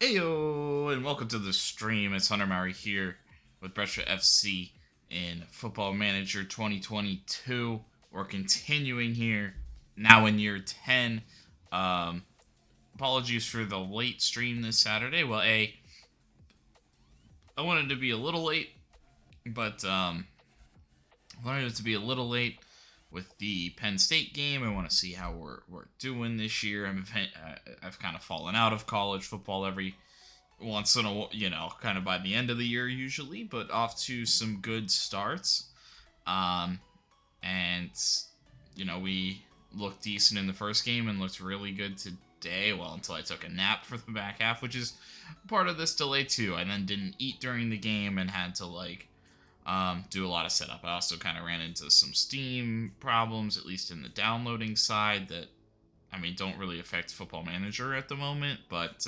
Heyo, and welcome to the stream. It's Hunter Murray here with Brescia FC in Football Manager 2022. We're continuing here, now in year 10. Apologies for the late stream this Saturday. Well, I wanted to be a little late, but I wanted it to be a little late with the Penn State game. I want to see how we're doing this year. I've kind of fallen out of college football every once in a while, kind of by the end of the year usually, but off to some good starts. And we looked decent in the first game and looked really good today. Well, until I took a nap for the back half, which is part of this delay too. I then didn't eat during the game and had to do a lot of setup. I also kind of ran into some Steam problems, at least in the downloading side, that, don't really affect Football Manager at the moment, but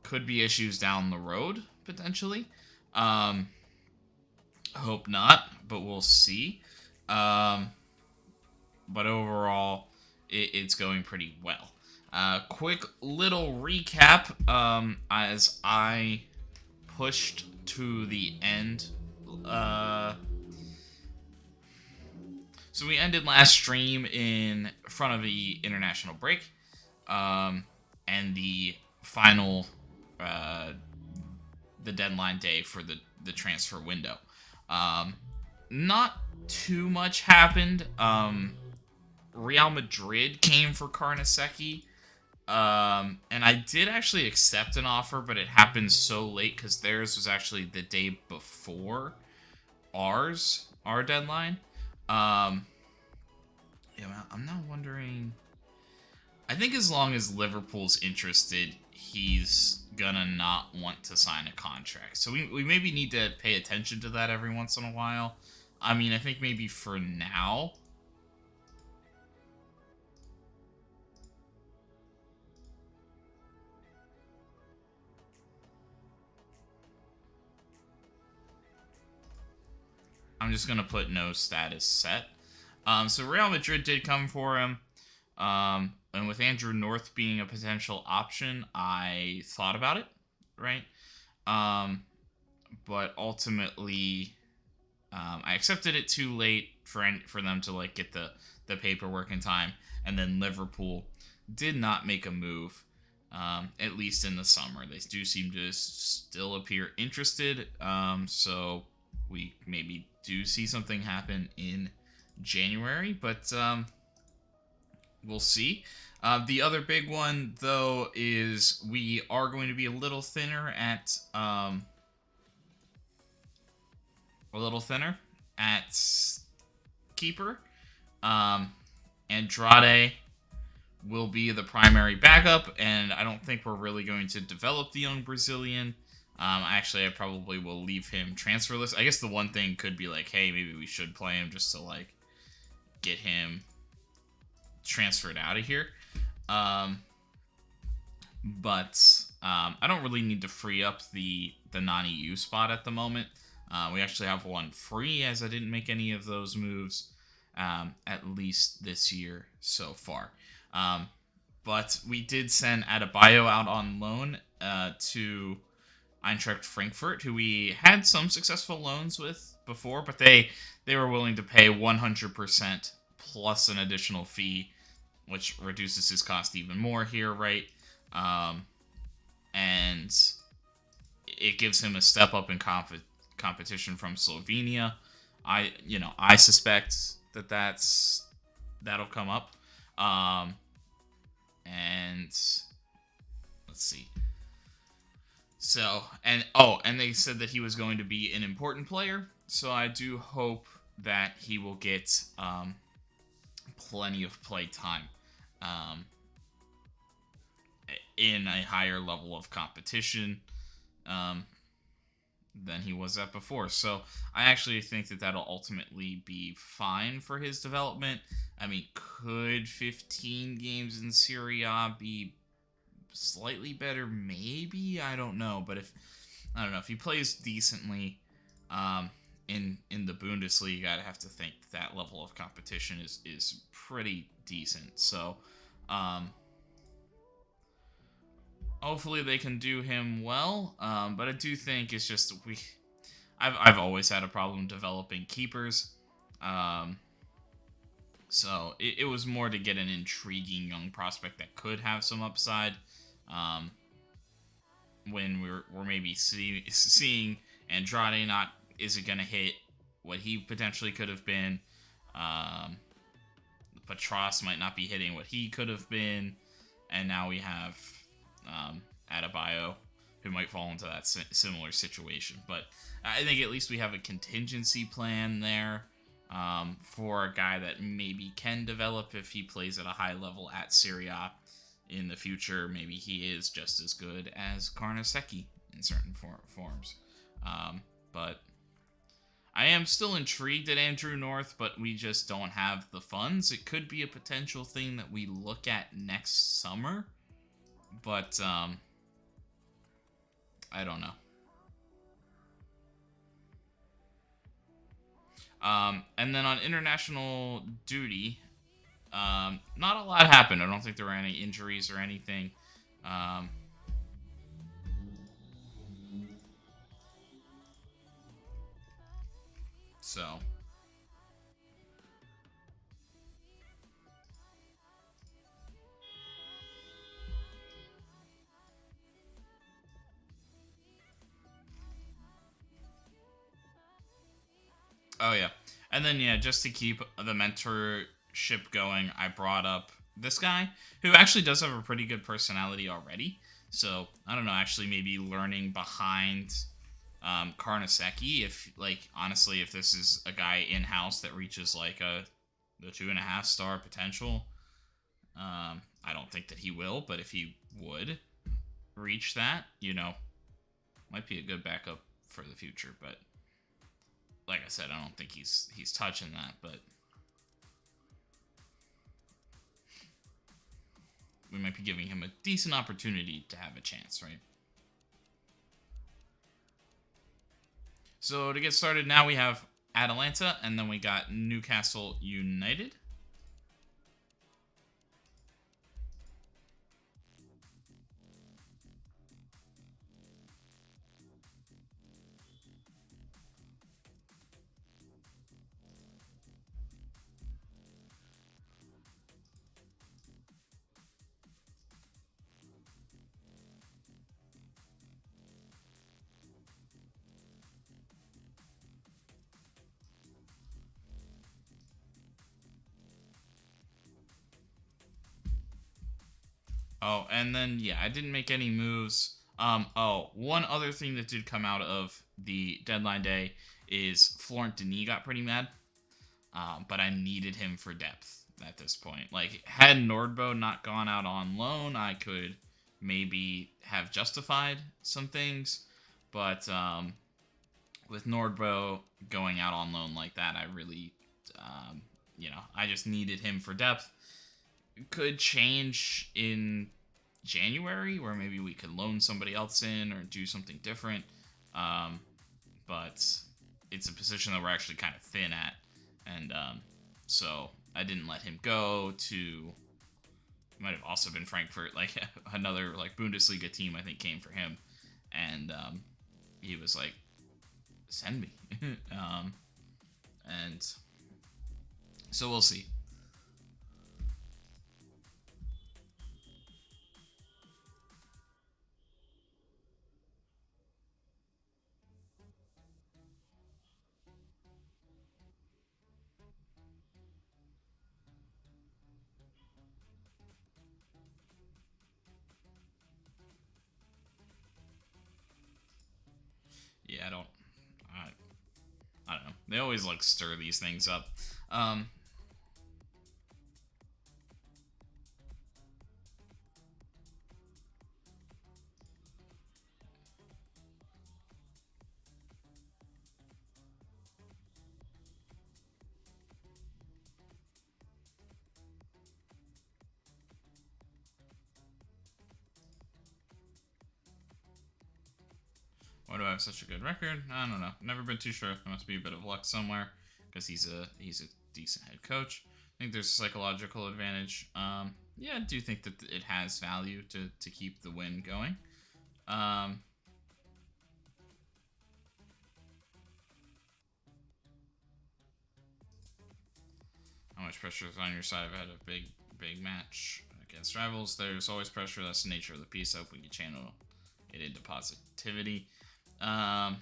could be issues down the road, potentially. Hope not, but we'll see. But overall, it's going pretty well. Quick little recap, as I pushed to the end. So we ended last stream in front of the international break, and the final, the deadline day for the transfer window. Not too much happened. Real Madrid came for Carnesecchi, and I did actually accept an offer, but it happened so late because theirs was actually the day before our deadline. I'm now wondering. I think as long as Liverpool's interested, he's gonna not want to sign a contract. So we maybe need to pay attention to that every once in a while. I think maybe for now. I'm just going to put no status set. So Real Madrid did come for him. And with Andrew North being a potential option, I thought about it, right? But ultimately, I accepted it too late for them to get the paperwork in time. And then Liverpool did not make a move, at least in the summer. They do seem to still appear interested. So we maybe do see something happen in January, but we'll see. The other big one, though, is we are going to be a little thinner at keeper. Andrade will be the primary backup, and I don't think we're really going to develop the young Brazilian. I probably will leave him transferless. I guess the one thing could be hey, maybe we should play him just to get him transferred out of here. But I don't really need to free up the non-EU spot at the moment. We actually have one free, as I didn't make any of those moves, at least this year so far. But we did send Adebayo out on loan to Eintracht Frankfurt, who we had some successful loans with before, but they were willing to pay 100% plus an additional fee, which reduces his cost even more here, right? And it gives him a step up in competition from Slovenia. I suspect that'll come up. And let's see. So, and they said that he was going to be an important player, so I do hope that he will get plenty of play time in a higher level of competition than he was at before. So I actually think that that'll ultimately be fine for his development. Could 15 games in Serie A be slightly better? Maybe. I don't know. But if he plays decently in the Bundesliga, I'd have to think that level of competition is pretty decent. So hopefully they can do him well. But I do think it's just I've always had a problem developing keepers. Um, so it was more to get an intriguing young prospect that could have some upside. Um, when we're maybe seeing Andrade not is it going to hit what he potentially could have been. Um, Patras might not be hitting what he could have been, and now we have Adebayo, who might fall into that similar situation. But I think at least we have a contingency plan there for a guy that maybe can develop if he plays at a high level at Serie A in the future. Maybe he is just as good as Carnesecchi in certain forms. But I am still intrigued at Andrew North, but we just don't have the funds. It could be a potential thing that we look at next summer, but I don't know. And then on international duty, not a lot happened. I don't think there were any injuries or anything. So. Oh, yeah. And then, yeah, just to keep the mentorship going, I brought up this guy who actually does have a pretty good personality already. So, I don't know, actually maybe learning behind Carnesecchi. If, like, honestly, if this is a guy in-house that reaches, like, the 2.5 star potential, I don't think that he will, but if he would reach that, might be a good backup for the future, but like I said, I don't think he's touching that, but we might be giving him a decent opportunity to have a chance, right? So to get started now, we have Atalanta, and then we got Newcastle United. Oh, and then, yeah, I didn't make any moves. One other thing that did come out of the deadline day is Florent Denis got pretty mad. But I needed him for depth at this point. Like, had Nordbo not gone out on loan, I could maybe have justified some things. But with Nordbo going out on loan like that, I really, I just needed him for depth. Could change in January, where maybe we could loan somebody else in or do something different. But it's a position that we're actually kind of thin at. And so I didn't let him go to. Might have also been Frankfurt, like another like Bundesliga team. I think came for him, and he was like, "Send me," and so we'll see. Yeah, I don't know. They always like stir these things up. Um, Why do I have such a good record? I don't know. Never been too sure. There must be a bit of luck somewhere because he's a decent head coach. I think there's a psychological advantage. Yeah, I do think that it has value to keep the win going. Um, how much pressure is on your side ahead of big match against rivals? There's always pressure. That's the nature of the piece. I hope we can channel it into positivity. Yeah,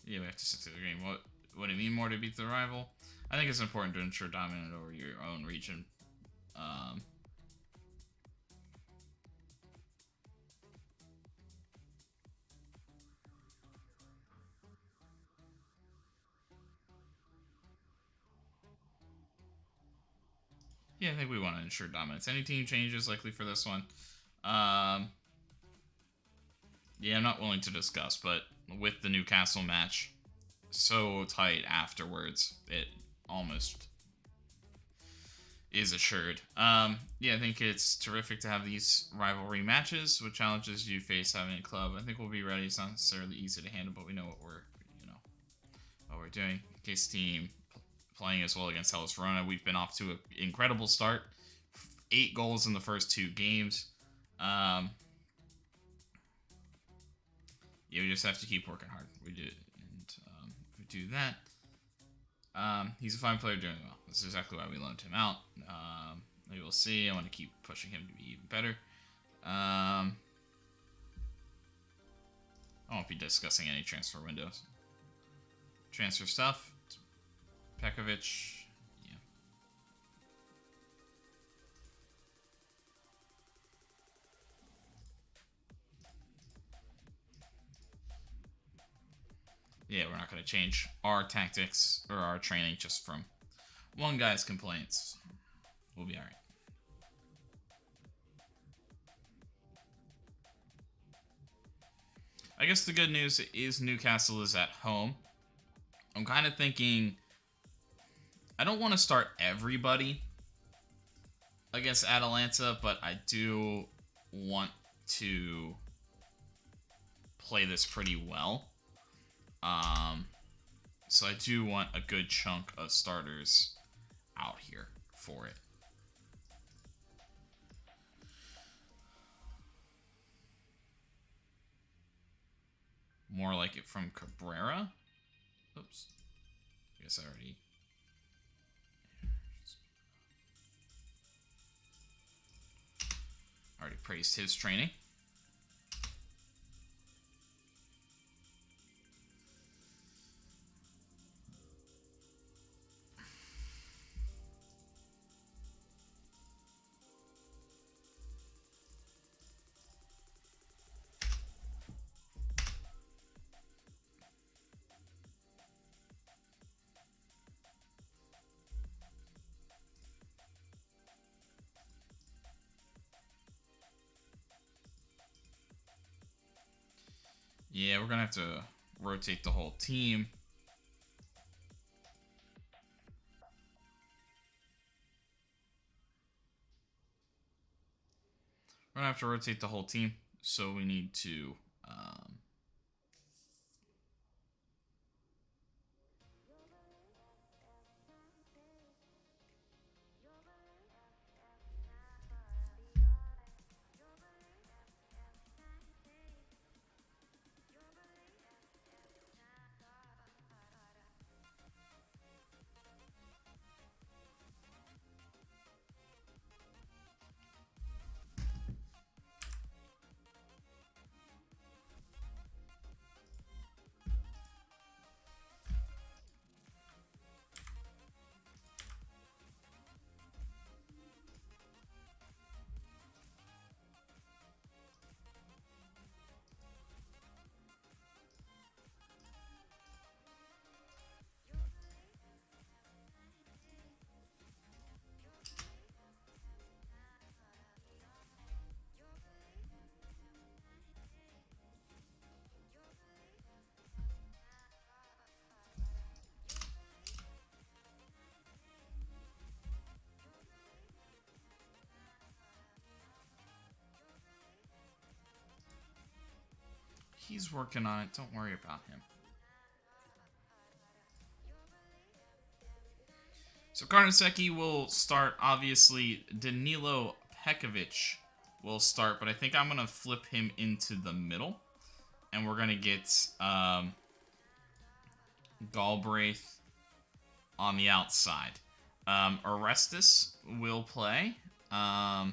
we have to stick to the game. What would it mean more to beat the rival? I think it's important to ensure dominance over your own region. Um, yeah, I think we want to ensure dominance. Any team changes likely for this one? Yeah, I'm not willing to discuss, but with the Newcastle match so tight afterwards, it almost is assured. Yeah, I think it's terrific to have these rivalry matches with challenges you face having a club. I think we'll be ready. It's not necessarily easy to handle, but we know what we're doing. In case team playing as well against Hellas Verona, we've been off to an incredible start. 8 goals in the first 2 games. Yeah, we just have to keep working hard. We do, and if we do that, he's a fine player doing well. This is exactly why we loaned him out. We will see. I want to keep pushing him to be even better. I won't be discussing any transfer windows. Transfer stuff. Pekovic. Yeah. Yeah, we're not going to change our tactics or our training just from one guy's complaints. We'll be alright. I guess the good news is Newcastle is at home. I'm kind of thinking I don't want to start everybody against Atalanta, but I do want to play this pretty well. So I do want a good chunk of starters out here for it. More like it from Cabrera. Oops. I guess I already praised his training. Yeah, we're going to have to rotate the whole team. We're going to have to rotate the whole team, so we need to... He's working on it. Don't worry about him. So Carnesecchi will start, obviously. Danilo Pekovic will start, but I think I'm going to flip him into the middle. And we're going to get Galbraith on the outside. Orestes will play. Well,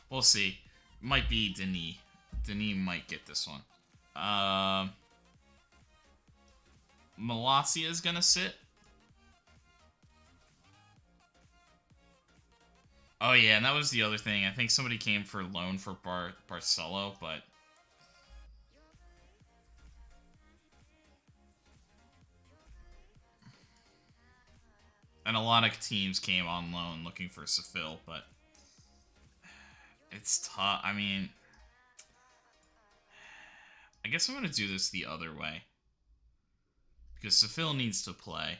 we'll see. Might be Denis. Denis might get this one. Malacia is going to sit. Oh, yeah, and that was the other thing. I think somebody came for loan for Barcelo, but... And a lot of teams came on loan looking for Seville, but... It's tough. I mean... I guess I'm going to do this the other way. Because Seville needs to play.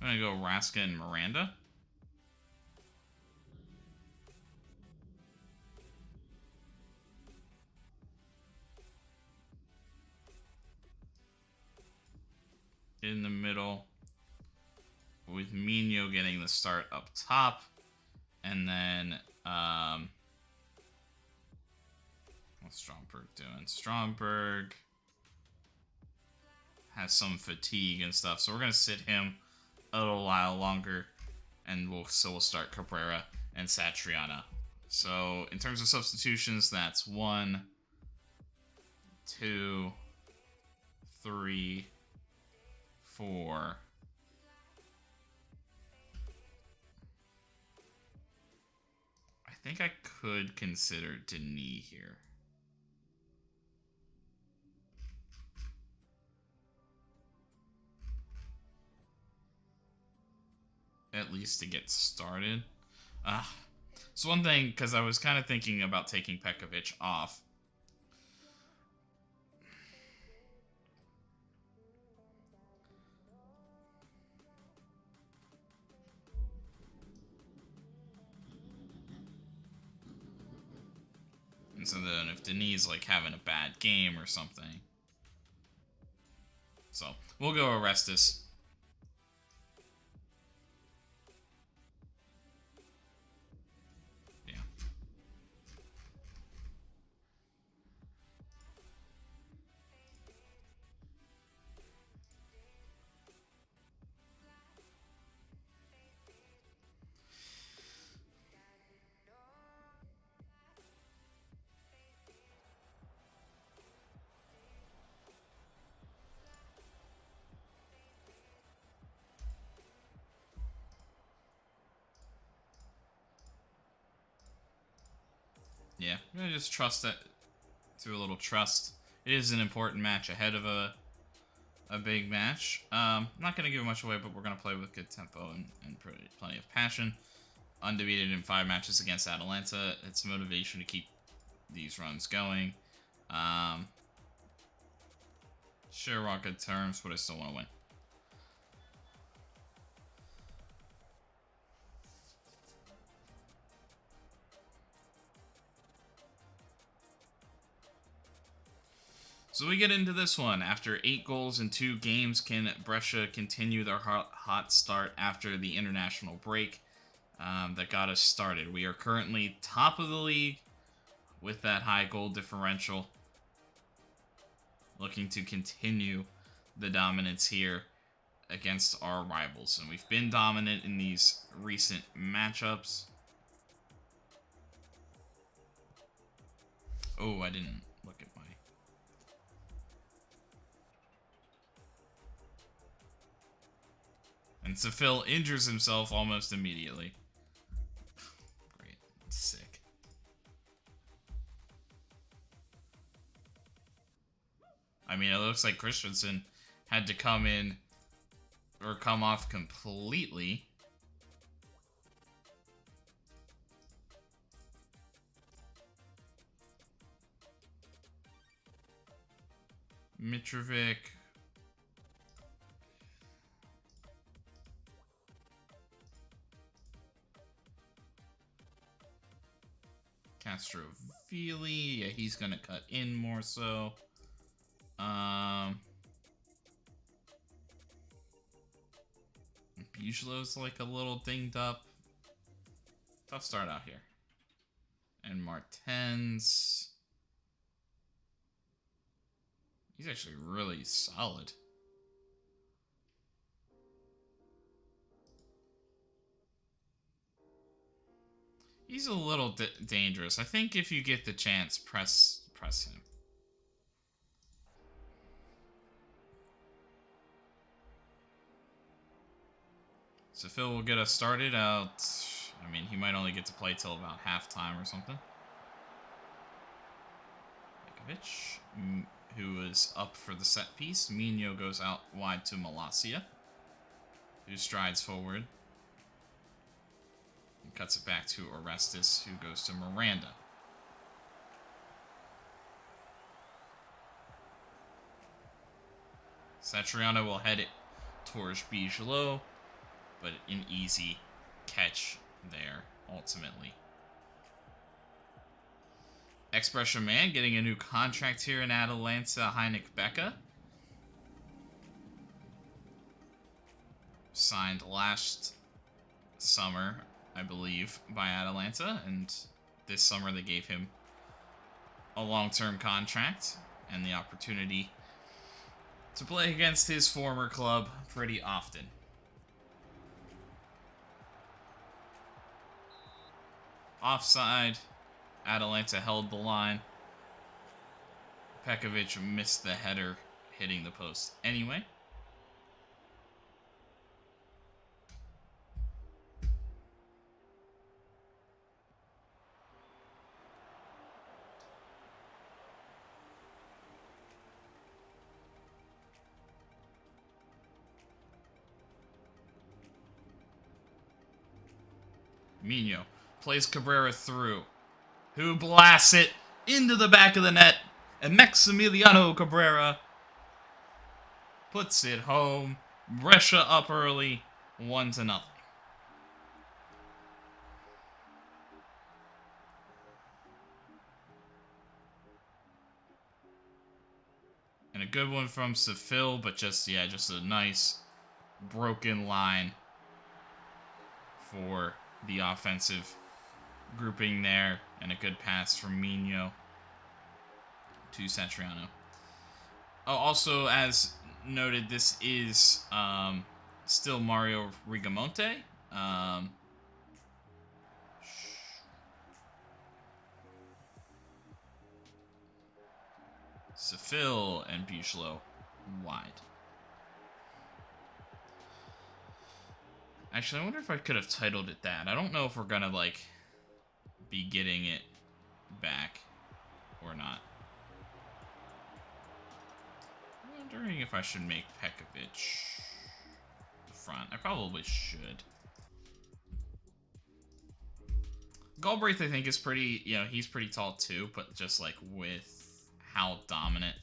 I'm going to go Raska and Miranda. In the middle, with Mino getting the start up top, and then what's Stromberg doing? Stromberg has some fatigue and stuff, so we're gonna sit him a little while longer, and we'll start Cabrera and Satriana. So in terms of substitutions, that's 1, 2, 3, 4. I think I could consider Denis here. At least to get started. So one thing, because I was kind of thinking about taking Pekovic off. And so then if Denis like having a bad game or something. So we'll go Orestes. Yeah. Yeah, I'm gonna just trust that through a little trust. It is an important match ahead of a big match. I'm not gonna give much away, but we're gonna play with good tempo and plenty of passion. Undefeated in 5 matches against Atalanta. It's motivation to keep these runs going. Sure, we're on good terms, but I still want to win. So we get into this one. After 8 goals in 2 games, can Brescia continue their hot start after the international break that got us started? We are currently top of the league with that high goal differential. Looking to continue the dominance here against our rivals. And we've been dominant in these recent matchups. Oh, I didn't look at my... And Seville injures himself almost immediately. Great. Sick. I mean, it looks like Christensen had to come in or come off completely. Mitrovic. Castrovili. Yeah, he's going to cut in more so. Bigelow's like a little dinged up. Tough start out here. And Martens. He's actually really solid. He's a little dangerous. I think if you get the chance, press him. So Phil will get us started out. I mean, he might only get to play till about halftime or something. Bekovic, who is up for the set piece. Mino goes out wide to Malacia, who strides forward and cuts it back to Orestes, who goes to Miranda. Satriano will head it towards Bigelot, but an easy catch there, ultimately. Expression Man getting a new contract here in Atalanta, Heinrich Becca. Signed last summer, I believe, by Atalanta, and this summer they gave him a long-term contract and the opportunity to play against his former club pretty often. Offside. Atalanta held the line. Pekovic missed the header, hitting the post anyway. Mino plays Cabrera through, who blasts it into the back of the net, and Maximiliano Cabrera puts it home. Brescia up early, 1-0. And a good one from Sefil, but just a nice broken line for the offensive grouping there, and a good pass from Mino to Satriano. Oh, also, as noted, this is still Mario Rigamonte. Sefil and Bigelot wide. Actually, I wonder if I could have titled it that. I don't know if we're gonna, like, be getting it back or not. I'm wondering if I should make Pekovic the front. I probably should. Galbraith, I think, is pretty, he's pretty tall too, but just, like, with how dominant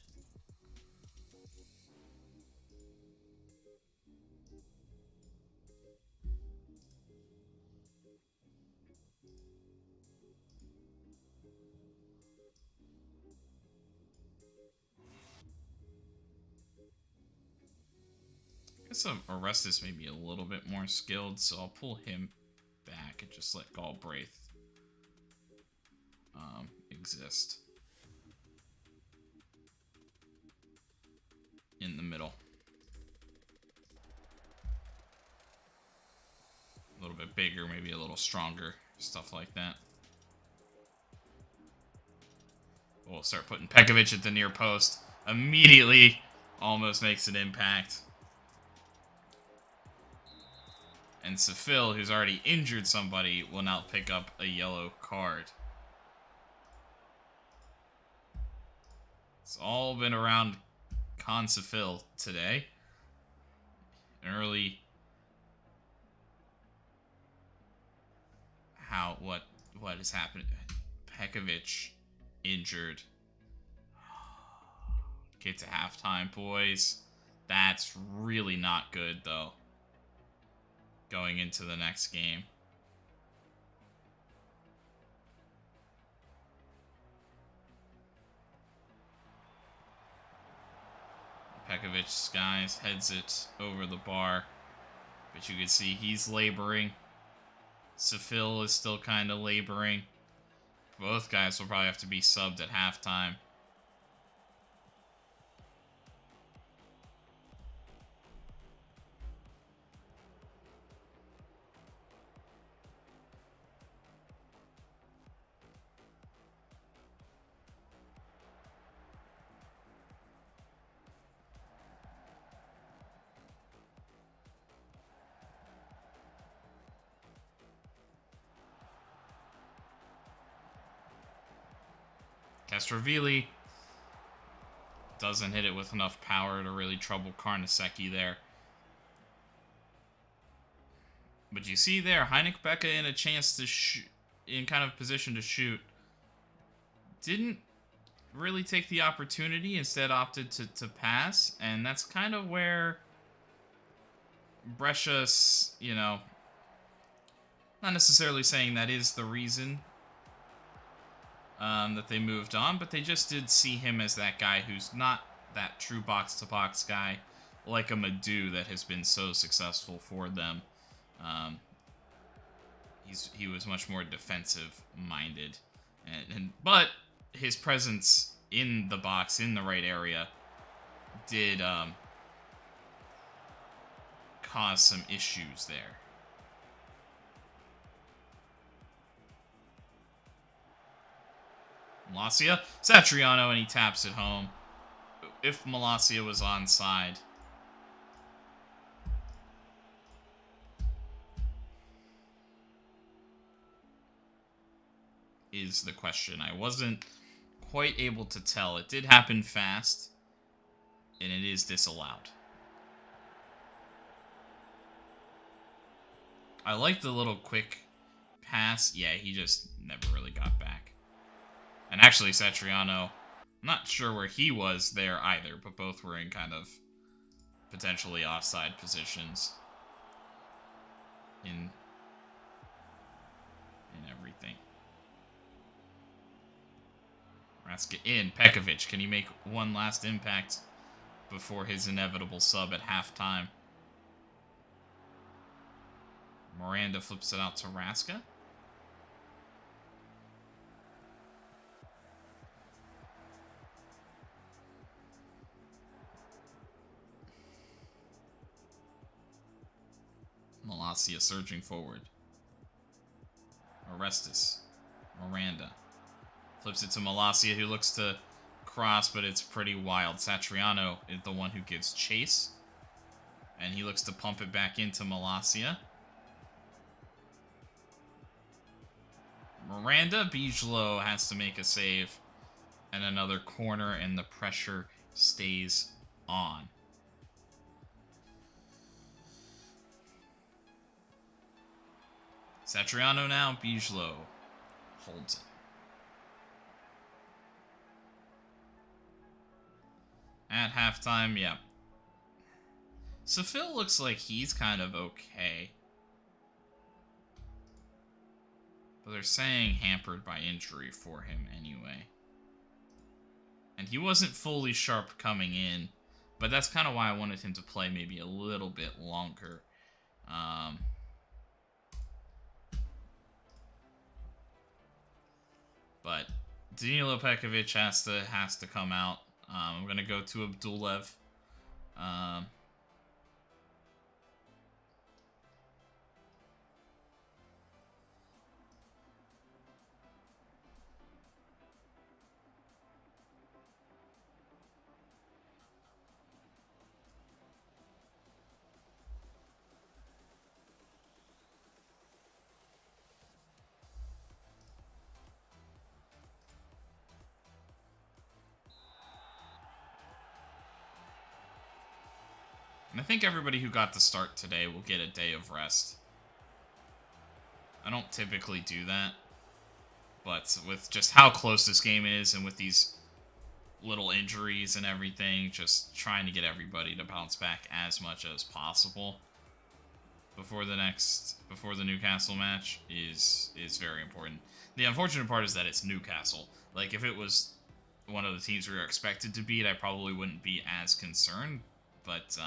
I guess Orestes may be a little bit more skilled, so I'll pull him back and just let Galbraith exist in the middle. A little bit bigger, maybe a little stronger, stuff like that. We'll start putting Pekovic at the near post. Immediately almost makes an impact. And Sefil, who's already injured somebody, will now pick up a yellow card. It's all been around Con Sefil today. An early... What is happening? Pekovic injured. Get to halftime, boys. That's really not good, though, going into the next game. Pekovic, guys, heads it over the bar. But you can see he's laboring. Sefil is still kind of laboring. Both guys will probably have to be subbed at halftime. Castrovilli doesn't hit it with enough power to really trouble Carnesecchi there. But you see there, Heineck-Becca in a chance to shoot, in kind of position to shoot. Didn't really take the opportunity, instead opted to pass. And that's kind of where Brescia, you know, not necessarily saying that is the reason that they moved on, but they just did see him as that guy who's not that true box-to-box guy like a Madu that has been so successful for them. He was much more defensive-minded, but his presence in the box, in the right area, did cause some issues there. Malacia, Satriano, and he taps it home. If Malacia was onside. Is the question. I wasn't quite able to tell. It did happen fast, and it is disallowed. I like the little quick pass. Yeah, he just never really got back. And actually, Satriano, I'm not sure where he was there either, but both were in kind of potentially offside positions in everything. Raska in. Pekovic, can he make one last impact before his inevitable sub at halftime? Miranda flips it out to Raska. Malacia surging forward. Orestes. Miranda. Flips it to Malacia, who looks to cross, but it's pretty wild. Satriano is the one who gives chase. And he looks to pump it back into Malacia. Miranda. Bijlo has to make a save. And another corner, and the pressure stays on. Satriano now, Bijlo holds it. At halftime, yeah. Sefil looks like he's kind of okay. But they're saying hampered by injury for him anyway. And he wasn't fully sharp coming in, but that's kind of why I wanted him to play maybe a little bit longer. But Danilo Pekovic has to come out. I'm gonna go to Abdulev. And I think everybody who got the start today will get a day of rest. I don't typically do that, but with just how close this game is and with these little injuries and everything, just trying to get everybody to bounce back as much as possible before the Newcastle match is very important. The unfortunate part is that it's Newcastle. Like, if it was one of the teams we were expected to beat, I probably wouldn't be as concerned. But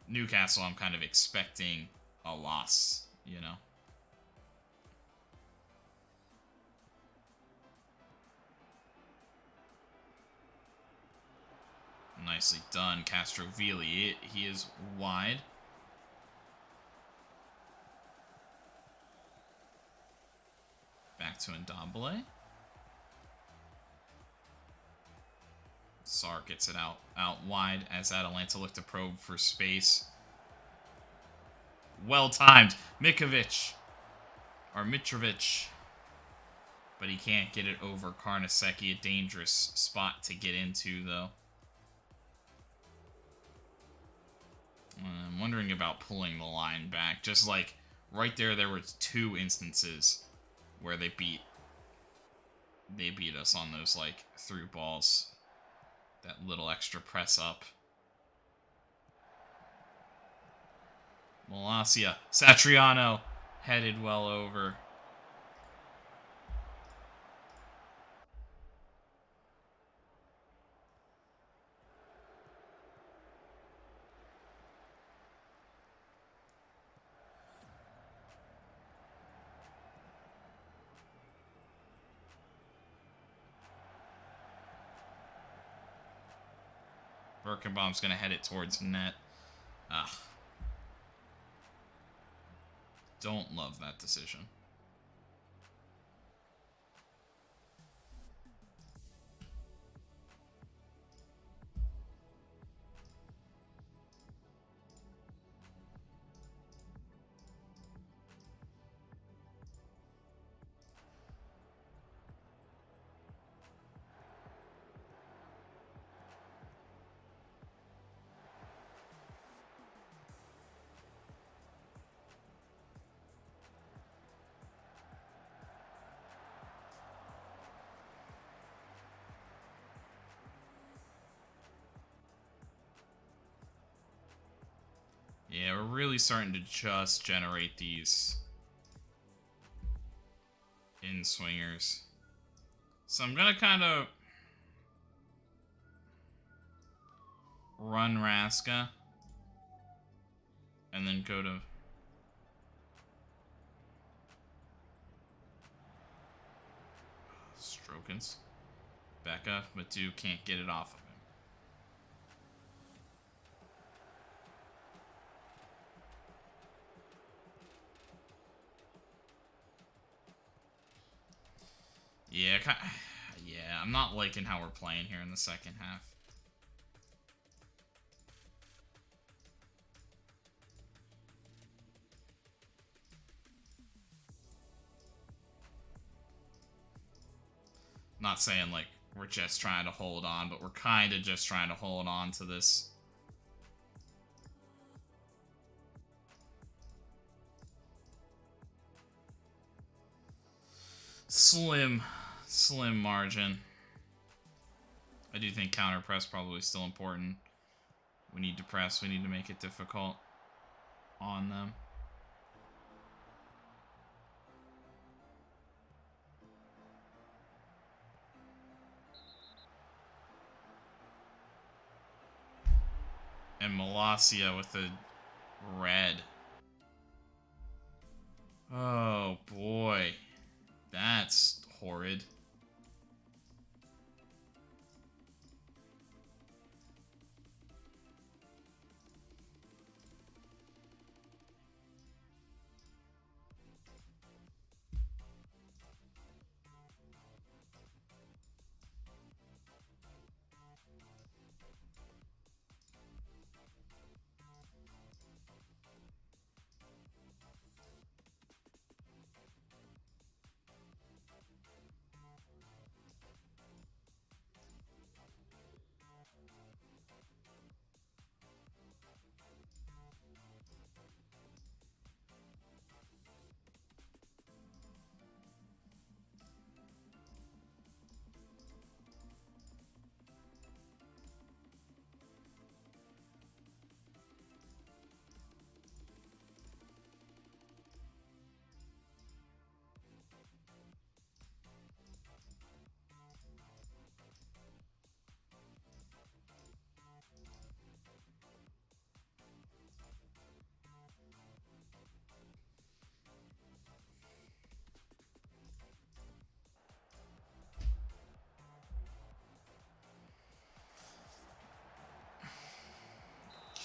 Newcastle, I'm kind of expecting a loss, you know. Nicely done, Castrovilli. He is wide. Back to Ndombele. Sarr gets it out wide as Atalanta look to probe for space. Well timed. Mitrovic. But he can't get it over Carnesecchi. A dangerous spot to get into, though. I'm wondering about pulling the line back. Just like right there were two instances where they beat us on those like through balls. That little extra press up. Malacia. Satriano headed well over. Birkenbaum's going to head it towards net. Ugh. Don't love that decision. Yeah, we're really starting to just generate these in-swingers. So I'm going to kind of run Raska and then go to Strokens. Becca, Matu can't get it off of him. Yeah, I'm not liking how we're playing here in the second half. Not saying like we're just trying to hold on, but we're kind of just trying to hold on to this. Slim margin. I do think counter press probably still important. We need to press. We need to make it difficult on them. And Malacia with a red. Oh boy. That's horrid.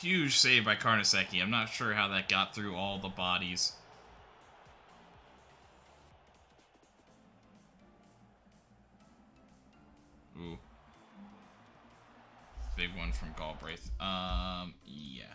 Huge save by Carnesecchi. I'm not sure how that got through all the bodies. Ooh. Big one from Galbraith. Yeah.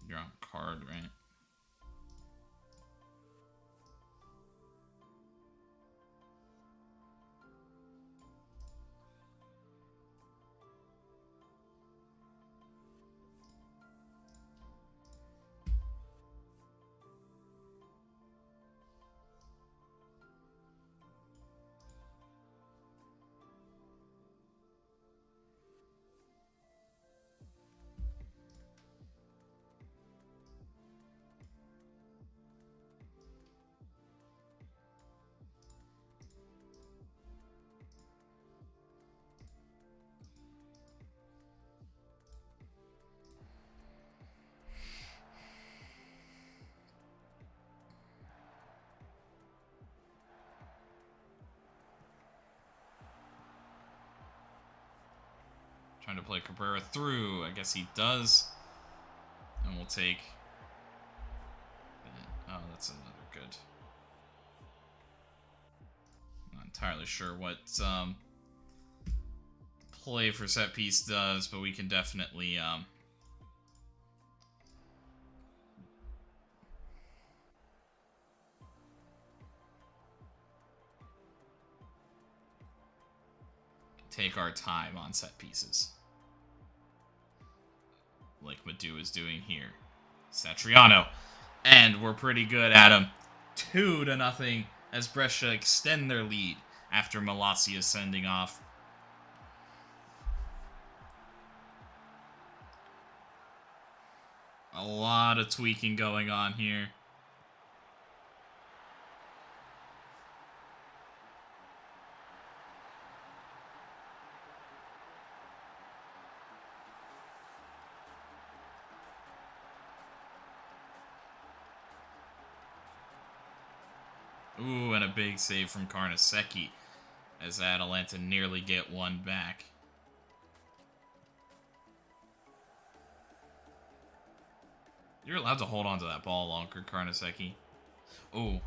You're on card, right? Trying to play Cabrera through. I guess he does. And we'll take... Oh, that's another good. Not entirely sure what play for set piece does, but we can definitely... take our time on set pieces. Like Madu is doing here. Satriano. And we're pretty good at him. 2-0 as Brescia extend their lead after Malacia sending off. A lot of tweaking going on here. Ooh, and a big save from Carnesecchi as Atalanta nearly get one back. You're allowed to hold on to that ball longer, Carnesecchi. Ooh,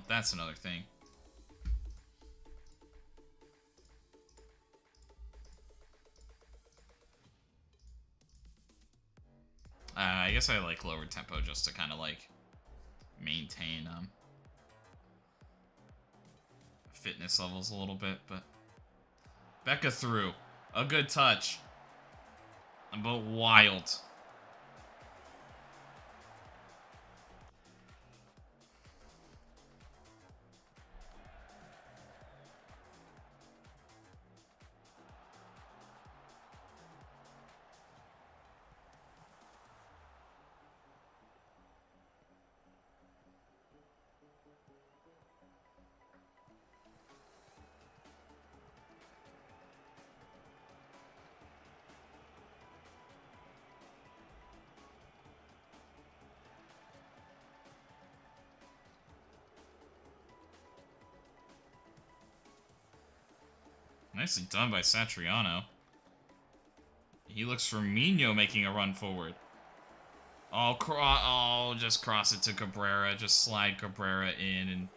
that's another thing. I guess I like lower tempo just to kind of like maintain fitness levels a little bit, but Becca through. A good touch. But wild. Nicely done by Satriano. He looks for Mino making a run forward. Oh, just cross it to Cabrera. Just slide Cabrera in and...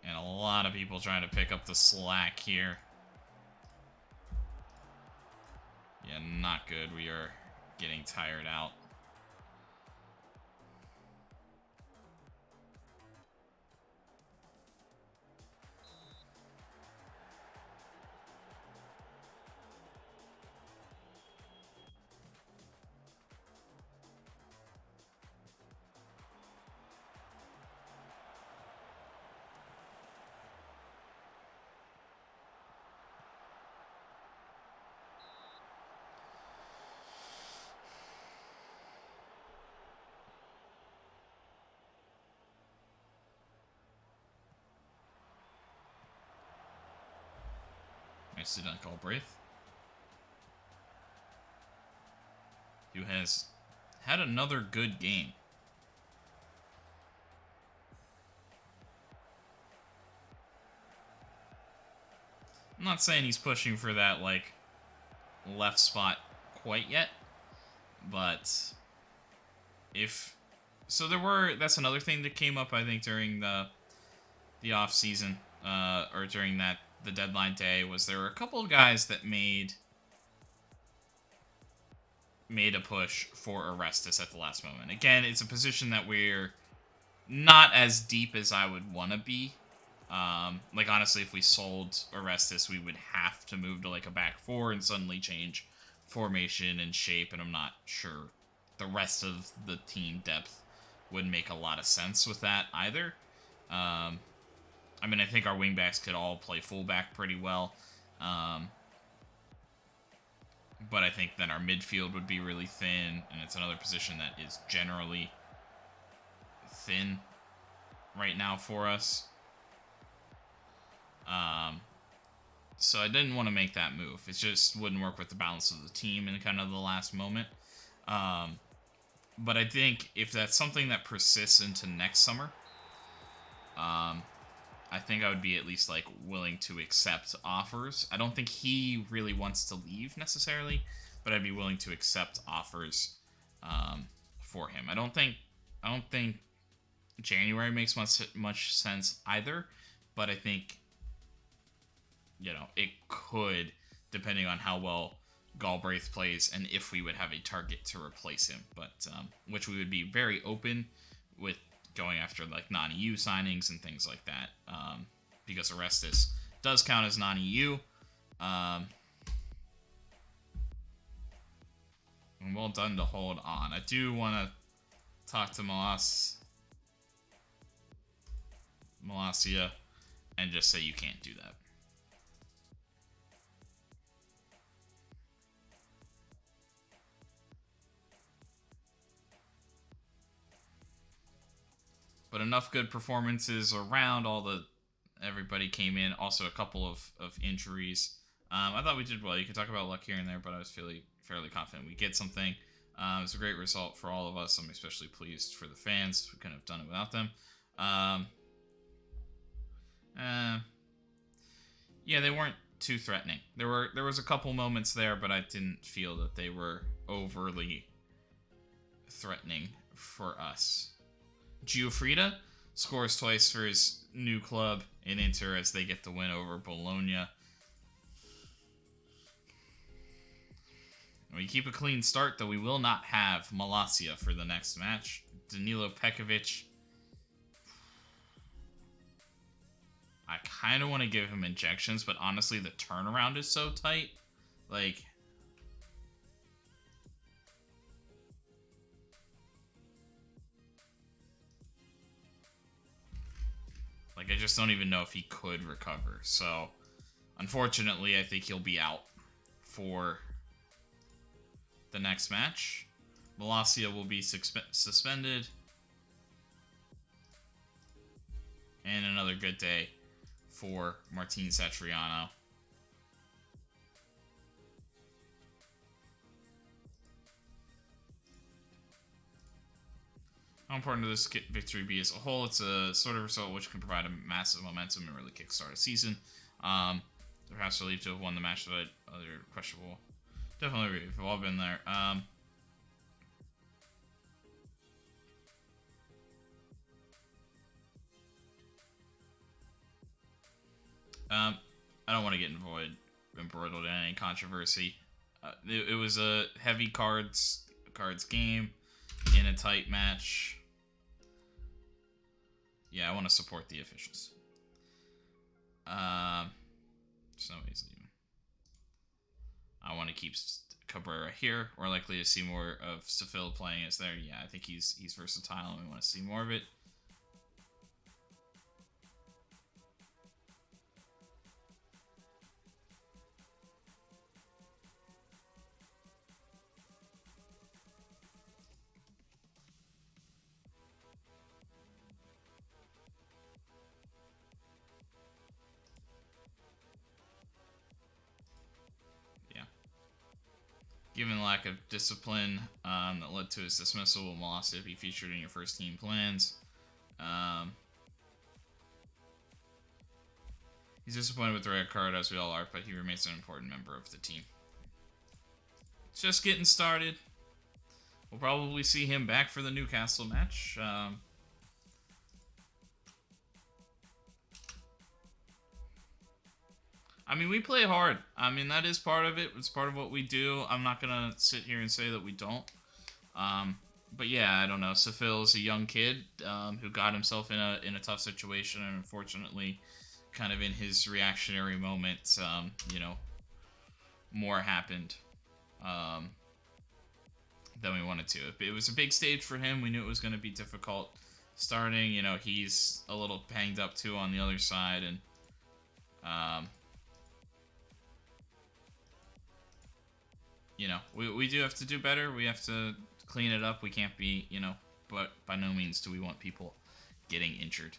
And a lot of people trying to pick up the slack here. Yeah, not good. We are getting tired out. Nicely done, Galbraith. Who has had another good game. I'm not saying he's pushing for that, like, left spot quite yet, but if... So that's another thing that came up, I think, during the off season, or during the deadline day, was there were a couple of guys that made a push for Orestes at the last moment. Again, it's a position that we're not as deep as I would want to be. Like, honestly, if we sold Orestes, we would have to move to, like, a back four and suddenly change formation and shape, and I'm not sure the rest of the team depth would make a lot of sense with that either. I mean, I think our wingbacks could all play fullback pretty well. But I think then our midfield would be really thin, and it's another position that is generally thin right now for us. So I didn't want to make that move. It just wouldn't work with the balance of the team in kind of the last moment. But I think if that's something that persists into next summer, I think I would be at least, like, willing to accept offers. I don't think he really wants to leave necessarily, but I'd be willing to accept offers for him. I don't think January makes much sense either, but I think, you know, it could, depending on how well Galbraith plays and if we would have a target to replace him, but which we would be very open with going after, like, non-EU signings and things like that, because Orestes does count as non-EU. And well done to hold on. I do want to talk to Malacia and just say you can't do that. But enough good performances around. Everybody came in. Also, a couple of injuries. I thought we did well. You could talk about luck here and there, but I was fairly confident we get something. It was a great result for all of us. I'm especially pleased for the fans. We couldn't have done it without them. Yeah, they weren't too threatening. There was a couple moments there, but I didn't feel that they were overly threatening for us. Giuffrida scores twice for his new club in Inter as they get the win over Bologna. We keep a clean start, though we will not have Malacia for the next match. Danilo Pekovic. I kind of want to give him injections, but honestly, the turnaround is so tight. Like, I just don't even know if he could recover. So, unfortunately, I think he'll be out for the next match. Malacia will be suspended. And another good day for Martin Satriano. How important will this victory be as a whole? It's a sort of result which can provide a massive momentum and really kickstart a season. Perhaps relieved to have won the match, but other questionable. Definitely, we've all been there. I don't want to get embroiled in any controversy. It was a heavy cards game in a tight match. Yeah, I want to support the officials. So he's leaving. I want to keep Cabrera here. We're likely to see more of Seville playing as there. Yeah, I think he's versatile, and we want to see more of it. Given the lack of discipline that led to his dismissal, will Molossi be featured in your first team plans? He's disappointed with the red card, as we all are, but he remains an important member of the team. It's just getting started. We'll probably see him back for the Newcastle match. I mean, we play hard. I mean, that is part of it. It's part of what we do. I'm not going to sit here and say that we don't. But yeah, I don't know. Seville is a young kid who got himself in a tough situation, and unfortunately, kind of in his reactionary moment, more happened than we wanted to. It was a big stage for him. We knew it was going to be difficult starting. He's a little banged up too on the other side, and we do have to do better. We have to clean it up. We can't be, but by no means do we want people getting injured.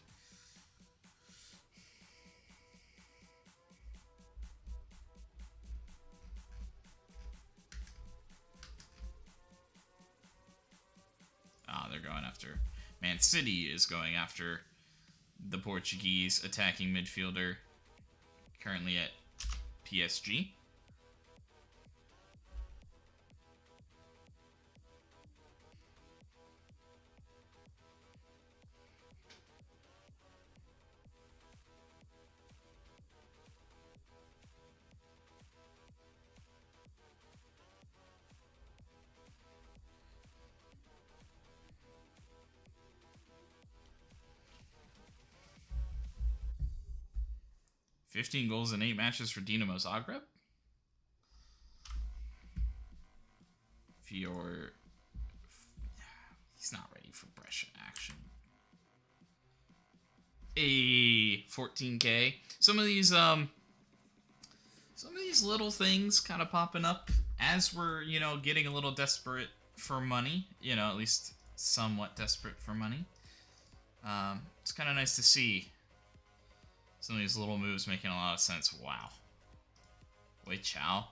They're going after... Man City is going after the Portuguese attacking midfielder, currently at PSG. $15 goals in 8 matches for Dinamo Zagreb. He's not ready for Brescia action. 14K. Some of these little things kind of popping up as we're, getting a little desperate for money. At least somewhat desperate for money. It's kind of nice to see some of these little moves making a lot of sense. Wow. Wei Chao.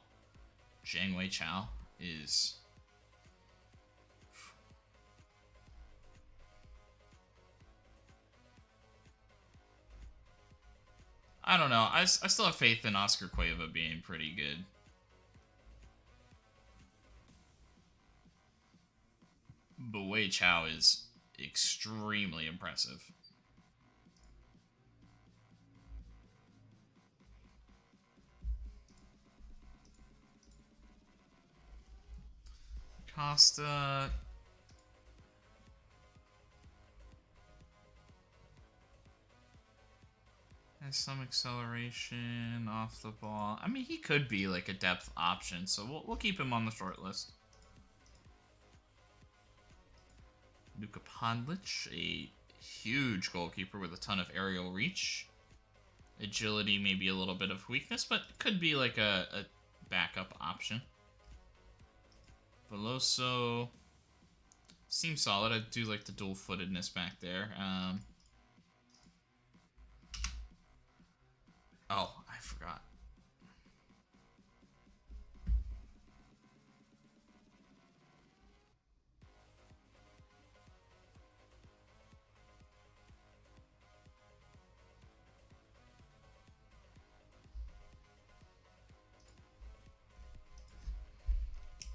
Zhang Wei Chao is... I don't know. I still have faith in Oscar Cueva being pretty good. But Wei Chao is extremely impressive. Costa... has some acceleration off the ball. I mean, he could be like a depth option, so we'll keep him on the short list. Luka Podlic, a huge goalkeeper with a ton of aerial reach. Agility may be a little bit of weakness, but could be like a backup option. Veloso seems solid. I do like the dual-footedness back there. Oh, I forgot.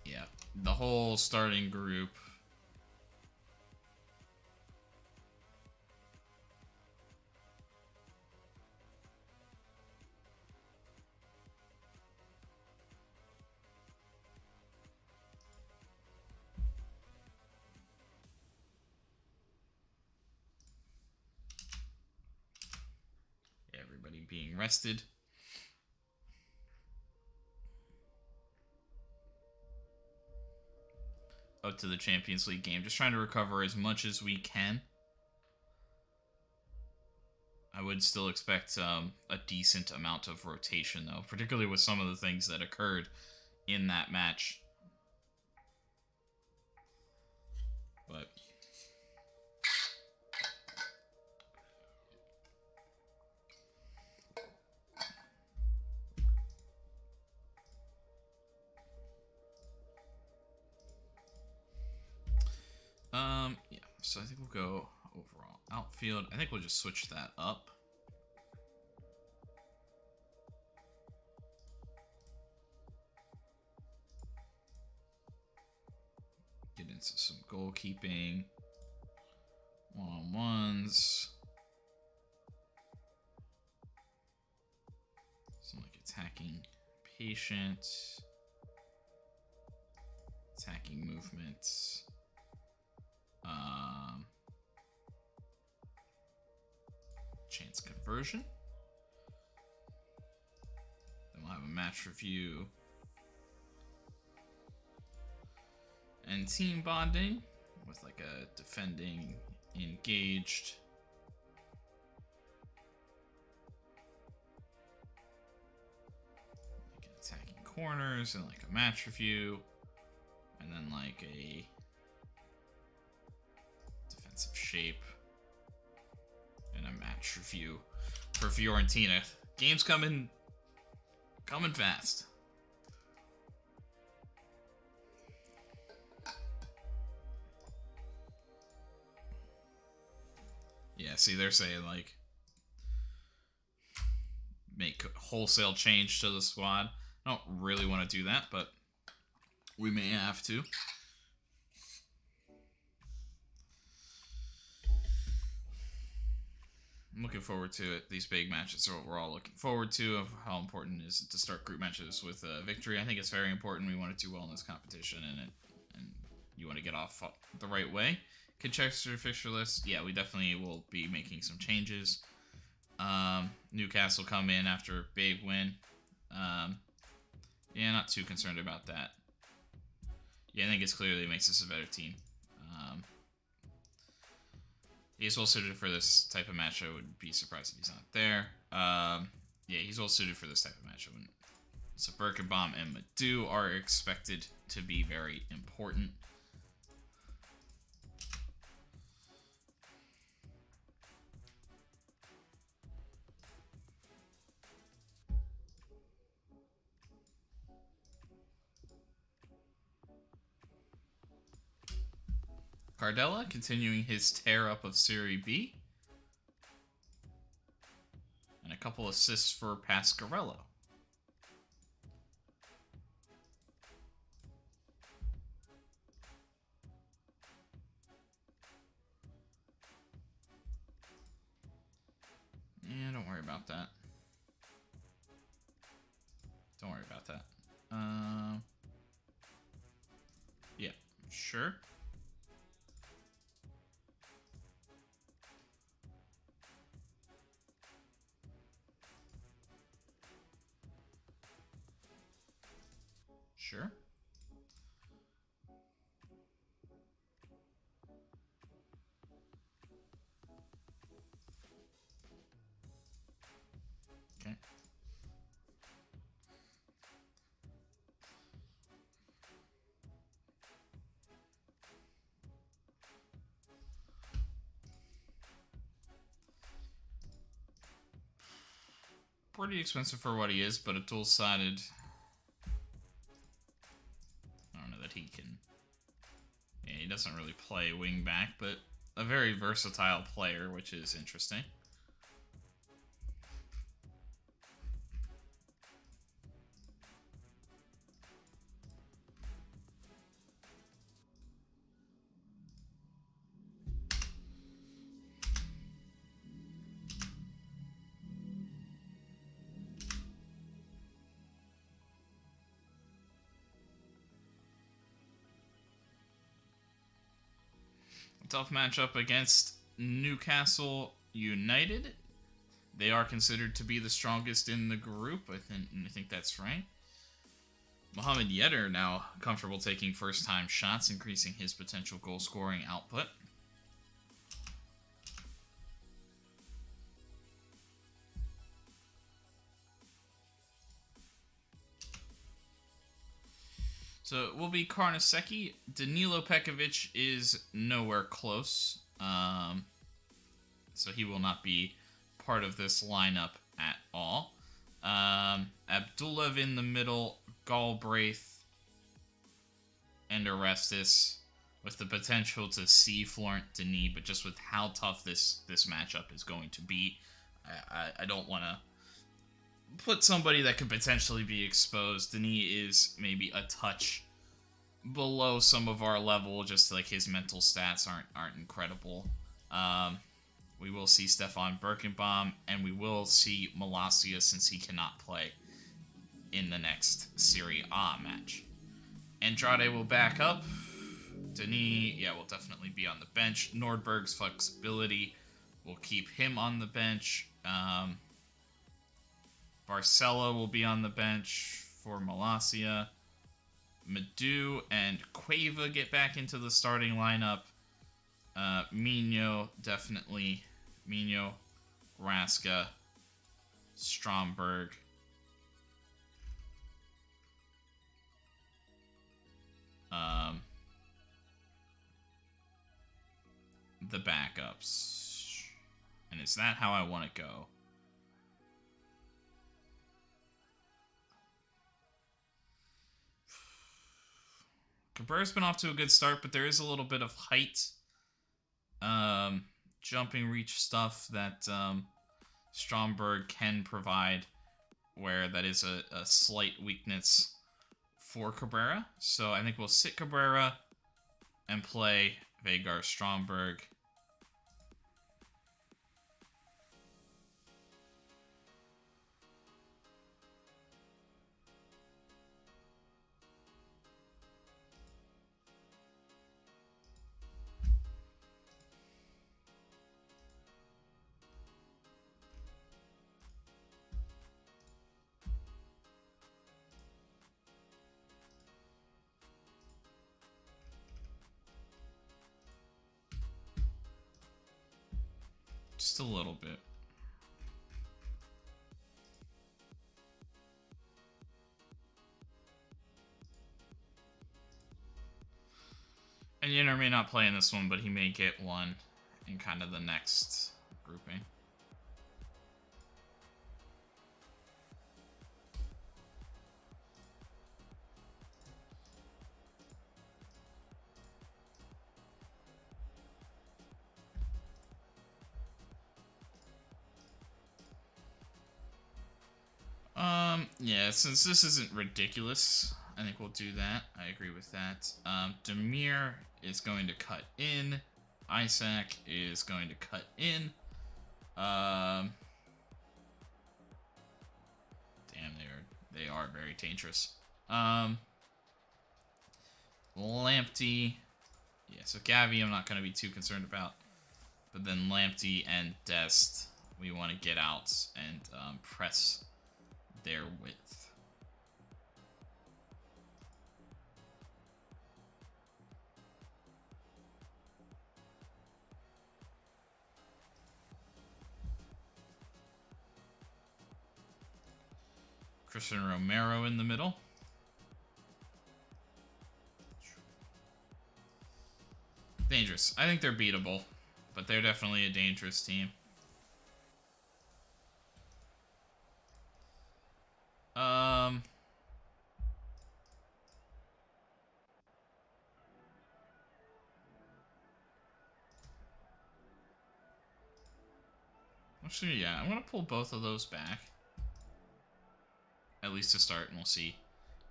Yeah, the whole starting group. being rested. Up to the Champions League game. Just trying to recover as much as we can. I would still expect a decent amount of rotation, though, particularly with some of the things that occurred in that match. But yeah, so I think we'll go overall outfield. I think we'll just switch that up. Get into some goalkeeping, one-on-ones, some like attacking patience, attacking movements. Chance conversion. Then we'll have a match review. And team bonding with like a defending, engaged. Like attacking corners and like a match review. And then like a defensive shape. And a match review for Fiorentina. Game's coming fast. Yeah, see, they're saying like make a wholesale change to the squad. I don't really want to do that, but we may have to. I'm looking forward to it. These big matches are what we're all looking forward to, of how important it is to start group matches with a victory. I think it's very important. We want to do well in this competition, and you want to get off the right way. Can check your fixture list. Yeah, we definitely will be making some changes. Newcastle come in after a big win. Yeah, not too concerned about that. Yeah, I think it's clearly makes us a better team. He's well suited for this type of match. I would be surprised if he's not there. Yeah, he's well suited for this type of match. So Birkenbaum and Madu are expected to be very important. Cardella continuing his tear up of Serie B. And a couple assists for Pasquarello. Yeah, don't worry about that. Don't worry about that. Yeah, sure. Sure. Okay. Pretty expensive for what he is, but a dual-sided. I don't know that he can. Yeah, he doesn't really play wing back, but a very versatile player, which is interesting. Tough matchup against Newcastle United. they are considered to be the strongest in the group. I think that's right. Mohamed Yedder now comfortable taking first-time shots, increasing his potential goal-scoring output. So it will be Carnesecchi. Danilo Pekovic is nowhere close. So he will not be part of this lineup at all. Abdullaev in the middle, Galbraith, and Orestes, with the potential to see Florent Denis, but just with how tough this matchup is going to be, I don't want to put somebody that could potentially be exposed. Denis is maybe a touch below some of our level, just like his mental stats aren't incredible. We will see Stefan Birkenbaum, and we will see Malacia since he cannot play in the next Serie A match. Andrade will back up. Denis, will definitely be on the bench. Nordberg's flexibility will keep him on the bench. Barcelo will be on the bench for Malacia. Madu and Cueva get back into the starting lineup. Mino, definitely. Mino, Raska, Stromberg. The backups. And is that how I want to go? Cabrera's been off to a good start, but there is a little bit of height, jumping reach stuff that Stromberg can provide, where that is a slight weakness for Cabrera. So I think we'll sit Cabrera and play Veigar Stromberg. Just a little bit. And Yenner may not play in this one, but he may get one in kind of the next grouping. Yeah, since this isn't ridiculous, I think we'll do that. I agree with that. Demir is going to cut in. Isaac is going to cut in. Damn, they are very dangerous. Lamptey. Yeah, so Gavi I'm not going to be too concerned about. But then Lamptey and Dest, we want to get out and press their width. Christian Romero in the middle. Dangerous. I think they're beatable, but they're definitely a dangerous team. Actually, yeah, I'm going to pull both of those back. At least to start, and we'll see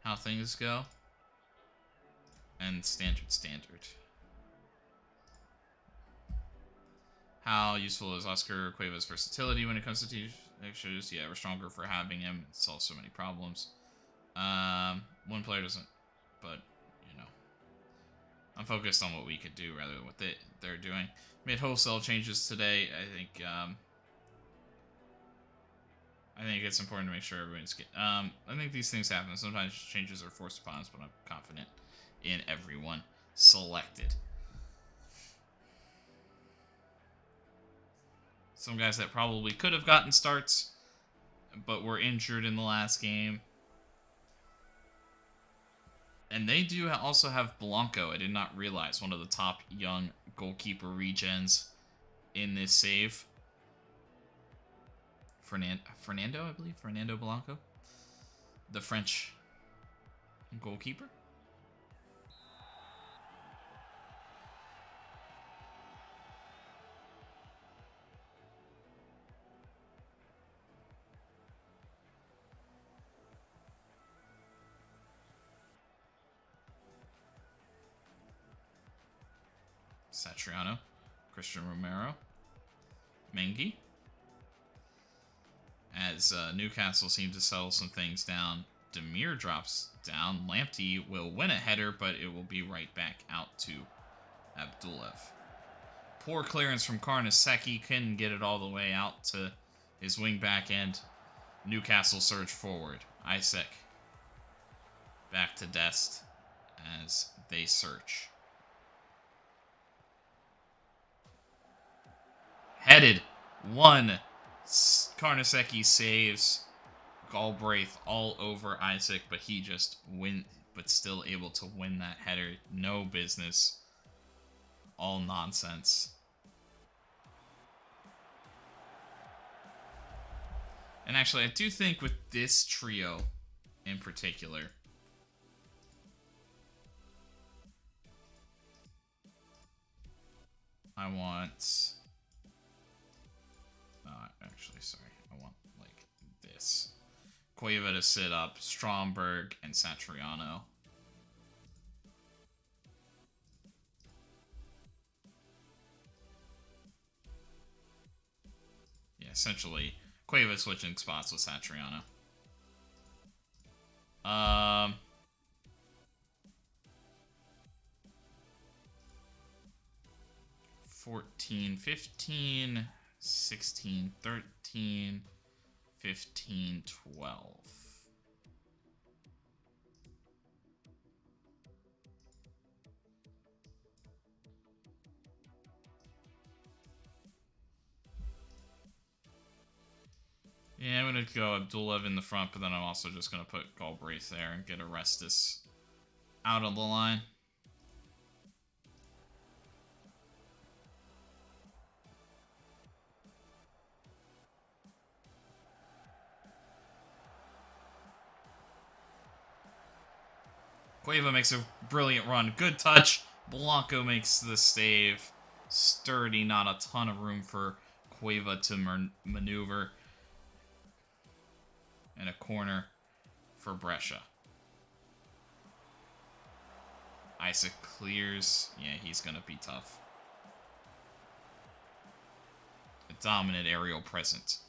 how things go. And standard. How useful is Oscar Cueva's versatility when it comes to team issues? Yeah, we're stronger for having him. It solves so many problems. One player doesn't, but, you know. I'm focused on what we could do rather than what they're doing. Made wholesale changes today. I think I think it's important to make sure everyone's get. I think these things happen. Sometimes changes are forced upon us, but I'm confident in everyone selected. Some guys that probably could have gotten starts, but were injured in the last game. And they do also have Blanco. I did not realize one of the top young goalkeeper regens in this save. Fernando, I believe. Fernando Blanco. The French goalkeeper. Satriano. Christian Romero. Mengi. As Newcastle seems to settle some things down, Demir drops down. Lamptey will win a header, but it will be right back out to Abdulev. Poor clearance from Carnesecchi. Couldn't get it all the way out to his wing back end. Newcastle surge forward. Isaac back to Dest as they search. Headed. One. Carnesecchi saves. Galbraith all over Isaac, but he just but still able to win that header. No business. All nonsense. And actually, I do think with this trio in particular, I want... actually, sorry. I want, like, this. Cueva to sit up, Stromberg, and Satriano. Yeah, essentially, Cueva switching spots with Satriano. 14, 15, 16, 13, 15, 12. Yeah, I'm going to go Abdulev in the front, but then I'm also just going to put Galbraith there and get Orestes out of the line. Cueva makes a brilliant run. Good touch. Blanco makes the save. Sturdy, not a ton of room for Cueva to maneuver. And a corner for Brescia. Isaac clears. Yeah, he's going to be tough. A dominant aerial presence.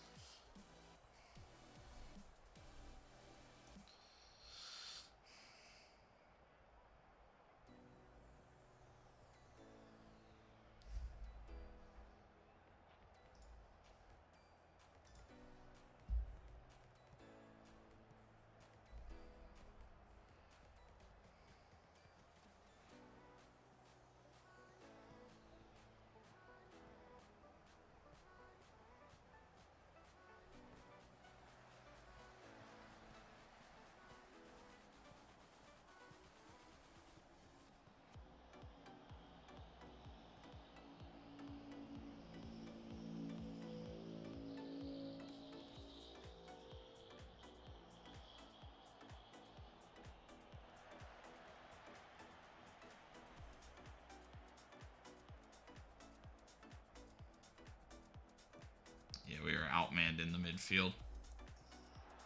Yeah, we are outmanned in the midfield.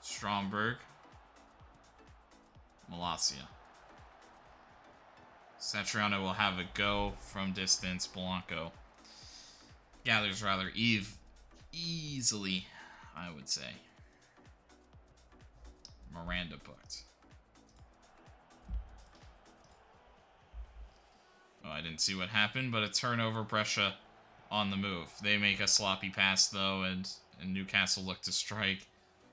Stromberg. Malacia. Satriano will have a go from distance. Blanco gathers rather easily, I would say. Miranda booked. Oh, I didn't see what happened, but a turnover. Brescia on the move. They make a sloppy pass, though, and Newcastle look to strike.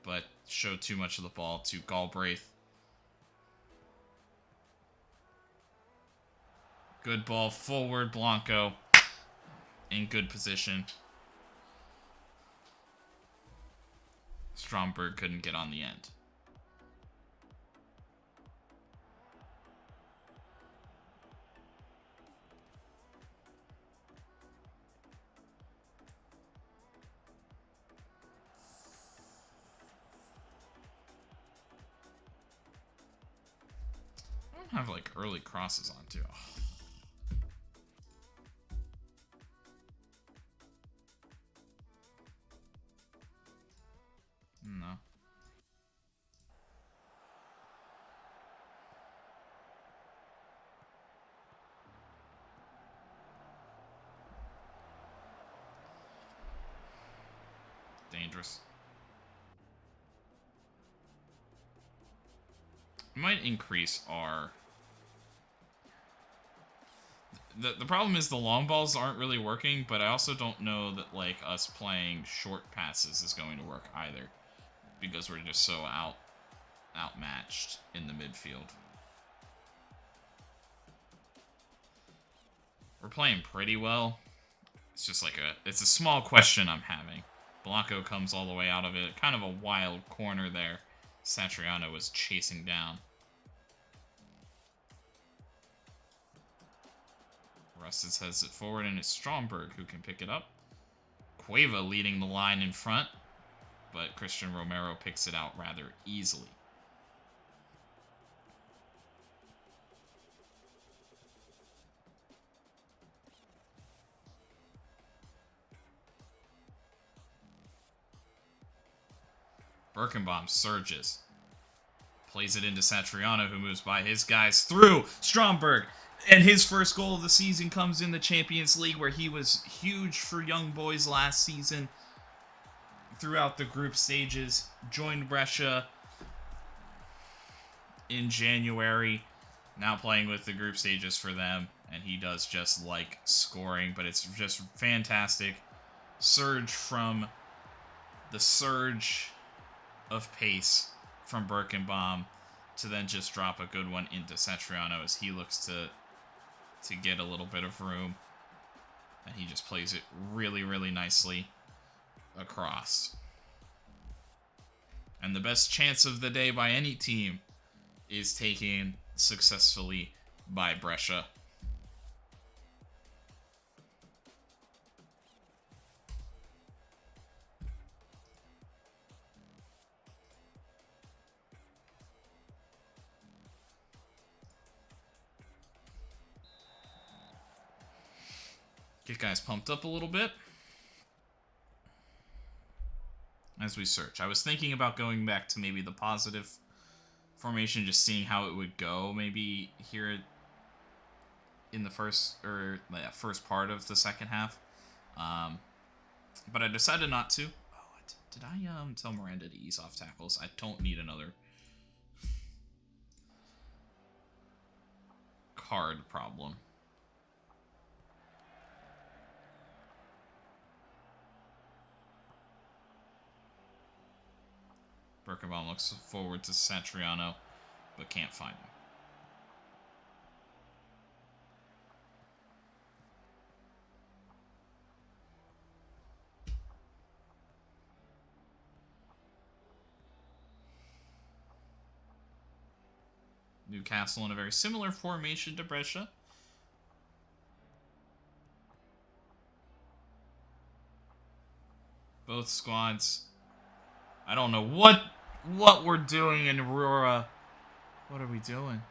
but showed too much of the ball to Galbraith. Good ball forward, Blanco in good position. Stromberg couldn't get on the end. I don't have like early crosses on too. No. Dangerous. Might increase our... The problem is the long balls aren't really working, but I also don't know that like us playing short passes is going to work either, because we're just so outmatched in the midfield. We're playing pretty well. It's just like it's a small question I'm having. Blanco comes all the way out of it. Kind of a wild corner there. Satriano was chasing down. Rustis heads it forward, and it's Stromberg who can pick it up. Cueva leading the line in front, but Christian Romero picks it out rather easily. Birkenbaum surges. Plays it into Satriano, who moves by his guys through Stromberg. And his first goal of the season comes in the Champions League, where he was huge for young boys last season throughout the group stages. Joined Brescia in January, now playing with the group stages for them, and he does just like scoring, but it's just fantastic. Surge from the surge of pace from Birkenbaum to then just drop a good one into Satriano as he looks to get a little bit of room, and he just plays it really, really nicely across. And the best chance of the day by any team is taken successfully by Brescia. Get guys pumped up a little bit as we search. I was thinking about going back to maybe the positive formation, just seeing how it would go maybe here in the first part of the second half. But I decided not to. Oh, did I tell Miranda to ease off tackles? I don't need another card problem. Birkenbaum looks forward to Satriano, but can't find him. Newcastle in a very similar formation to Brescia. Both squads. I don't know what we're doing in Aurora. What are we doing?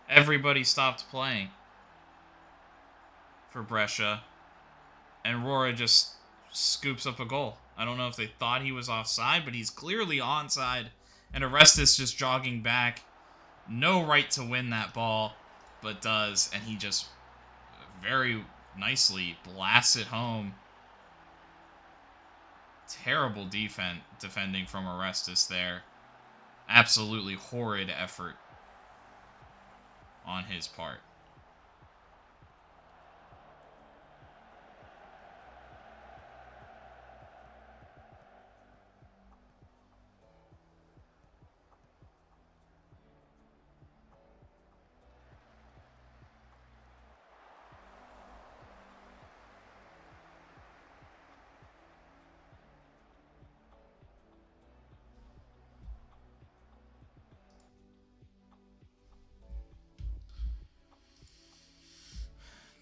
Everybody stopped playing for Brescia, and Aurora just scoops up a goal. I don't know if they thought he was offside, but he's clearly onside, and Orestes just jogging back. No right to win that ball, but does, and he just very nicely blasts it home. Terrible defending from Orestes there. Absolutely horrid effort on his part.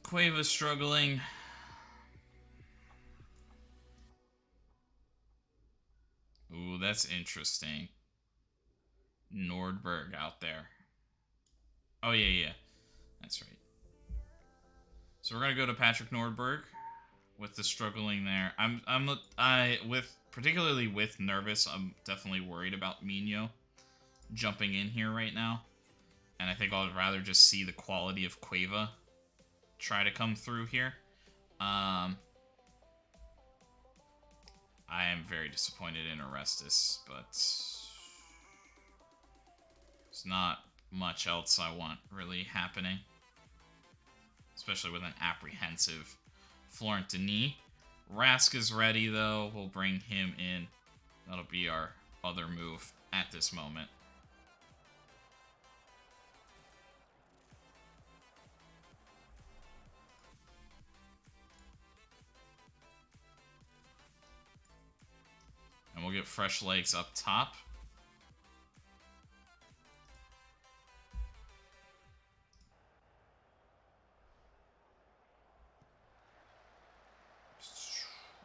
Cueva struggling. Ooh, that's interesting. Nordberg out there. Oh, yeah. That's right. So we're going to go to Patrick Nordberg with the struggling there. Particularly with Nervous, I'm definitely worried about Mino jumping in here right now. And I think I'd rather just see the quality of Cueva try to come through here. I am very disappointed in Orestes, but there's not much else I want really happening. Especially with an apprehensive Florentini. Rask is ready, though. We'll bring him in. That'll be our other move at this moment. And we'll get fresh legs up top.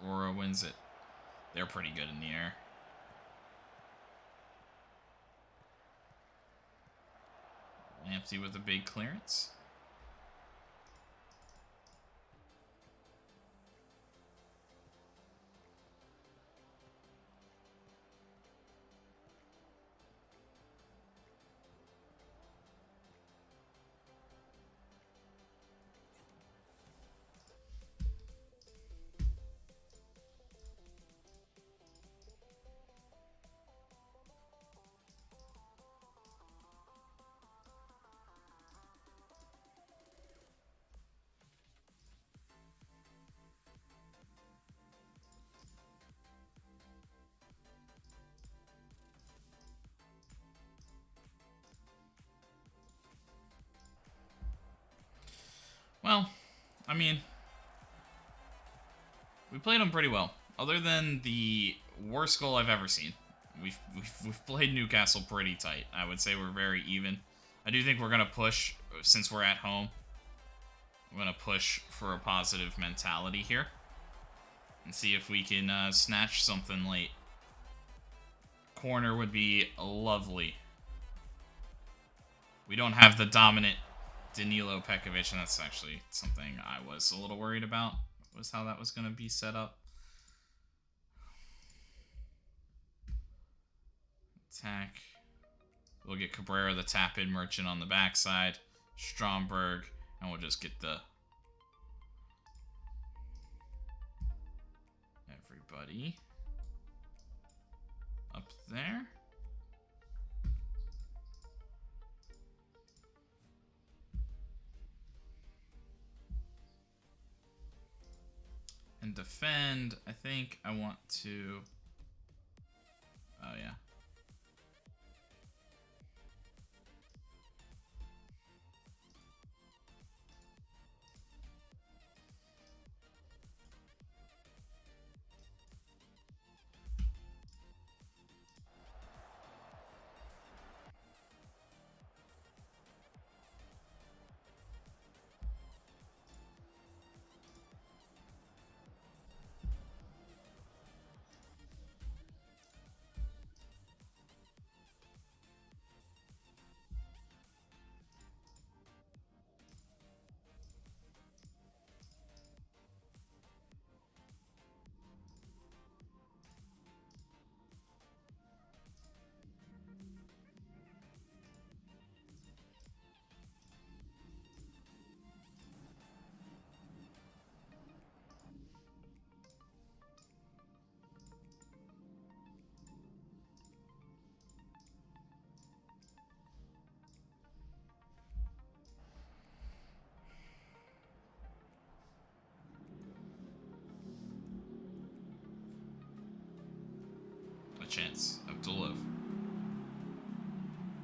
Aurora wins it. They're pretty good in the air. Lamptey with a big clearance. Well, I mean, we played them pretty well. Other than the worst goal I've ever seen. We've played Newcastle pretty tight. I would say we're very even. I do think we're going to push, since we're at home, we're going to push for a positive mentality here. And see if we can snatch something late. Corner would be lovely. We don't have the dominant Danilo Pekovic, and that's actually something I was a little worried about, was how that was going to be set up. Attack. We'll get Cabrera, the tap-in merchant, on the backside. Stromberg, and we'll just get the... everybody up there. And defend, I think I want to... oh, yeah. Chance of Duluth.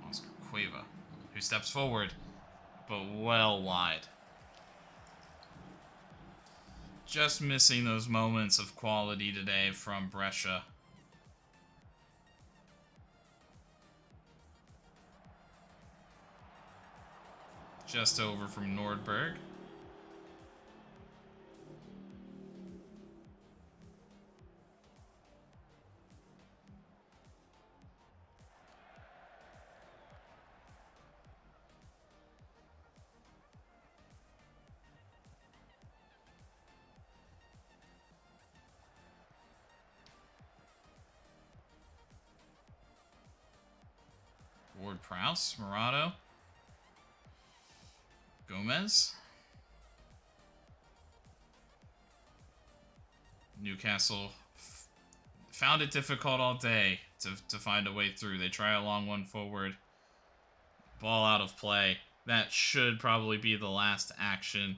Oscar Cueva, who steps forward, but well wide. Just missing those moments of quality today from Brescia. Just over from Nordberg. Prowse, Murado, Gomez. Newcastle found it difficult all day to find a way through. They try a long one forward. Ball out of play. That should probably be the last action.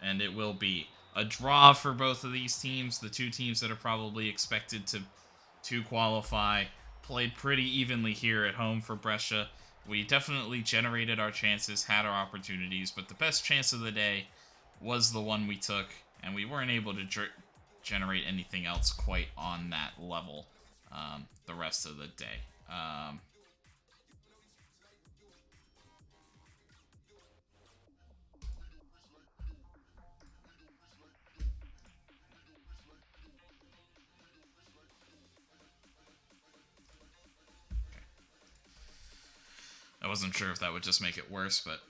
And it will be. A draw for both of these teams. The two teams that are probably expected to qualify. Played pretty evenly here at home for Brescia. We definitely generated our chances, had our opportunities, but the best chance of the day was the one we took, and we weren't able to generate anything else quite on that level the rest of the day. I wasn't sure if that would just make it worse, but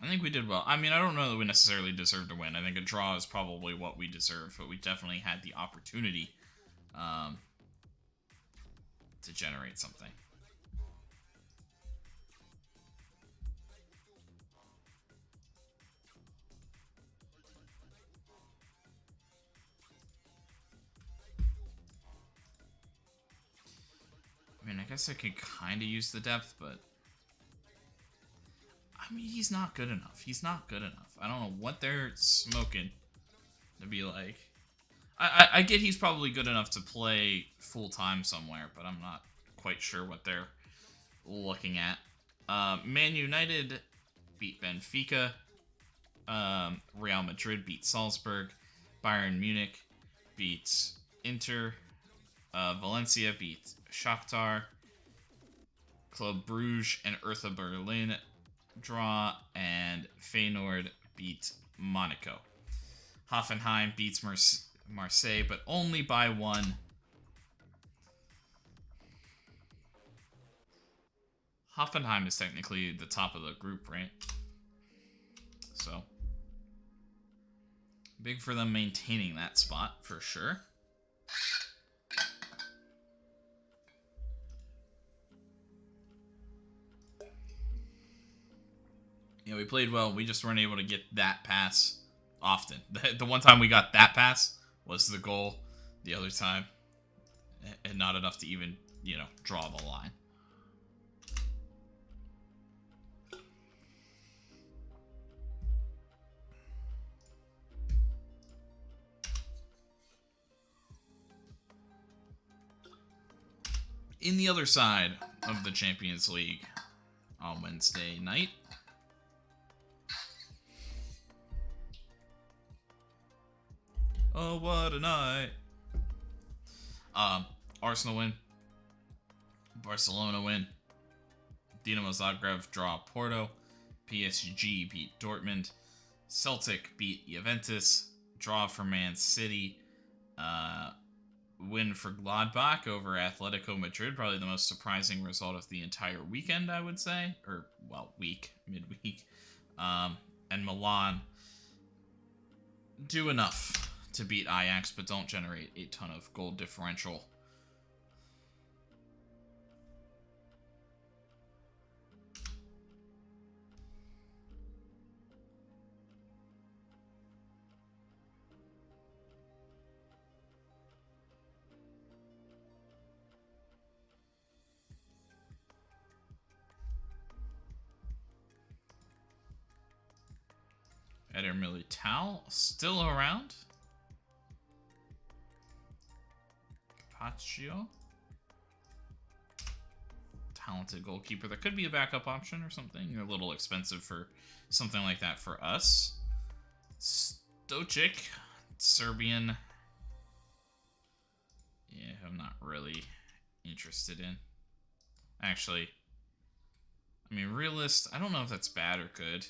I think we did well. I mean, I don't know that we necessarily deserved to win. I think a draw is probably what we deserve, but we definitely had the opportunity to generate something. I mean, I guess I could kind of use the depth, but I mean, he's not good enough. He's not good enough. I don't know what they're smoking to be like. I get he's probably good enough to play full-time somewhere, but I'm not quite sure what they're looking at. Man United beat Benfica. Real Madrid beat Salzburg. Bayern Munich beat Inter. Valencia beat Shakhtar. Club Brugge and Hertha Berlin draw, and Feyenoord beat Monaco. Hoffenheim beats Marseille, but only by 1. Hoffenheim is technically the top of the group, right? So, big for them maintaining that spot, for sure. Yeah, we played well. We just weren't able to get that pass often. The one time we got that pass was the goal. The other time, and not enough to even, draw the line. In the other side of the Champions League on Wednesday night, oh, what a night. Arsenal win. Barcelona win. Dinamo Zagreb draw Porto. PSG beat Dortmund. Celtic beat Juventus. Draw for Man City. Win for Gladbach over Atletico Madrid. Probably the most surprising result of the entire weekend, I would say. Or, well, midweek. And Milan do enough to beat Ajax, but don't generate a ton of goal differential. Eder Militao still around. Capaccio. Talented goalkeeper. That could be a backup option or something. A little expensive for something like that for us. Stojic. Serbian. Yeah, I'm not really interested in. Actually, I mean, realist, I don't know if that's bad or good.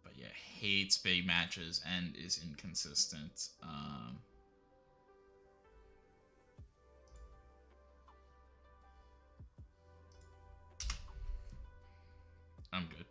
But yeah, hates big matches and is inconsistent. I'm good.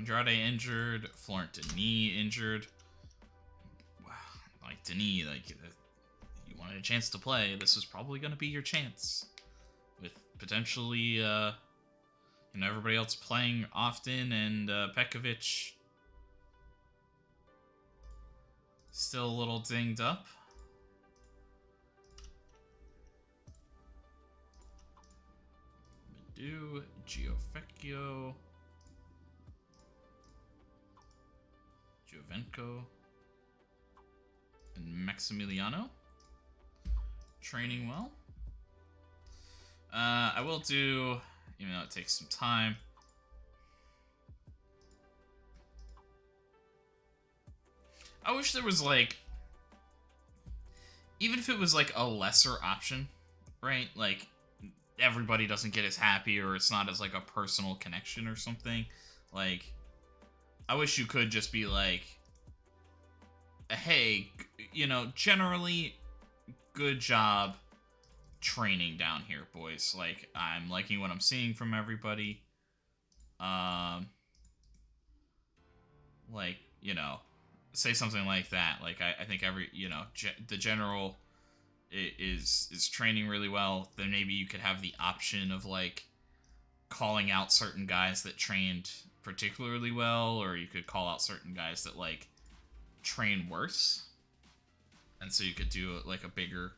Andrade injured. Florent Denis injured. Wow, like Denis, like you wanted a chance to play. This is probably going to be your chance, with potentially everybody else playing often, and Pekovic still a little dinged up. Medu, Giovecchio, Giovenco, and Maximiliano. Training well. I will do, even though it takes some time, I wish there was, like, even if it was, like, a lesser option, right? Like, everybody doesn't get as happy, or it's not as, like, a personal connection or something. Like, I wish you could just be like, hey, generally, good job training down here, boys. Like, I'm liking what I'm seeing from everybody. Like, say something like that. Like, I think every, the general is training really well. Then maybe you could have the option of, like, calling out certain guys that trained particularly well, or you could call out certain guys that, like, train worse. And so you could do, like, a bigger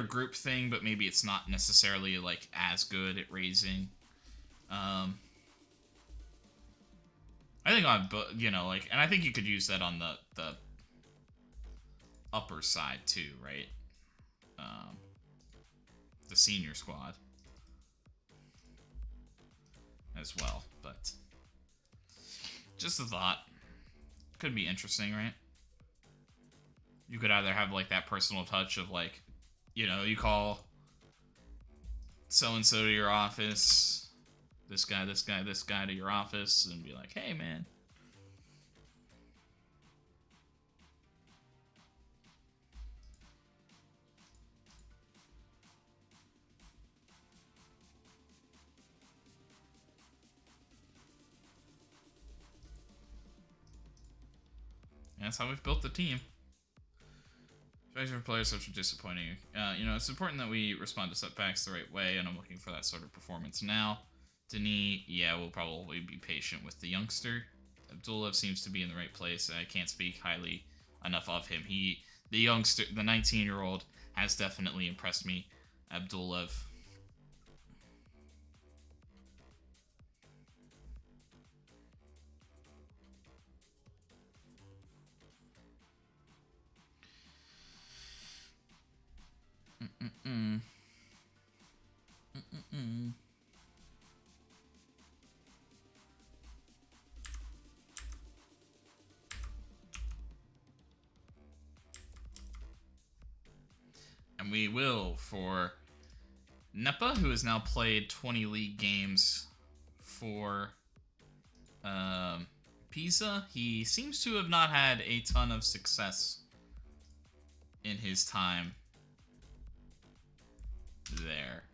group thing, but maybe it's not necessarily, like, as good at raising. I think on, like, and I think you could use that on the upper side too, right? The senior squad as well, but just a thought. Could be interesting, right? You could either have, like, that personal touch of, like, you call so-and-so to your office, this guy to your office, and be like, hey, man. And that's how we've built the team. Especially for players such as disappointing. It's important that we respond to setbacks the right way, and I'm looking for that sort of performance now. Denis, yeah, will probably be patient with the youngster. Abdullah seems to be in the right place. I can't speak highly enough of him. The youngster, the 19-year-old, has definitely impressed me. Abdullah. And we will for Nepa, who has now played 20 league games for Pisa. He seems to have not had a ton of success in his time there.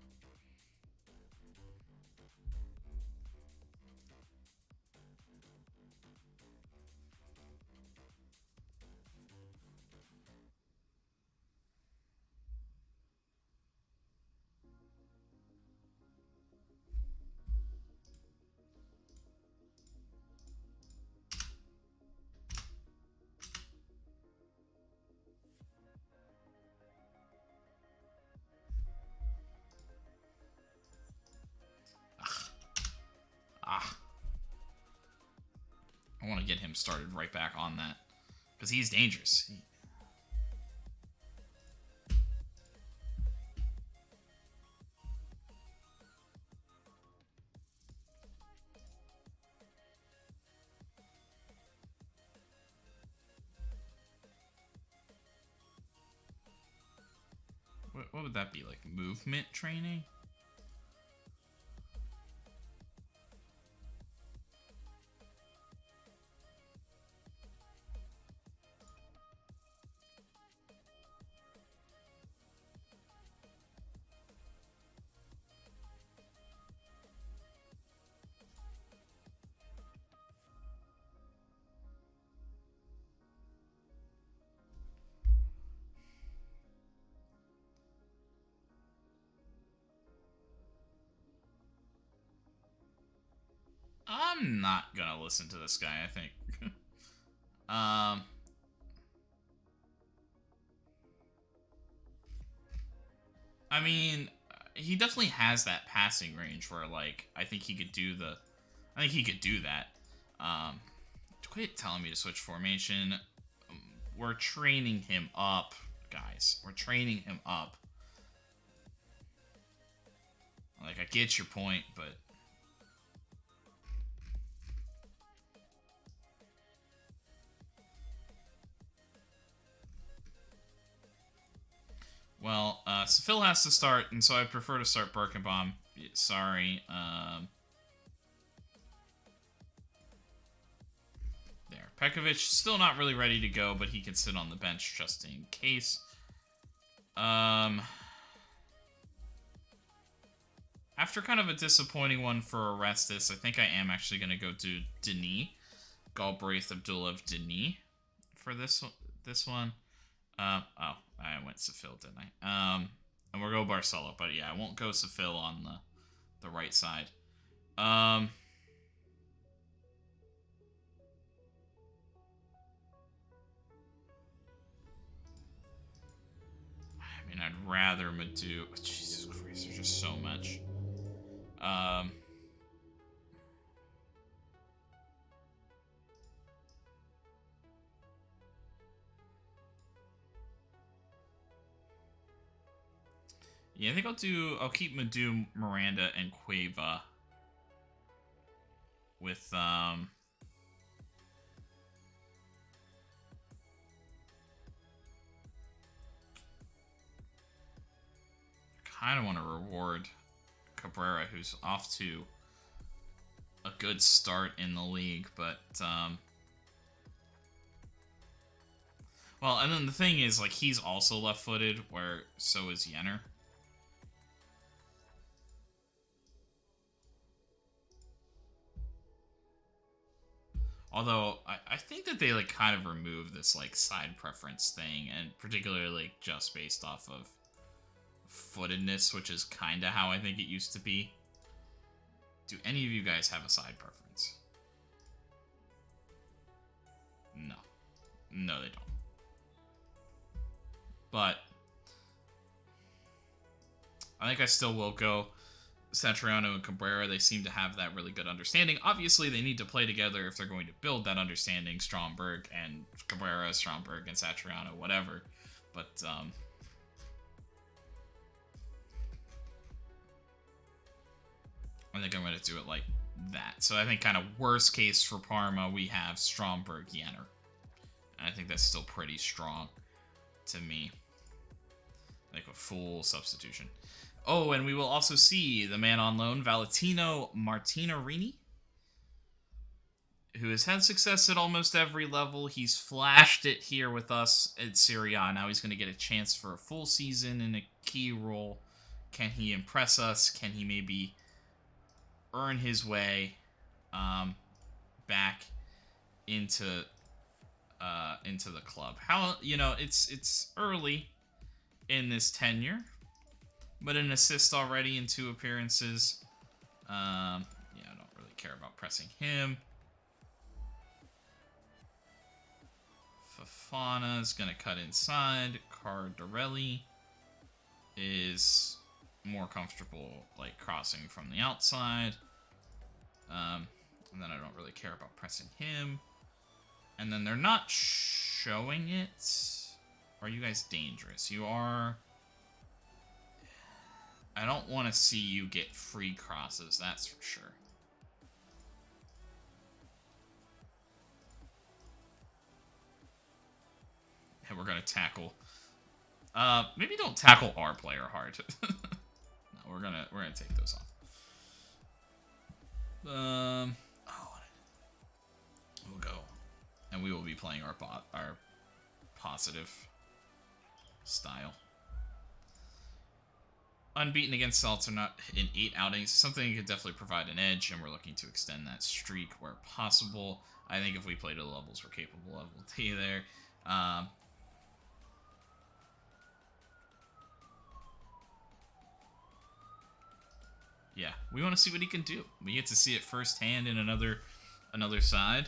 I want to get him started right back on that, because he's dangerous. What would that be, like movement training? I'm not gonna listen to this guy, I think. um, I mean, he definitely has that passing range where, like, I think he could do the... I think he could do that. Quit telling me to switch formation. We're training him up, guys. We're training him up. Like, I get your point, but... Well, so Phil has to start, and so I prefer to start Birkenbaum. Sorry. There. Pekovic, still not really ready to go, but he can sit on the bench just in case. After kind of a disappointing one for Orestes, I think I am actually going to go to Denis. Galbraith Abdullah Denis for this one. Oh, I went Seville, didn't I? And we'll go Barcelo, but yeah, I won't go Seville on the right side. I mean, I'd rather Madu. Jesus Christ, there's just so much. Yeah, I think I'll keep Madu, Miranda, and Cueva with kind of want to reward Cabrera, who's off to a good start in the league, but well, and then the thing is, like, he's also left-footed, where so is Jenner. Although, I think that they, like, kind of removed this, like, side preference thing, and particularly, like, just based off of footedness, which is kind of how I think it used to be. Do any of you guys have a side preference? No. No, they don't. But I think I still will go Satriano and Cabrera. They seem to have that really good understanding. Obviously, they need to play together if they're going to build that understanding. Stromberg and Cabrera, Stromberg and Satriano, whatever. But I think I'm going to do it like that. So I think kind of worst case for Parma, we have Stromberg, Jenner. And I think that's still pretty strong to me. Like a full substitution. Oh, and we will also see the man on loan, Valentino Martinarini, who has had success at almost every level. He's flashed it here with us at Serie A. Now he's going to get a chance for a full season in a key role. Can he impress us? Can he maybe earn his way back into the club? How, it's early in this tenure, but an assist already in 2 appearances. I don't really care about pressing him. Fofana is going to cut inside. Cardarelli is more comfortable, like, crossing from the outside. And then I don't really care about pressing him. And then they're not showing it. Are you guys dangerous? You are. I don't want to see you get free crosses, that's for sure. And we're going to tackle. Maybe don't tackle our player hard. No, we're gonna take those off. We'll go, and we will be playing our positive style. Unbeaten against Salernitana in 8 outings, something that could definitely provide an edge, and we're looking to extend that streak where possible. I think if we play to the levels we're capable of, we'll be there. yeah, we want to see what he can do. We get to see it firsthand in another side.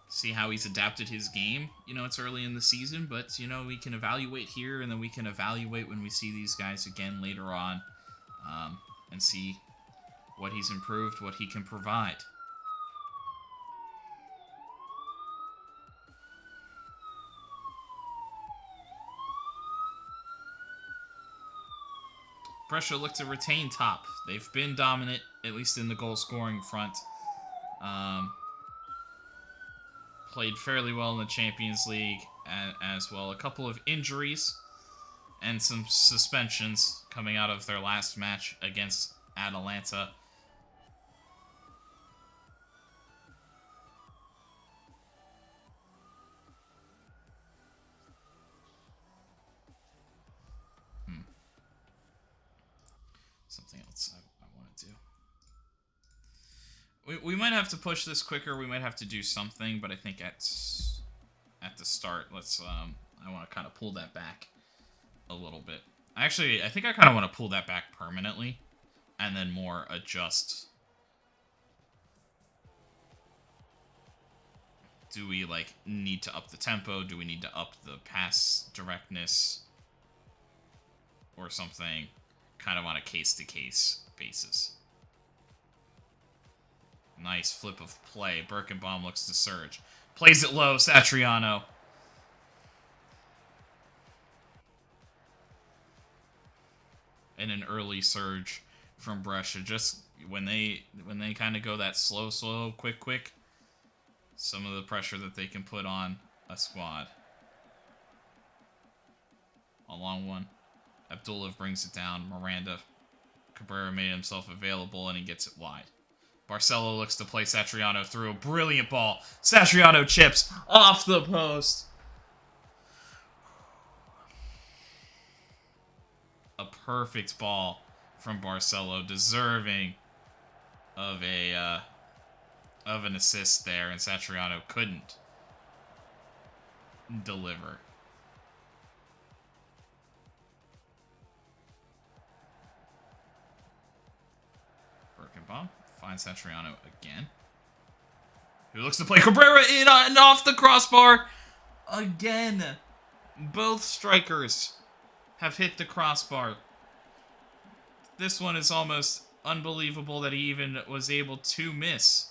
See how he's adapted his game. You know, it's early in the season, but, you know, we can evaluate here, and then we can evaluate when we see these guys again later on, and see what he's improved, what he can provide. Brescia look to retain top. They've been dominant, at least in the goal-scoring front. Played fairly well in the Champions League as well. A couple of injuries and some suspensions coming out of their last match against Atalanta. Something else I want to do. We might have to push this quicker. We might have to do something, but I think at the start, let's I want to kind of pull that back a little bit. Actually, I think I kind of want to pull that back permanently, and then more adjust. Do we like need to up the tempo? Do we need to up the pass directness or something? Kind of on a case-to-case basis. Nice flip of play. Birkenbaum looks to surge. Plays it low. Satriano. And an early surge from Brescia. Just when they kind of go that slow, quick. Some of the pressure that they can put on a squad. A long one. Abdullah brings it down. Miranda. Cabrera made himself available, and he gets it wide. Barcelo looks to play Satriano through. A brilliant ball. Satriano chips off the post. A perfect ball from Barcelo, deserving of an assist there, and Satriano couldn't deliver. Birkenbaum finds Satriano again. Who looks to play Cabrera in and off the crossbar again. Both strikers have hit the crossbar. This one is almost unbelievable that he even was able to miss.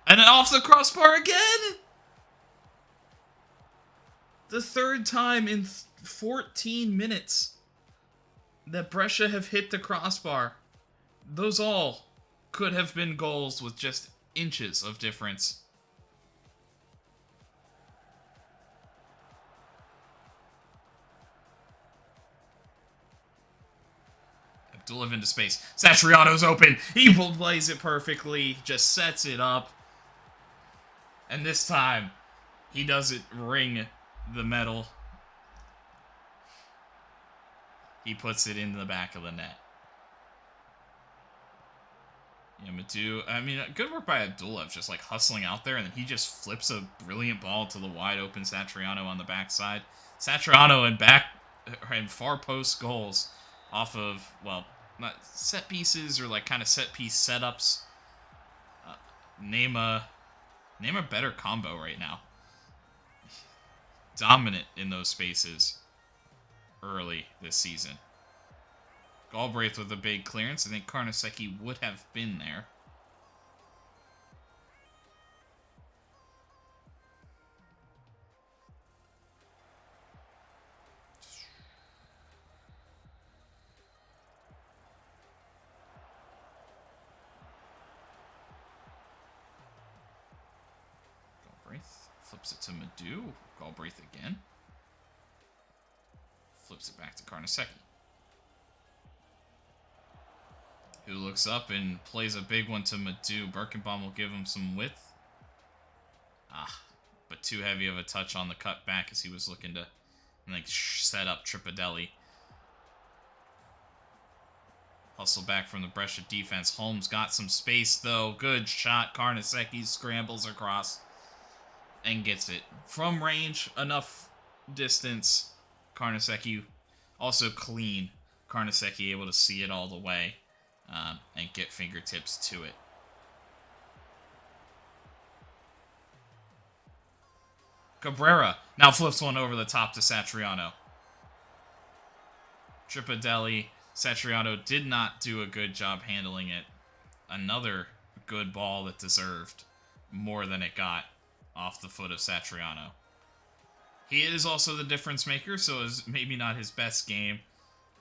And off the crossbar again! The third time in 14 minutes that Brescia have hit the crossbar. Those all could have been goals with just inches of difference. Abdullah into space. Satriano's open. He plays it perfectly. Just sets it up. And this time, he doesn't ring the medal. He puts it in the back of the net. Yeah, Madu, I mean, good work by Abdullah, just like hustling out there, and then he just flips a brilliant ball to the wide open Satriano on the backside. Satriano and far post goals off of, well, not set pieces or like kind of set piece setups. Name a better combo right now. Dominant in those spaces early this season. Galbraith with a big clearance. I think Carnesecchi would have been there. Galbraith flips it to Madu. Galbraith again. Flips it back to Carnesecchi. Who looks up and plays a big one to Madu. Birkenbaum will give him some width. But too heavy of a touch on the cut back as he was looking to like set up Tripadelli. Hustle back from the Brescia defense. Holmes got some space though. Good shot. Carnesecchi scrambles across and gets it. From range, enough distance. Carnesecchi also clean. Carnesecchi able to see it all the way. and get fingertips to it. Cabrera now flips one over the top to Satriano. Tripadelli. Satriano did not do a good job handling it. Another good ball that deserved more than it got off the foot of Satriano. He is also the difference maker, so it's maybe not his best game,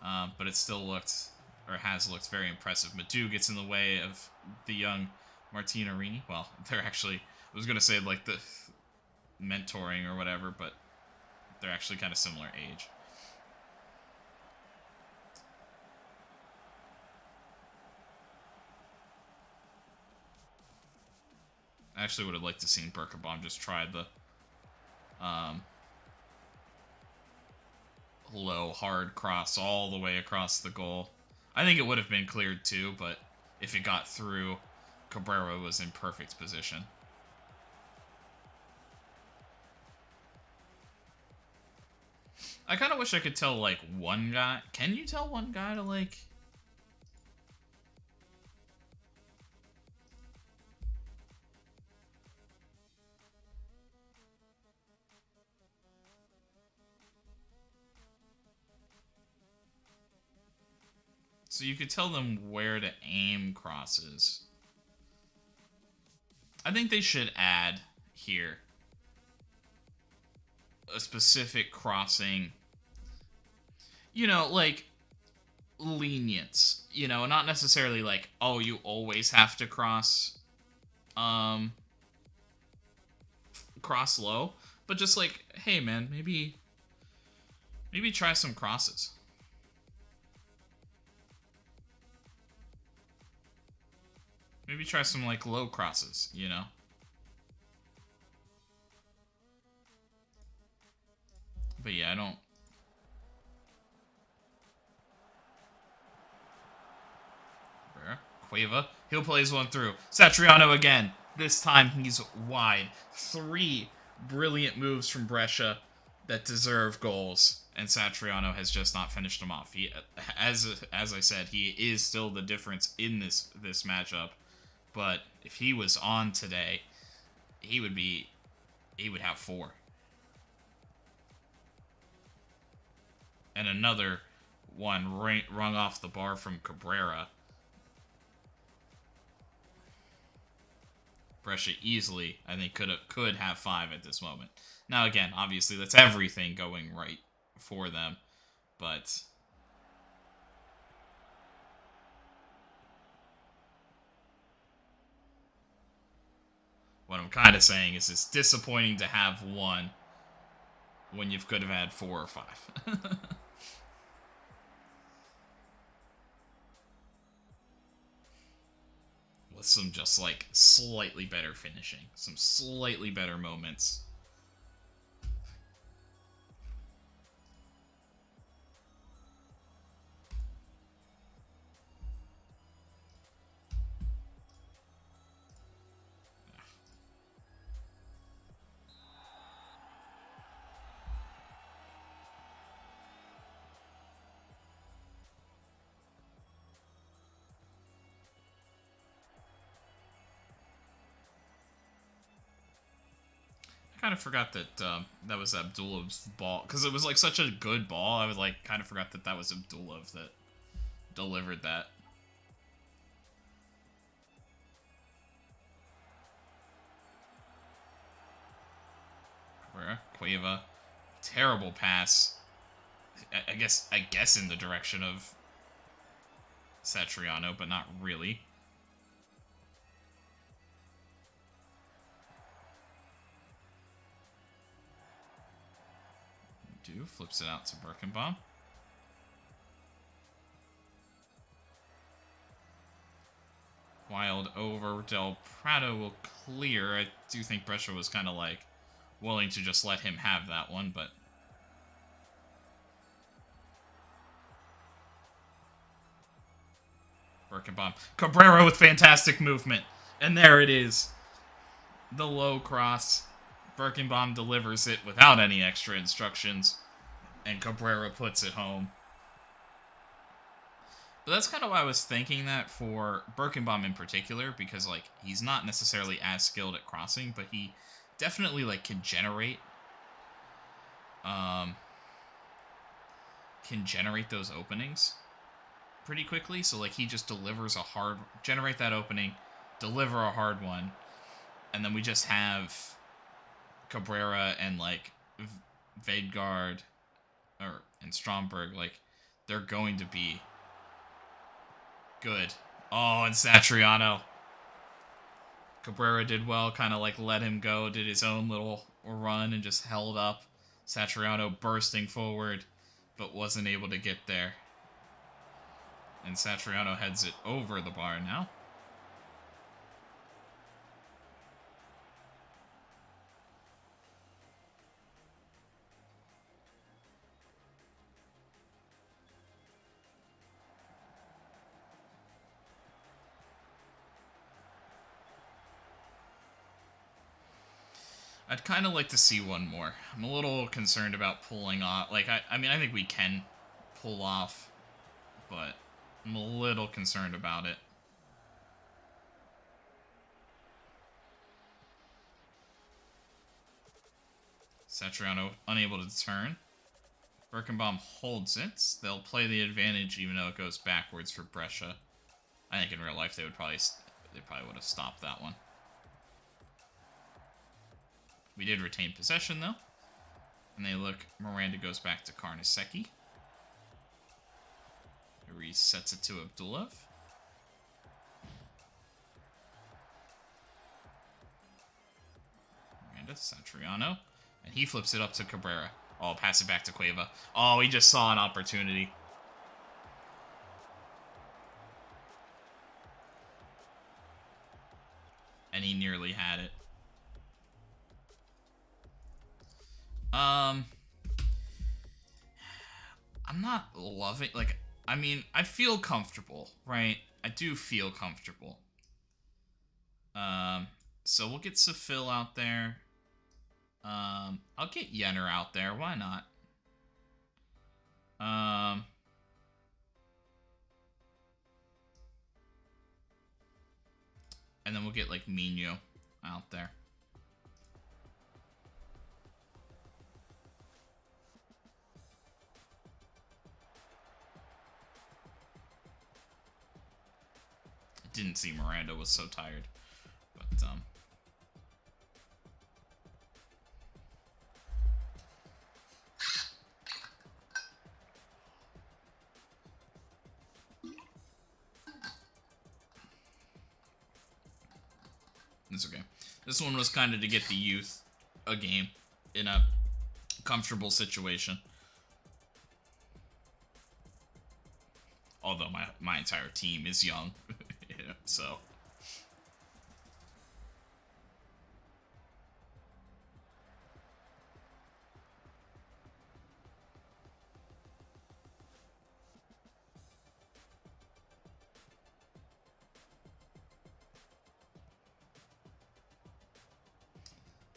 but it still looked, or has looked, very impressive. Madu gets in the way of the young Martinarini. Well, they're actually, I was going to say like the mentoring or whatever, but they're actually kind of similar age. I actually would have liked to seen Birkenbaum just try the low, hard cross all the way across the goal. I think it would have been cleared too, but if it got through, Cabrera was in perfect position. I kind of wish I could tell, like, one guy. Can you tell one guy to, like... So you could tell them where to aim crosses. I think they should add here a specific crossing, you know, like lenience, you know, not necessarily like, oh, you always have to cross low, but just like, hey man, maybe try some crosses. Maybe try some, like, low crosses, you know? But yeah, I don't... Cueva. He'll plays one through. Satriano again. This time he's wide. 3 brilliant moves from Brescia that deserve goals. And Satriano has just not finished them off. He, as I said, he is still the difference in this matchup. But if he was on today, he would have 4. And another one rung off the bar from Cabrera. Brescia easily, I think, could have 5 at this moment. Now again, obviously that's everything going right for them, but what I'm kind of saying is it's disappointing to have 1 when you could have had 4 or 5. With some just like slightly better finishing, some slightly better moments. I kind of forgot that that was Abdulov's ball, because it was like such a good ball. I was like kind of forgot that was Abdulov that delivered that. Cueva, terrible pass. I guess in the direction of Satriano, but not really. Flips it out to Birkenbaum. Wild over. Del Prado will clear. I do think Brescia was kind of like willing to just let him have that one, but Birkenbaum. Cabrera with fantastic movement. And there it is. The low cross. Birkenbaum delivers it without any extra instructions. And Cabrera puts it home. But that's kind of why I was thinking that for Birkenbaum in particular, because like he's not necessarily as skilled at crossing, but he definitely like um can generate those openings pretty quickly. So like he just delivers generate that opening, deliver a hard one, and then we just have Cabrera and like Vedegaard and Stromberg, like they're going to be good. Oh, and Satriano. Cabrera did well, kind of like let him go, did his own little run and just held up. Satriano bursting forward, but wasn't able to get there. And Satriano heads it over the bar now. I'd kind of like to see one more. I'm a little concerned about pulling off. Like, I mean, I think we can pull off, but I'm a little concerned about it. Satriano unable to turn. Birkenbaum holds it. They'll play the advantage even though it goes backwards for Brescia. I think in real life they probably would have stopped that one. We did retain possession, though. And they look, Miranda goes back to Carnesecchi. He resets it to Abdulov. Miranda, Satriano. And he flips it up to Cabrera. Oh, pass it back to Cueva. Oh, he just saw an opportunity. And he nearly had it. I'm not loving, like, I mean, I feel comfortable, right? I do feel comfortable. So we'll get Safil out there. I'll get Yenner out there. Why not? And then we'll get, like, Mino out there. Didn't see Miranda was so tired, but it's okay. This one was kind of to get the youth a game in a comfortable situation. Although my entire team is young, yeah, so.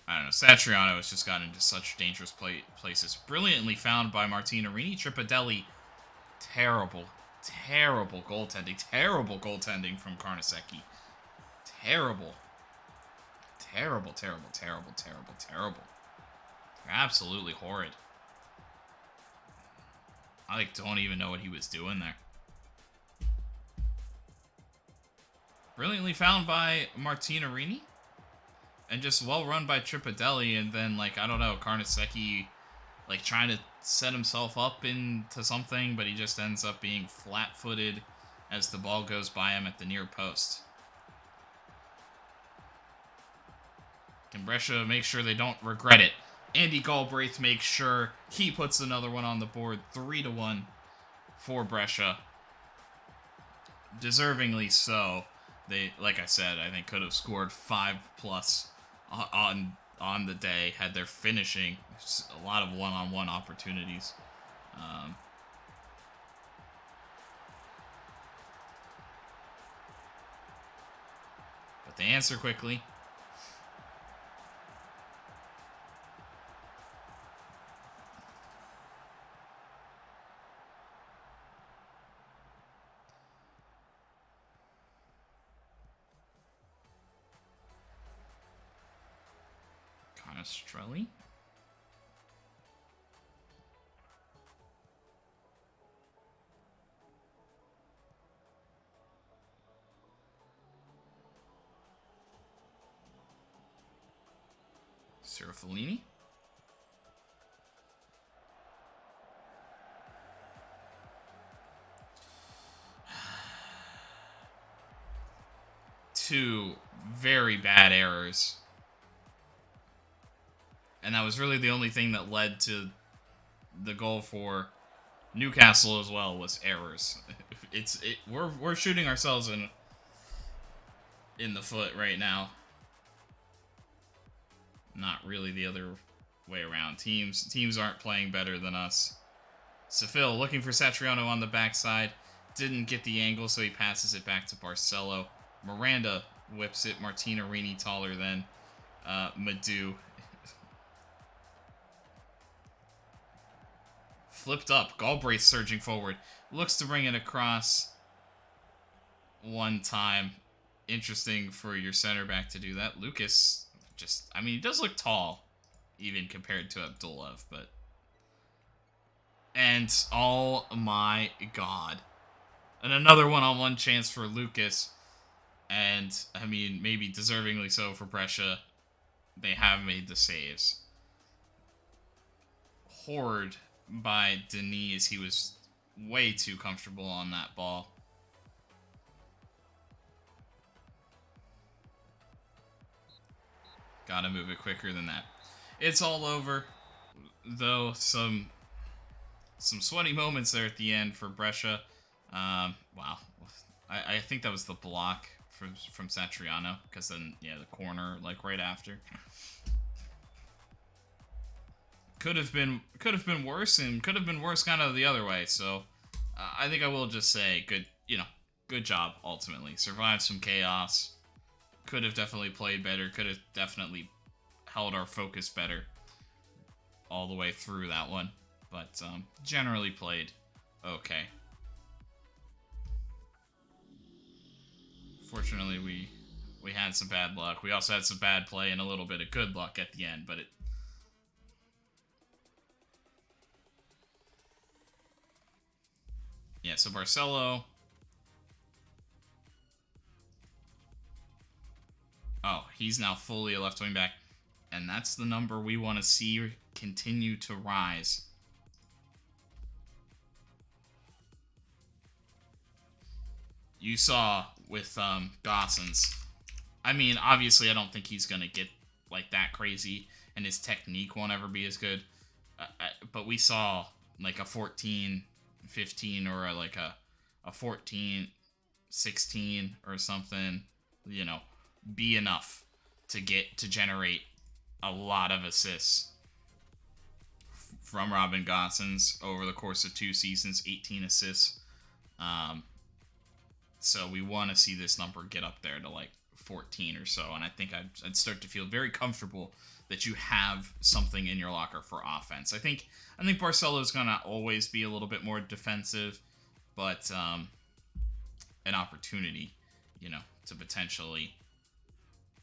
I don't know. Satriano has just gotten into such dangerous places. Brilliantly found by Martinarini. Tripadelli, terrible goaltending. Terrible goaltending from Carnesecchi. Terrible. Absolutely horrid. I like don't even know what he was doing there. Brilliantly found by Martinarini. And just well run by Tripadelli, and then, like, I don't know, Carnesecchi, like, trying to set himself up into something, but he just ends up being flat-footed as the ball goes by him at the near post. Can Brescia make sure they don't regret it? Andy Galbraith makes sure he puts another one on the board, 3-1 for Brescia. Deservingly so. They, like I said, I think could have scored 5+ on the day had their finishing. Just a lot of one-on-one opportunities. But they answer quickly. Astrelli. Serafellini. Two very bad errors. And that was really the only thing that led to the goal for Newcastle as well, was errors. We're shooting ourselves in the foot right now. Not really the other way around. Teams aren't playing better than us. Seville looking for Satriano on the backside. Didn't get the angle, so he passes it back to Barcelo. Miranda whips it. Martinarini taller than Madu. Flipped up. Galbraith surging forward. Looks to bring it across one time. Interesting for your center back to do that. Lucas, he does look tall, even compared to Abdulov, but... And, oh my god. And another one-on-one chance for Lucas. And, maybe deservingly so for Brescia. They have made the saves. Hoard by Denis. He was way too comfortable on that ball. Gotta move it quicker than that. It's all over, though. Some sweaty moments there at the end for Brescia. Wow. I think that was the block from Satriano, because then, yeah, the corner, right after. Could have been worse, and could have been worse kind of the other way. So I think I will just say good job ultimately. Survived some chaos. Could have definitely played better. Could have definitely held our focus better all the way through that one. But generally played okay. Fortunately, we had some bad luck. We also had some bad play and a little bit of good luck at the end, but yeah, so Barcelo. Oh, he's now fully a left wing back. And that's the number we want to see continue to rise. You saw with Gossens. Obviously, I don't think he's going to get that crazy, and his technique won't ever be as good. But we saw a 14, 15, or a 14, 16 or something, be enough to generate a lot of assists from Robin Gossens over the course of 2 seasons, 18 assists. So we want to see this number get up there to 14 or so, and I think I'd start to feel very comfortable that you have something in your locker for offense. I think Barcelo's gonna always be a little bit more defensive, but an opportunity, to potentially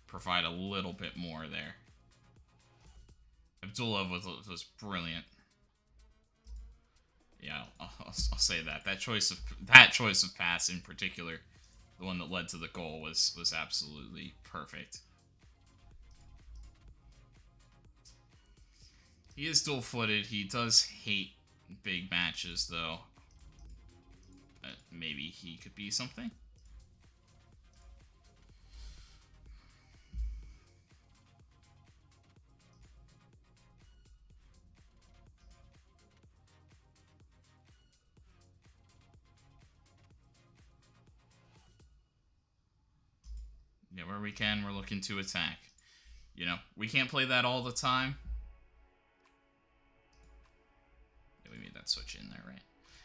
provide a little bit more there. Abdullah was brilliant. Yeah, I'll say that. That choice of pass in particular, the one that led to the goal, was absolutely perfect. He is dual-footed. He does hate big matches, though. Maybe he could be something. Yeah, where we can, we're looking to attack. We can't play that all the time. Yeah, we made that switch in there, right?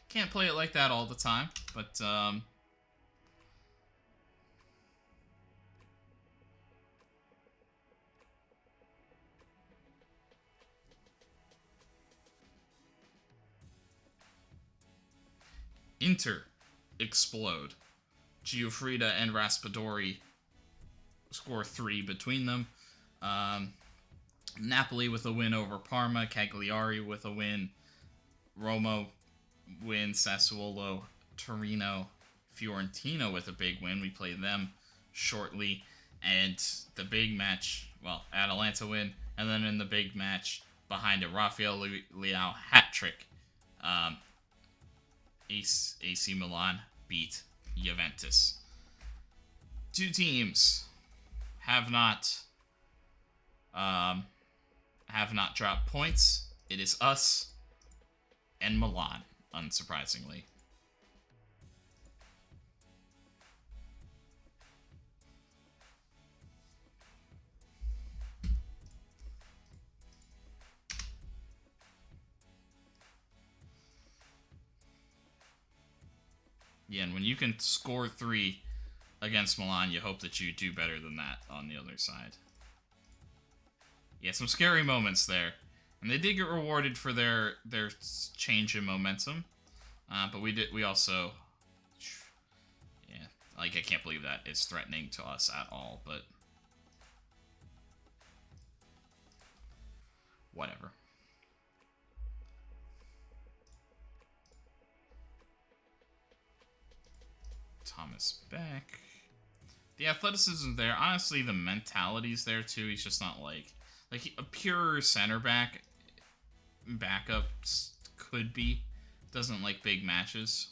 Can't play it like that all the time, but Inter explode. Giuffrida and Raspadori score 3 between them. Napoli with a win over Parma, Cagliari with a win, Roma win, Sassuolo, Torino, Fiorentina with a big win. We play them shortly. And the big match, well, Atalanta win. And then in the big match behind it, Rafael Leao hat trick. Um, AC Milan beat Juventus. Two teams have not dropped points. It is us and Milan, unsurprisingly. Yeah, and when you can score 3 against Milan, you hope that you do better than that on the other side. Yeah, some scary moments there. And they did get rewarded for their change in momentum. But we also... Yeah, like, I can't believe that it's threatening to us at all, but... Whatever. Thomas back. The athleticism there. Honestly, the mentality's there too. He's just not like a pure center backup could be. Doesn't like big matches.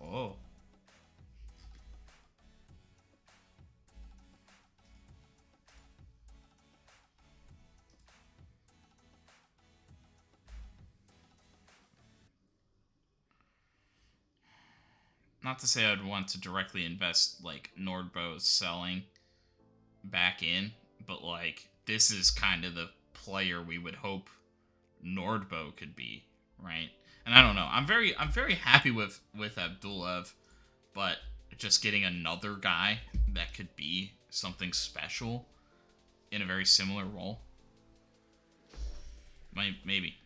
Oh. Not to say I'd want to directly invest like Nordbo's selling back in, but like this is kind of the player we would hope Nordbo could be, right? And I don't know. I'm very happy with Abdulev, but just getting another guy that could be something special in a very similar role. Maybe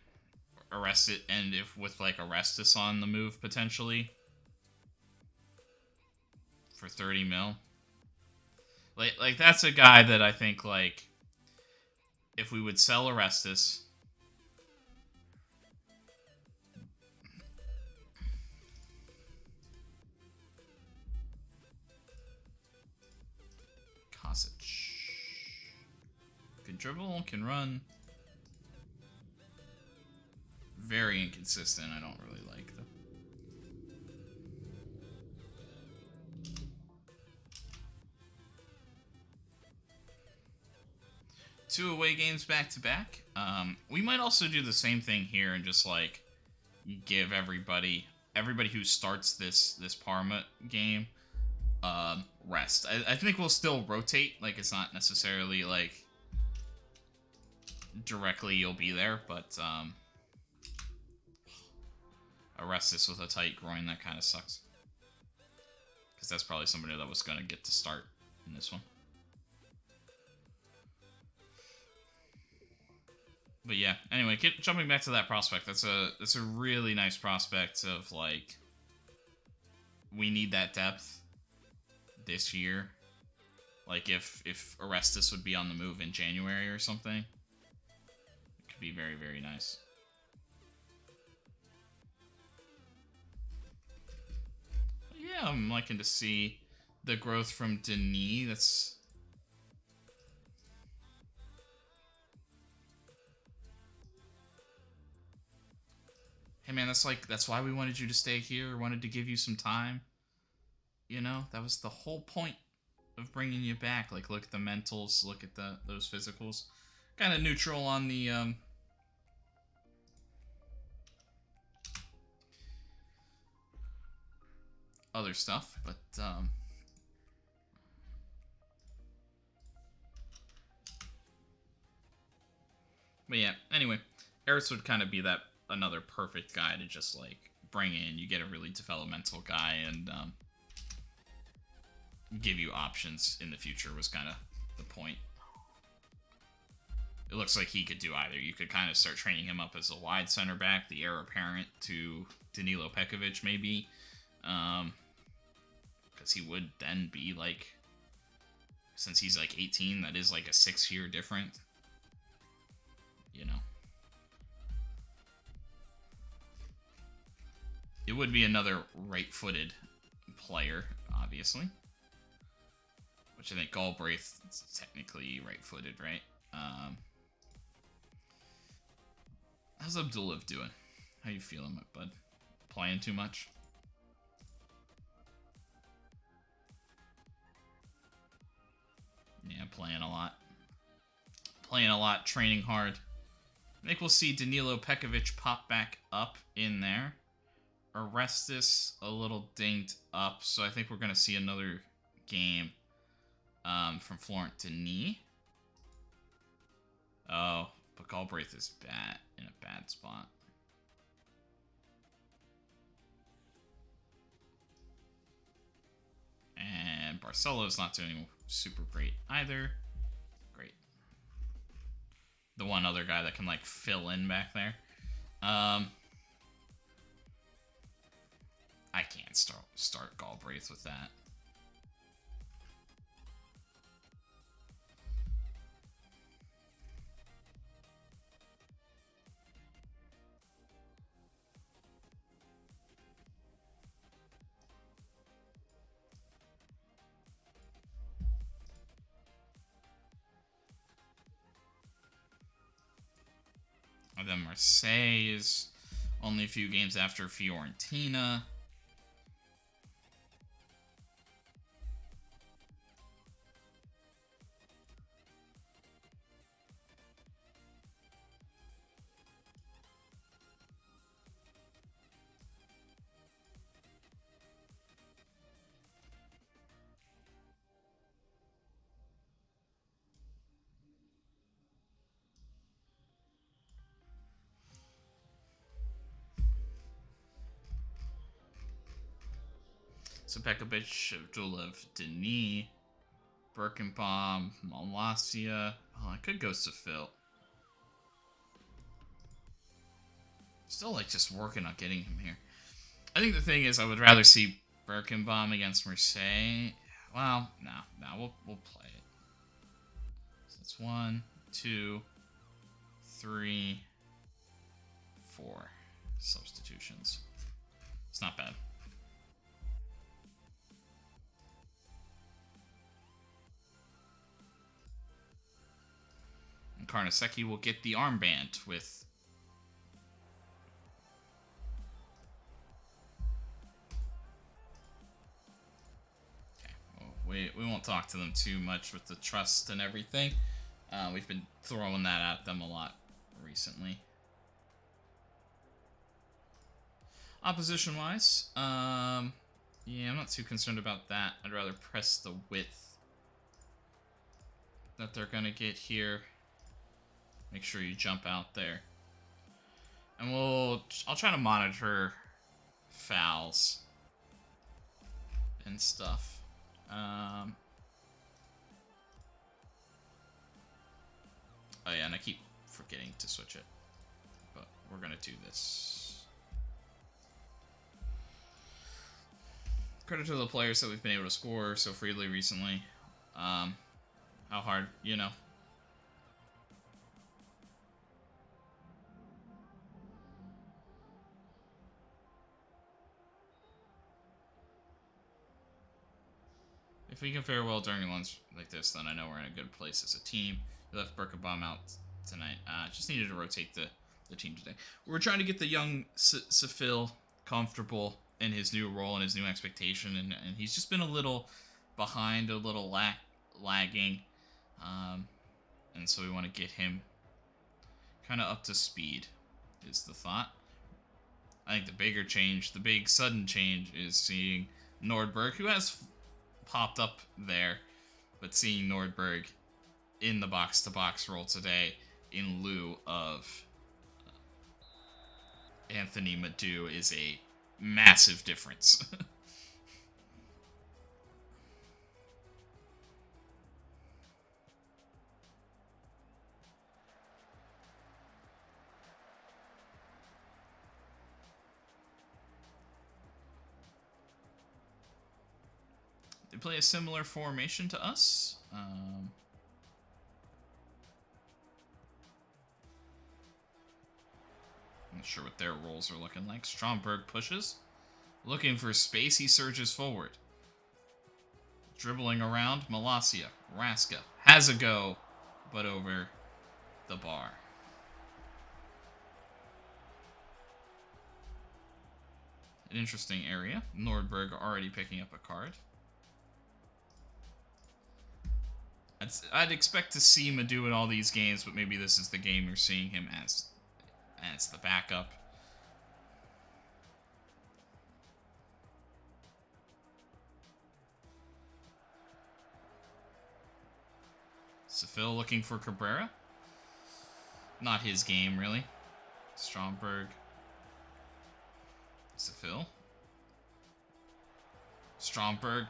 arrest it, and if with like Arestis on the move potentially for 30 mil. Like that's a guy that I think like if we would sell Arestis, Kosic can dribble, can run. Very inconsistent. I don't really like them. Two away games back to back. We might also do the same thing here and just like give everybody who starts this Parma game rest. I think we'll still rotate. Like it's not necessarily like directly you'll be there, but Arestis with a tight groin, that kind of sucks. Because that's probably somebody that was going to get to start in this one. But yeah, anyway, jumping back to that prospect, that's a really nice prospect of like we need that depth this year. Like if Arestis would be on the move in January or something, it could be very, very nice. But yeah, I'm liking to see the growth from Denis. That's hey man, that's why we wanted you to stay here. Wanted to give you some time. You know, that was the whole point of bringing you back. Like, look at the mentals, look at those physicals. Kind of neutral on the other stuff, but yeah. Anyway, Eris would kind of be that another perfect guy to just like bring in. You get a really developmental guy and give you options in the future was kind of the point. it looks like he could do either. You could kind of start training him up as a wide center back, the heir apparent to Danilo Pekovic, maybe. Because he would then be like, since he's like 18, that is like a 6-year difference. You know. It would be another right-footed player, obviously. Which I think Galbraith is technically right-footed, right? How's Abdullah doing? How you feeling, bud? Playing too much? Yeah, playing a lot. Playing a lot, training hard. I think we'll see Danilo Pekovic pop back up in there. Orestes a little dinged up, so I think we're going to see another game from Fiorentina. Oh, but Galbraith is bad, in a bad spot. And Barcelo's not doing super great either. Great. The one other guy that can, like, fill in back there. I can't start Galbraith with that. And then Marseille is only a few games after Fiorentina. So Pekovic, Abdulov, Denis, Birkenbaum, Malacia. Oh, I could go Seville. Still, like, just working on getting him here. I think the thing is, I would rather see Birkenbaum against Marseille. Well, no, we'll play it. So that's 1, 2, 3, 4 substitutions. It's not bad. And Carnesecchi will get the armband with... Okay, well, we won't talk to them too much with the trust and everything. We've been throwing that at them a lot recently. Opposition-wise, yeah, I'm not too concerned about that. I'd rather press the width that they're gonna get here. Make sure you jump out there. And I'll try to monitor fouls and stuff. Oh yeah, and I keep forgetting to switch it. But we're gonna do this. Credit to the players that we've been able to score so freely recently. How hard, you know. If we can fare well during lunch like this, then I know we're in a good place as a team. We left Birkenbaum out tonight. Just needed to rotate the team today. We're trying to get the young Safil comfortable in his new role and his new expectation, and he's just been a little behind, a little lagging, and so we want to get him kind of up to speed, is the thought. I think the bigger change, the big sudden change, is seeing Nordberg, who has popped up there, but seeing Nordberg in the box-to-box role today in lieu of Anthony Madu is a massive difference. They play a similar formation to us. Not sure what their roles are looking like. Stromberg pushes. Looking for space, he surges forward. Dribbling around, Malacia. Raska has a go, but over the bar. An interesting area. Nordberg already picking up a card. I'd expect to see Madu in all these games, but maybe this is the game you're seeing him as the backup. Sefil looking for Cabrera. Not his game, really. Stromberg. Sefil. Stromberg.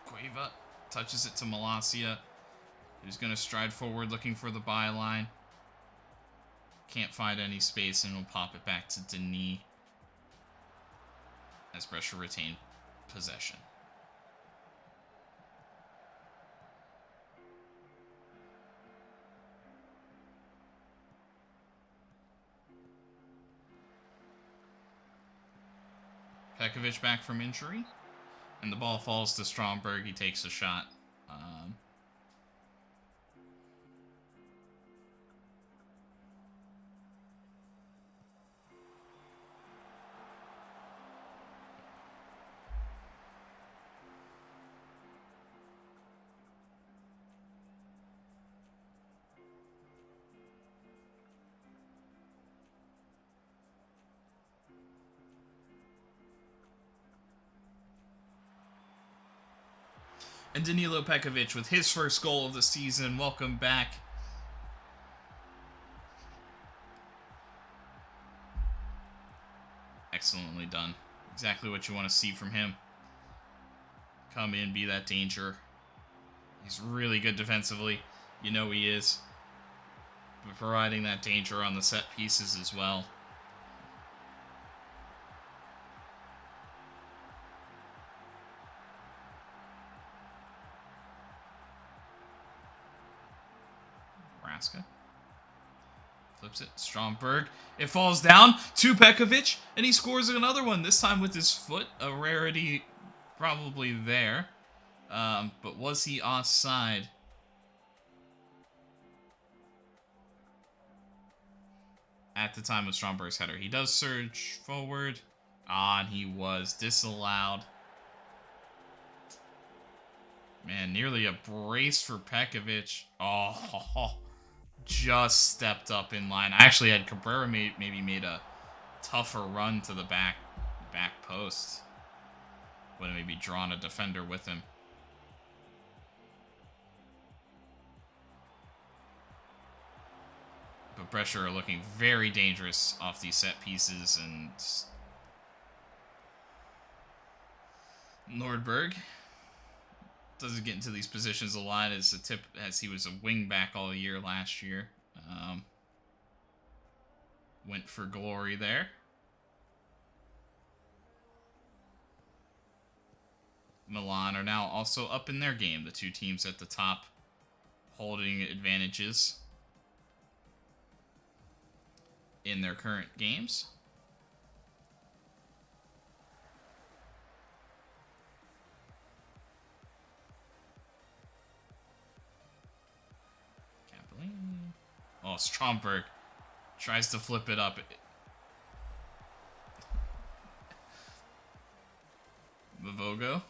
Cueva touches it to Malacia, who's going to stride forward looking for the byline. Can't find any space and will pop it back to Denis as Brescia retain possession. Pekovic back from injury, and the ball falls to Stromberg. He takes a shot. And Danilo Pekovic with his first goal of the season. Welcome back. Excellently done. Exactly what you want to see from him. Come in, be that danger. He's really good defensively. You know he is. But providing that danger on the set pieces as well. Flips it. Stromberg. It falls down to Pekovic, and he scores another one, this time with his foot. A rarity probably there. But was he offside? At the time of Stromberg's header. He does surge forward. And he was disallowed. Man, nearly a brace for Pekovic. Oh, just stepped up in line. I actually had Cabrera maybe made a tougher run to the back post. Would have maybe drawn a defender with him. But Brescia are looking very dangerous off these set pieces, and Nordberg doesn't get into these positions a lot as he was a wing back all year last year. Went for glory there. Milan are now also up in their game. The two teams at the top holding advantages in their current games. Oh, Stromberg tries to flip it up. Mavogo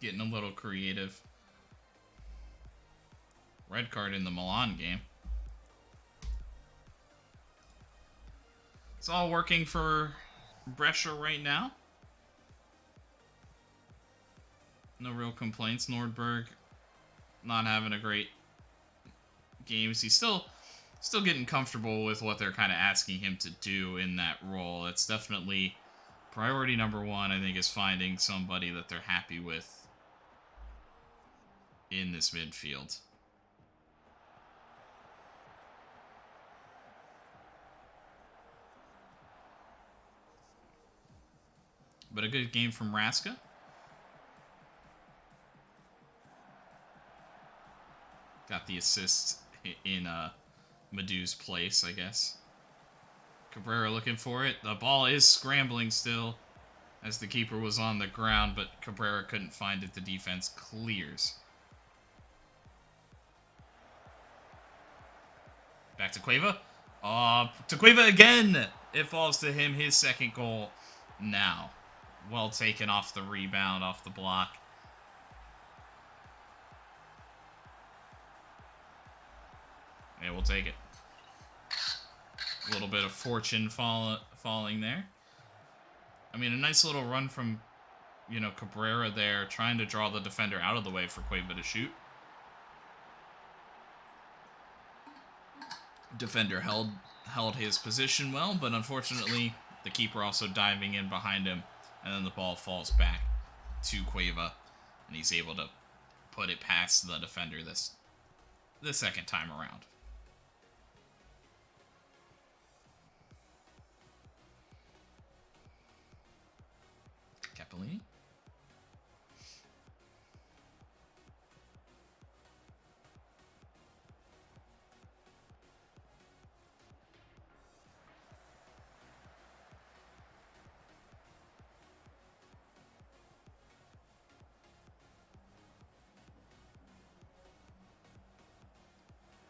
getting a little creative. Red card in the Milan game. It's all working for Brescia right now. No real complaints. Nordberg not having a great game. He's still getting comfortable with what they're kind of asking him to do in that role. That's definitely priority number one, I think, is finding somebody that they're happy with in this midfield. But a good game from Raska. Got the assist in Madu's place, I guess. Cabrera looking for it. The ball is scrambling still as the keeper was on the ground, but Cabrera couldn't find it. The defense clears. Back to Cueva. To Cueva again! It falls to him, his second goal now. Well taken off the rebound, off the block. Yeah, we'll take it. A little bit of fortune falling there. I mean, a nice little run from, Cabrera there, trying to draw the defender out of the way for Cueva to shoot. Defender held his position well, but unfortunately, the keeper also diving in behind him, and then the ball falls back to Cueva, and he's able to put it past the defender the second time around. Capellini.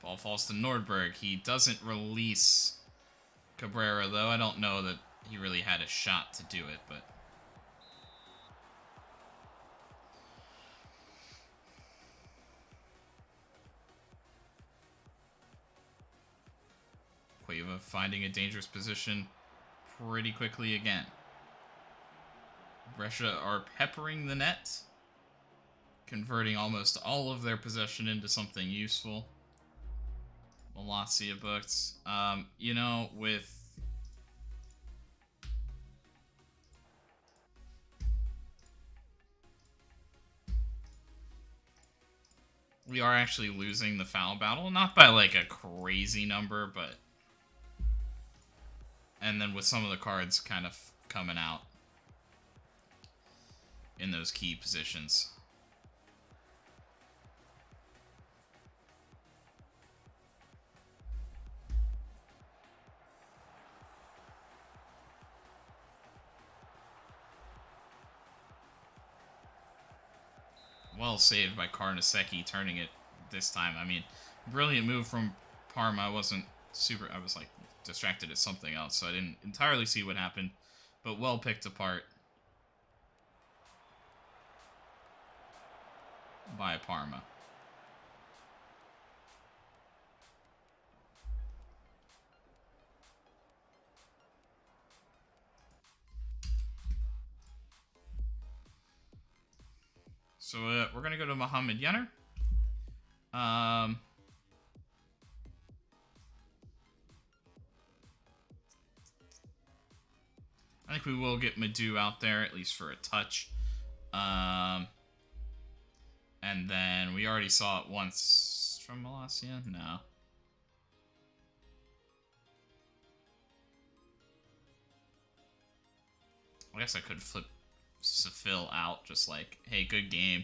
Ball falls to Nordberg. He doesn't release Cabrera, though. I don't know that he really had a shot to do it, but... Cueva finding a dangerous position pretty quickly again. Brescia are peppering the net, converting almost all of their possession into something useful. Lazio books. With... We are actually losing the foul battle. Not by, like, a crazy number, but... And then with some of the cards kind of coming out in those key positions. Well saved by Carnesecchi, turning it this time. I mean, brilliant move from Parma. I was like distracted at something else, so I didn't entirely see what happened, but well picked apart by Parma. So we're going to go to Mohamed Yenner. I think we will get Madu out there, at least for a touch. And then we already saw it once from Malacia. No. I guess I could flip Sefil out, just like, hey, good game.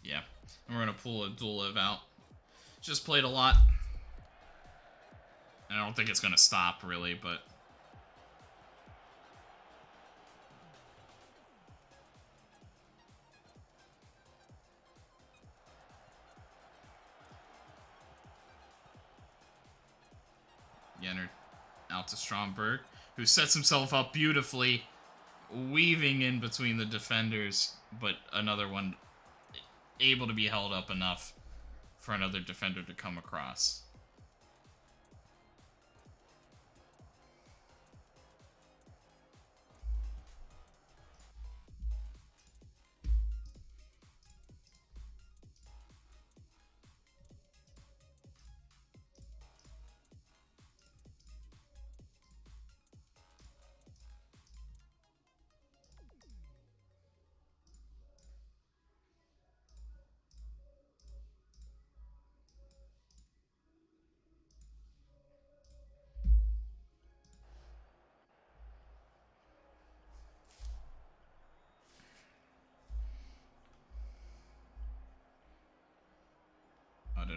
Yeah, and we're going to pull a Dulev out. Just played a lot. And I don't think it's going to stop, really, but... Yenner out to Stromberg, who sets himself up beautifully, weaving in between the defenders, but another one able to be held up enough for another defender to come across.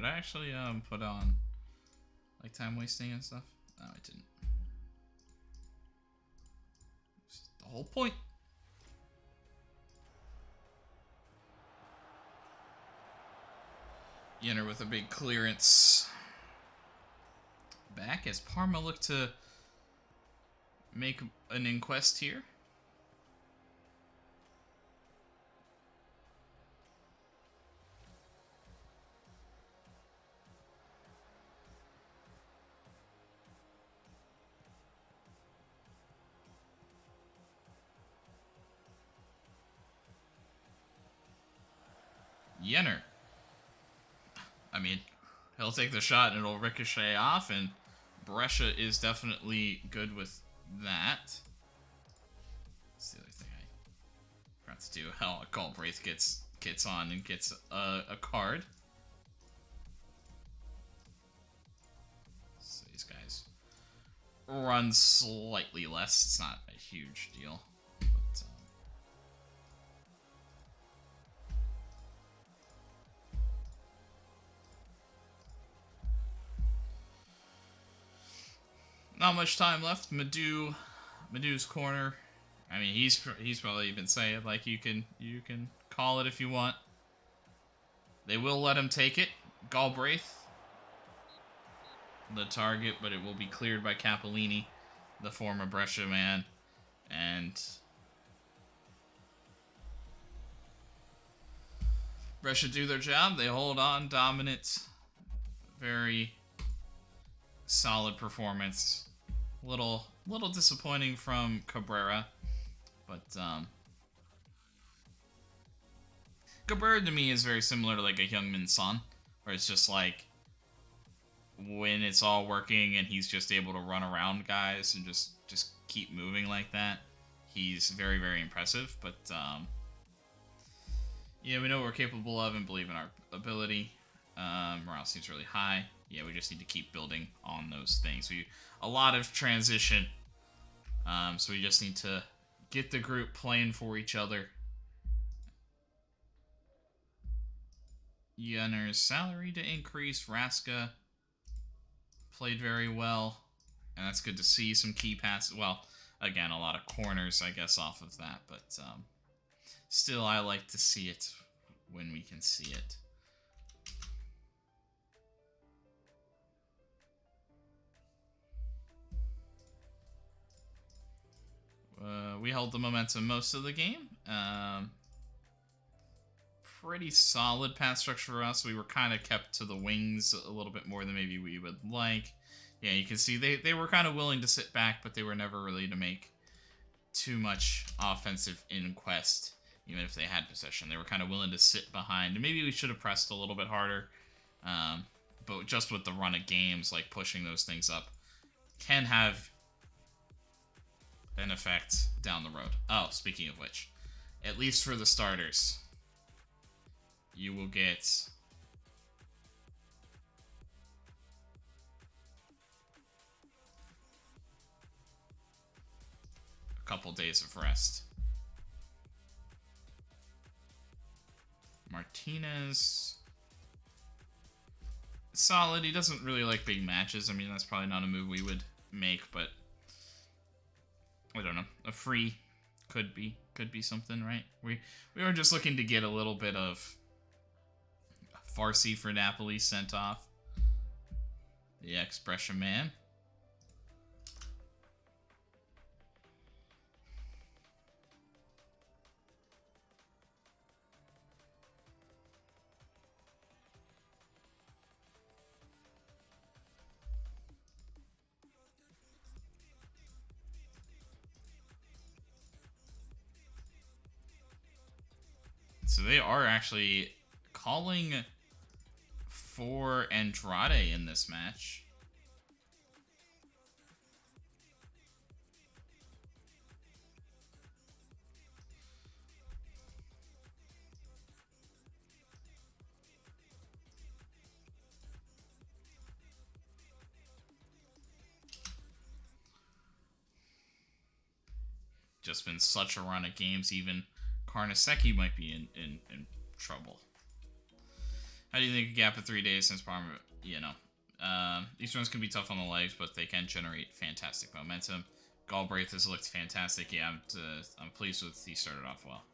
Did I actually put on like time wasting and stuff? No, I didn't. It's the whole point. Yenner with a big clearance. Back as Parma look to make an inquest here. Yenner. I mean, he'll take the shot and it'll ricochet off, and Brescia is definitely good with that. That's the other thing I forgot to do. How Galbraith gets on and gets a card. So these guys run slightly less. It's not a huge deal. But, not much time left. Madu's corner. I mean, he's probably been saying like you can call it if you want. They will let him take it. Galbraith, the target, but it will be cleared by Cappellini, the former Brescia man, and Brescia do their job. They hold on, dominant, very solid performance. Little disappointing from Cabrera, but Cabrera to me is very similar to like a Heung-min Son, where it's just like when it's all working and he's just able to run around guys and just keep moving like that, he's very, very impressive. But yeah, we know what we're capable of and believe in our ability. Morale seems really high. Yeah, we just need to keep building on those things. A lot of transition, so we just need to get the group playing for each other. Yenner's salary to increase. Raska played very well, and that's good to see. Some key passes. Well, again, a lot of corners, I guess, off of that, but still, I like to see it when we can see it. We held the momentum most of the game. Pretty solid pass structure for us. We were kind of kept to the wings a little bit more than maybe we would like. Yeah, you can see they were kind of willing to sit back, but they were never really to make too much offensive inquest, even if they had possession. They were kind of willing to sit behind. And maybe we should have pressed a little bit harder. But just with the run of games, like pushing those things up can have an effect down the road. Oh, speaking of which, at least for the starters, you will get a couple days of rest. Martinez, solid. He doesn't really like big matches. I mean, that's probably not a move we would make, but I don't know. A free could be something, right? We were just looking to get a little bit of Farsi for Napoli sent off. The ex-Brescia man. So they are actually calling for Andrade in this match. Just been such a run of games, even Carnesecchi might be in trouble. How do you think a gap of 3 days since Parma? These runs can be tough on the legs, but they can generate fantastic momentum. Galbraith has looked fantastic. Yeah, I'm pleased with he started off well.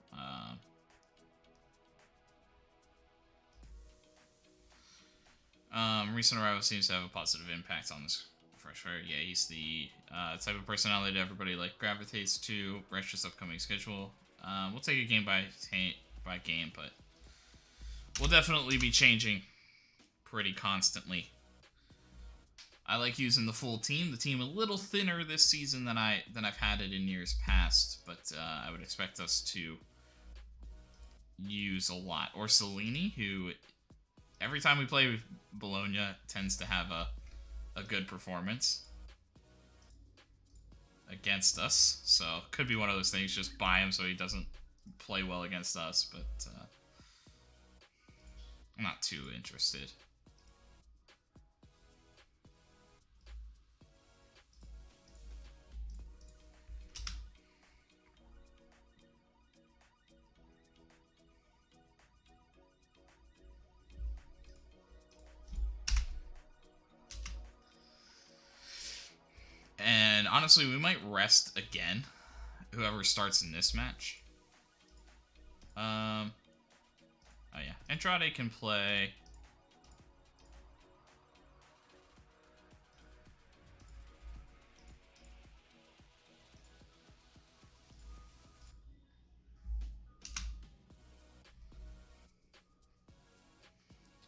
Recent arrival seems to have a positive impact on this fresh player. Yeah, he's the type of personality that everybody gravitates to. Brescia's upcoming schedule. We'll take it game by game, but we'll definitely be changing pretty constantly. I like using the full team. The team a little thinner this season than I've had it in years past, but I would expect us to use a lot. Orsolini, who every time we play with Bologna tends to have a good performance against us. So could be one of those things. Just buy him so he doesn't play well against us, but I'm not too interested. And honestly, we might rest again, whoever starts in this match. Oh yeah, Andrade can play.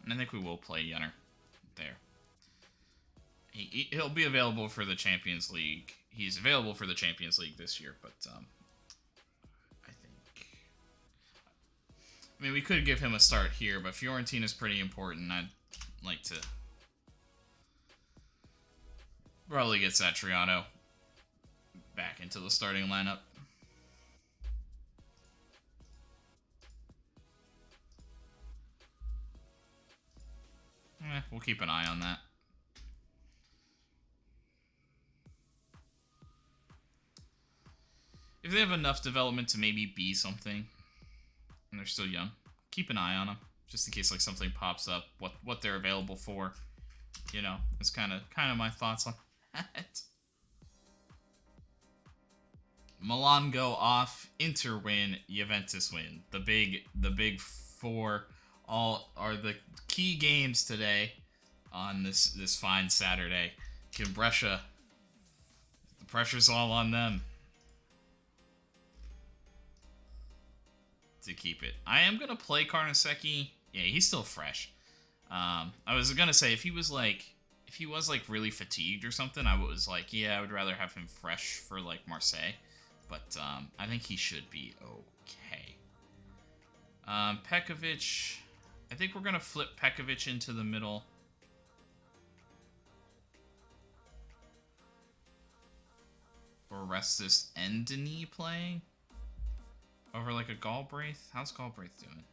And I think we will play Yenner there. He'll be available for the Champions League. He's available for the Champions League this year, but I mean, we could give him a start here, but Fiorentina is pretty important. I'd like to probably get Satriano back into the starting lineup. We'll keep an eye on that. If they have enough development to maybe be something, and they're still young, keep an eye on them, just in case like something pops up. What they're available for, you know, is kind of my thoughts on that. Milan go off, Inter win, Juventus win. The big four all are the key games today on this fine Saturday. Can Brescia, the pressure's all on them to keep it. I am gonna play Carnesecchi. Yeah, he's still fresh. I was gonna say if he was like really fatigued or something, I was like, yeah, I would rather have him fresh for like Marseille. But I think he should be okay. Pekovic, I think we're gonna flip Pekovic into the middle. Or rest this and Denis playing over like a Galbraith. How's Galbraith doing?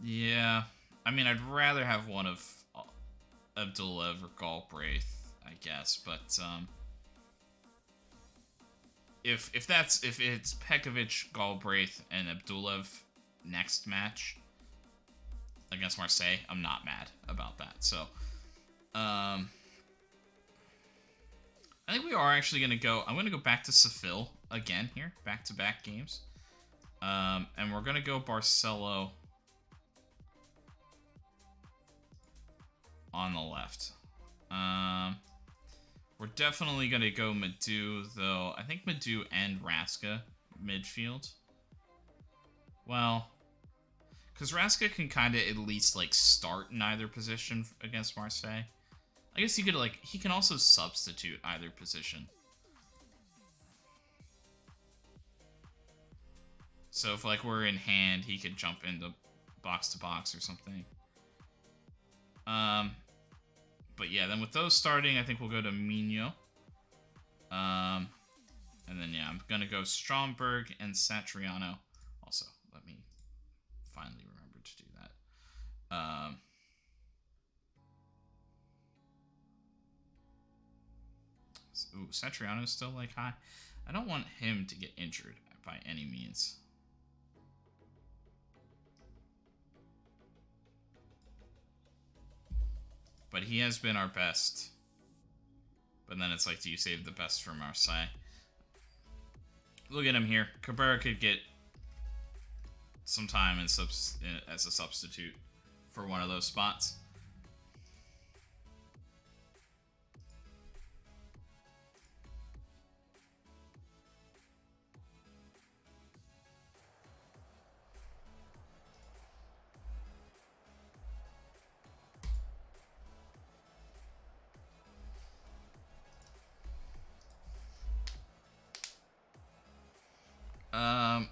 Yeah, I mean, I'd rather have one of Abdulev or Galbraith, I guess. But if it's Pekovic, Galbraith, and Abdulev next match against Marseille, I'm not mad about that. So, I think we are actually going to go... I'm going to go back to Seville again here. Back-to-back games. And we're going to go Barcelo on the left. We're definitely going to go Madu, though. I think Madu and Raska midfield. Well, because Raska can kind of at least, like, start in either position against Marseille. I guess he could, like, he can also substitute either position. So if, like, we're in hand, he could jump into box to box or something. But yeah, then with those starting, I think we'll go to Mino. And then, yeah, I'm going to go Stromberg and Satriano. Also, let me finally remember to do that. Ooh, Satriano's still, like, high. I don't want him to get injured by any means. But he has been our best. But then it's like, do you save the best for Marseille? Look at him here. Cabrera could get some time as a substitute for one of those spots.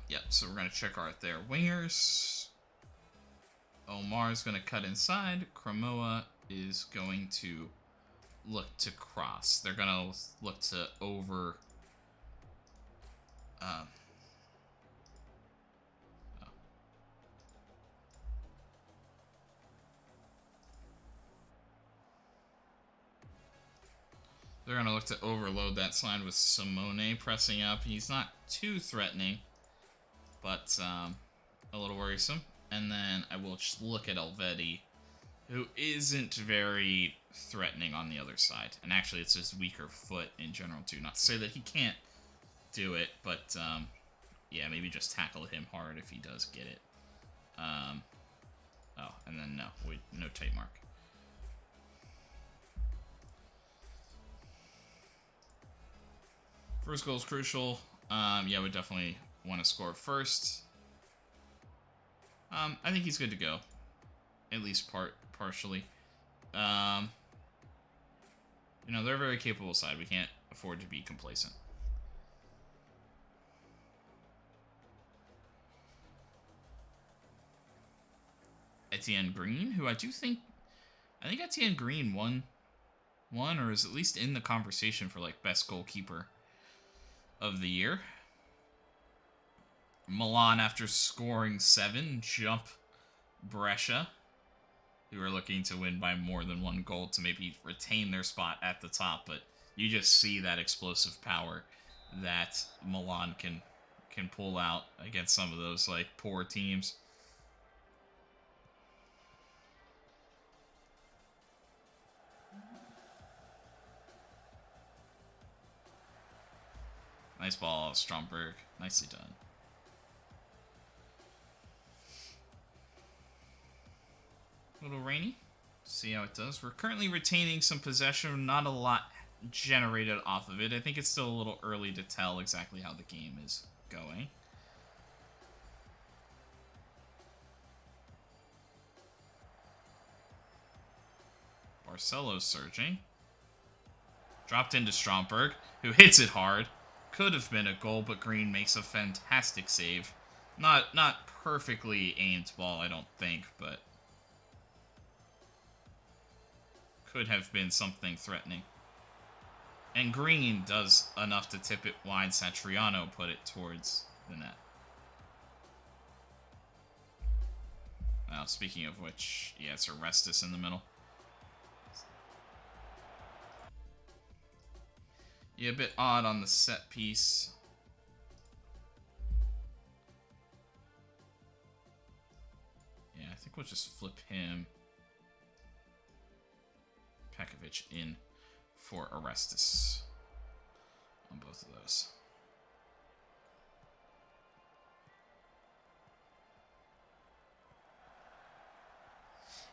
Yep, so we're going to check their wingers. Omar's going to cut inside. Cremoa is going to look to cross. They're going to look to over... They're going to look to overload that side with Simone pressing up. He's not too threatening, but a little worrisome. And then I will just look at Elvedi, who isn't very threatening on the other side. And actually, it's his weaker foot in general, too. Not to say that he can't do it, but yeah, maybe just tackle him hard if he does get it. Oh, and then no tight mark. First goal is crucial. Yeah, we definitely want to score first. I think he's good to go, at least partially. You know, they're a very capable side. We can't afford to be complacent. Etienne Green, who I think Etienne Green won, or is at least in the conversation for like best goalkeeper of the year. Milan, after scoring 7, jump Brescia, who are looking to win by more than 1 goal to maybe retain their spot at the top. But you just see that explosive power that Milan can pull out against some of those like poor teams. Nice ball, Stromberg. Nicely done. A little rainy. See how it does. We're currently retaining some possession. Not a lot generated off of it. I think it's still a little early to tell exactly how the game is going. Barcelo's surging. Dropped into Stromberg, who hits it hard. Could have been a goal, but Green makes a fantastic save. Not perfectly aimed ball, I don't think, but could have been something threatening. And Green does enough to tip it wide. Satriano put it towards the net. Now, speaking of which, yeah, it's Orestes in the middle. Yeah, a bit odd on the set piece. Yeah, I think we'll just flip him. Pekovic in for Orestes on both of those.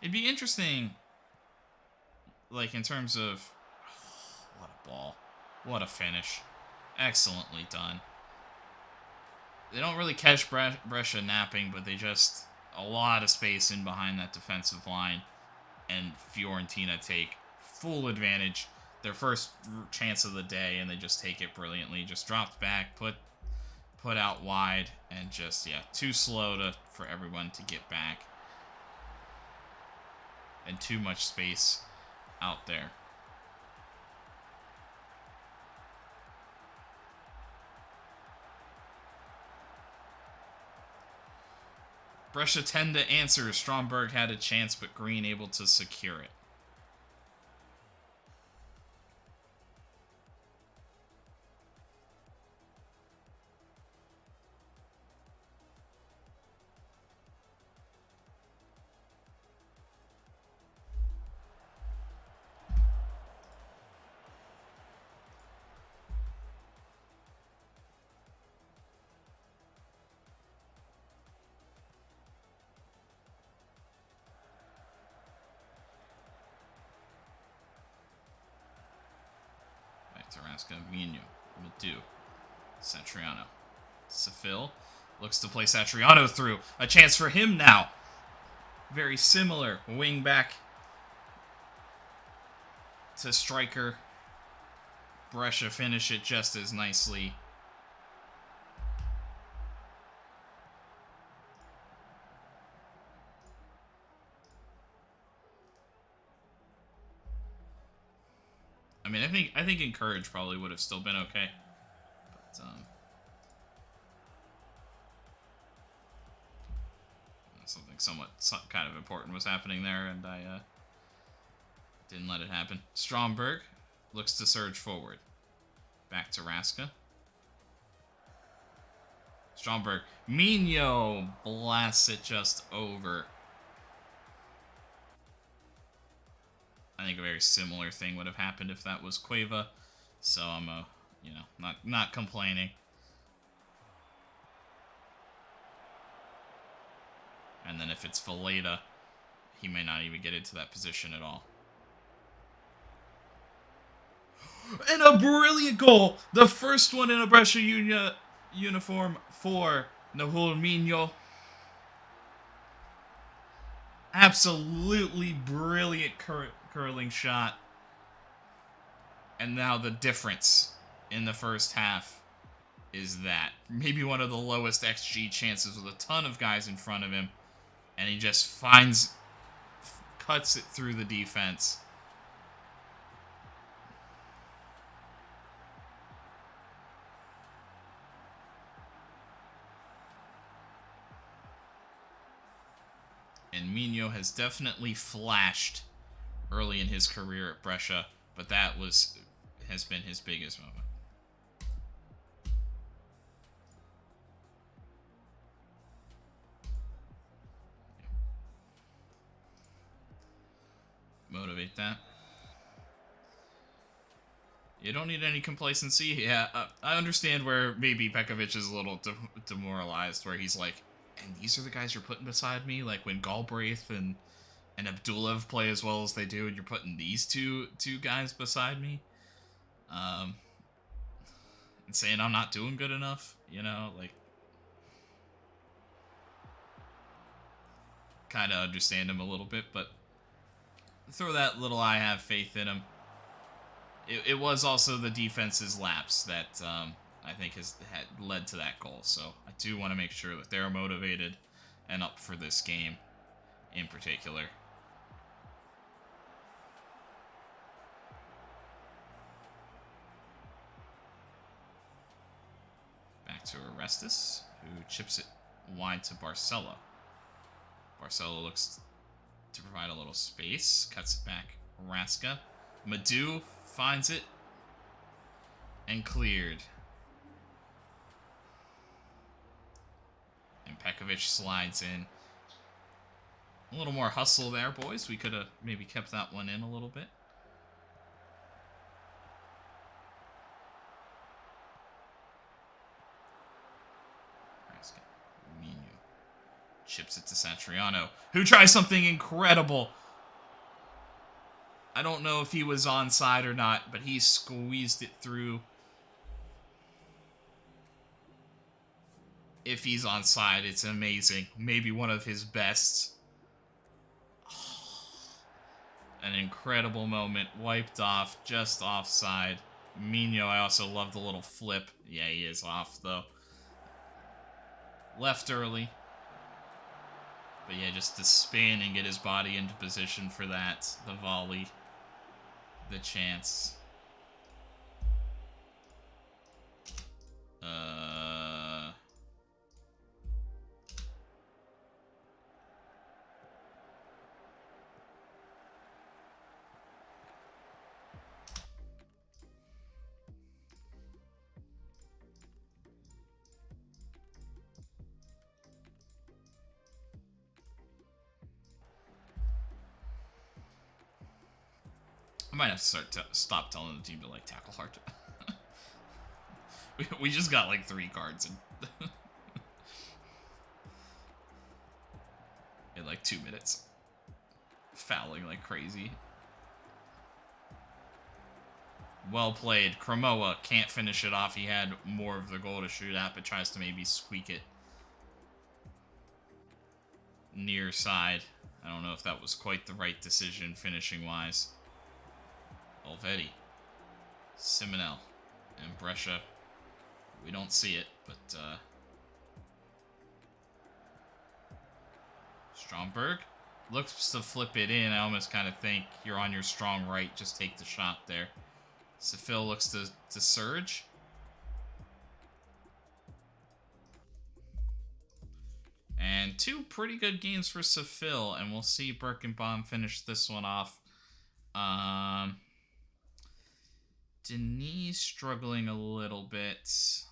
It'd be interesting, like, in terms of... Oh, what a ball. What a finish. Excellently done. They don't really catch Brescia napping, but they just... A lot of space in behind that defensive line. And Fiorentina take full advantage. Their first chance of the day, and they just take it brilliantly. Just dropped back, put out wide, and just, yeah, too slow for everyone to get back. And too much space out there. Brescia tend to answer. Stromberg had a chance, but Green able to secure it. to Rasca. Mino. Madu. Satriano. Safil looks to play Satriano through. A chance for him now. Very similar. Wing back to striker. Brescia finish it just as nicely. I mean, I think Encourage probably would have still been okay. But something kind of important was happening there, and I didn't let it happen. Stromberg looks to surge forward. Back to Rasca. Stromberg. Mino blasts it just over. I think a very similar thing would have happened if that was Cueva. So I'm, not complaining. And then if it's Valletta, he may not even get into that position at all. And a brilliant goal! The first one in a Brescia uniform for Nahul Mino. Absolutely brilliant curling shot. And now the difference in the first half is that. Maybe one of the lowest XG chances with a ton of guys in front of him. And he just cuts it through the defense. And Mino has definitely flashed early in his career at Brescia, but that has been his biggest moment. Motivate that. You don't need any complacency. Yeah, I understand where maybe Pekovic is a little demoralized, where he's like, and these are the guys you're putting beside me? Like when Galbraith and Abdulov play as well as they do, and you're putting these two guys beside me? And saying I'm not doing good enough, like... Kind of understand him a little bit, but throw that little I have faith in him. It was also the defense's lapse that I think had led to that goal. So I do want to make sure that they're motivated and up for this game in particular. Back to Orestes, who chips it wide to Barcelo. Barcelo looks to provide a little space, cuts it back. Rasca. Madu finds it and cleared. And Pekovic slides in. A little more hustle there, boys. We could have maybe kept that one in a little bit. Rasca. Mino chips it to Satriano, who tries something incredible. I don't know if he was onside or not, but he squeezed it through. If he's onside, it's amazing. Maybe one of his best. An incredible moment. Wiped off, just offside. Mino, I also love the little flip. Yeah, he is off, though. Left early. But yeah, just to spin and get his body into position for that. The volley. The chance. I might have to stop telling the team to, like, tackle hard. we just got, like, 3 cards in like, 2 minutes. Fouling like crazy. Well played. Cremoa can't finish it off. He had more of the goal to shoot at, but tries to maybe squeak it near side. I don't know if that was quite the right decision finishing-wise. Olvetti. Simonel. And Brescia. We don't see it, but Stromberg looks to flip it in. I almost kind of think you're on your strong right. Just take the shot there. Sefil looks to surge. And two pretty good games for Sefil, and we'll see Birkenbaum finish this one off. Denis struggling a little bit.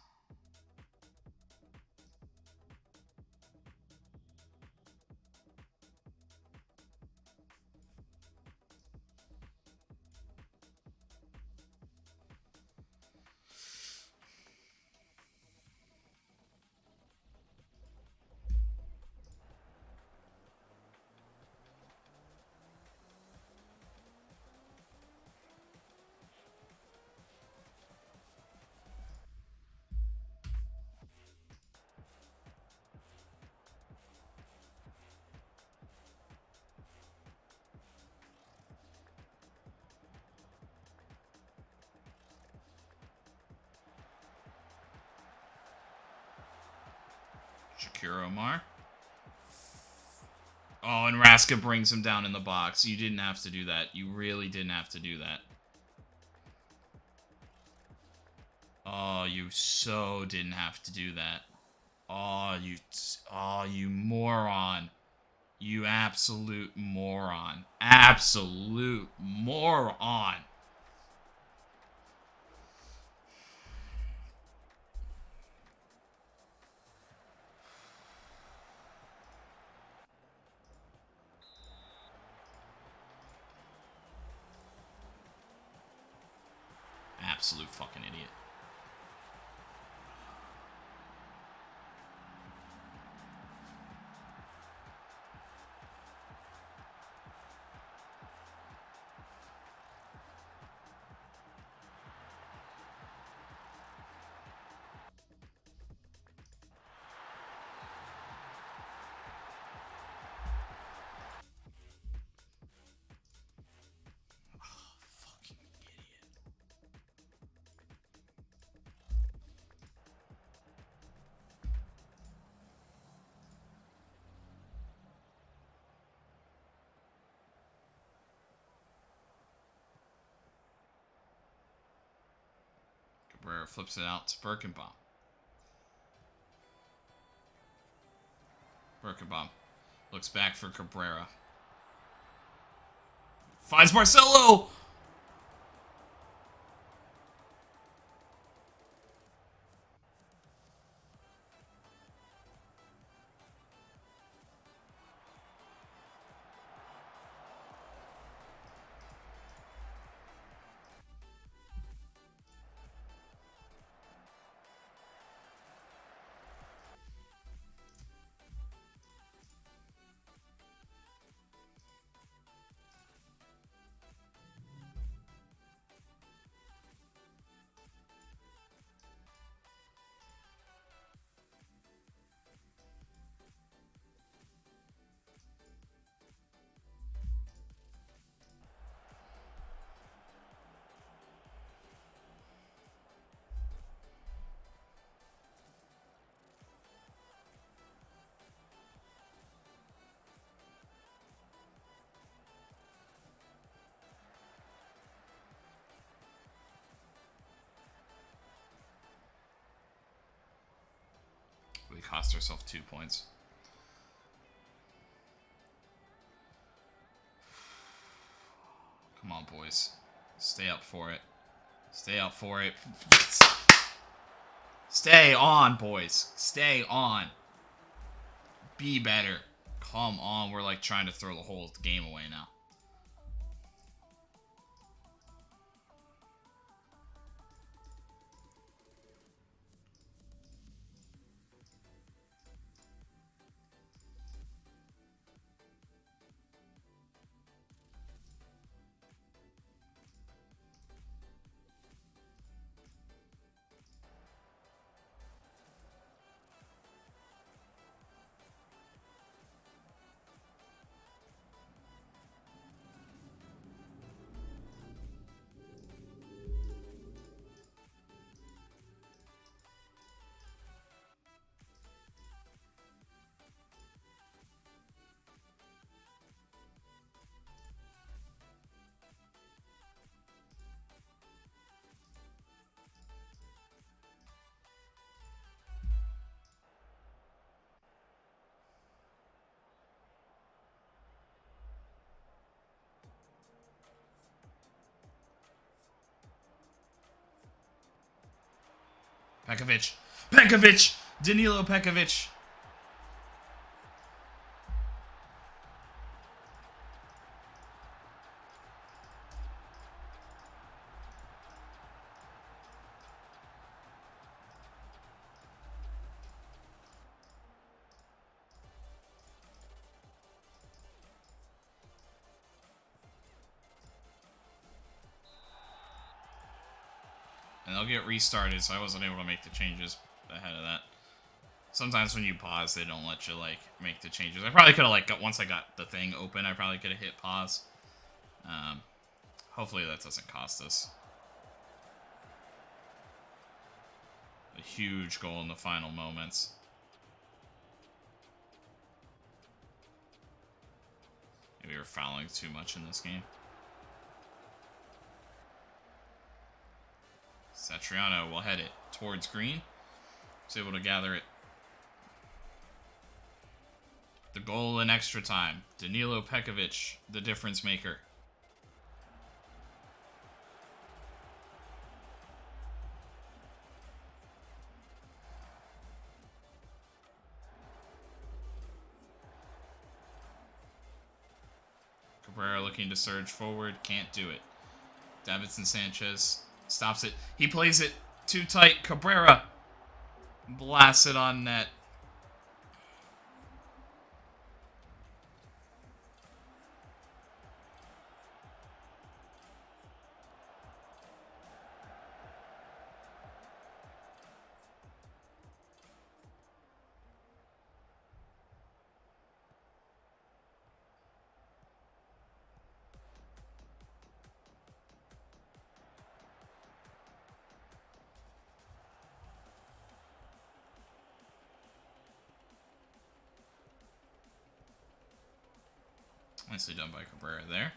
Shakir Omar. Oh, and Raska brings him down in the box. You didn't have to do that. You really didn't have to do that. Oh, you so didn't have to do that. Oh, you moron. You absolute moron. Absolute moron. Absolute fucking idiot. Cabrera flips it out to Birkenbaum. Birkenbaum looks back for Cabrera. Finds Marcelo! We cost ourselves 2 points. Come on, boys. Stay up for it. Stay up for it. Stay on, boys. Stay on. Be better. Come on. We're like trying to throw the whole game away now. Pekovic. Pekovic! Danilo Pekovic. And they'll get restarted, so I wasn't able to make the changes ahead of that. Sometimes when you pause, they don't let you, like, make the changes. I probably could have, like, once I got the thing open, I probably could have hit pause. Hopefully that doesn't cost us. A huge goal in the final moments. Maybe we're fouling too much in this game. Satriano will head it towards green. He's able to gather it. The goal in extra time. Danilo Pekovic, the difference maker. Cabrera looking to surge forward. Can't do it. Davinson Sanchez stops it. He plays it too tight. Cabrera blasts it on net. Nicely done by Cabrera there.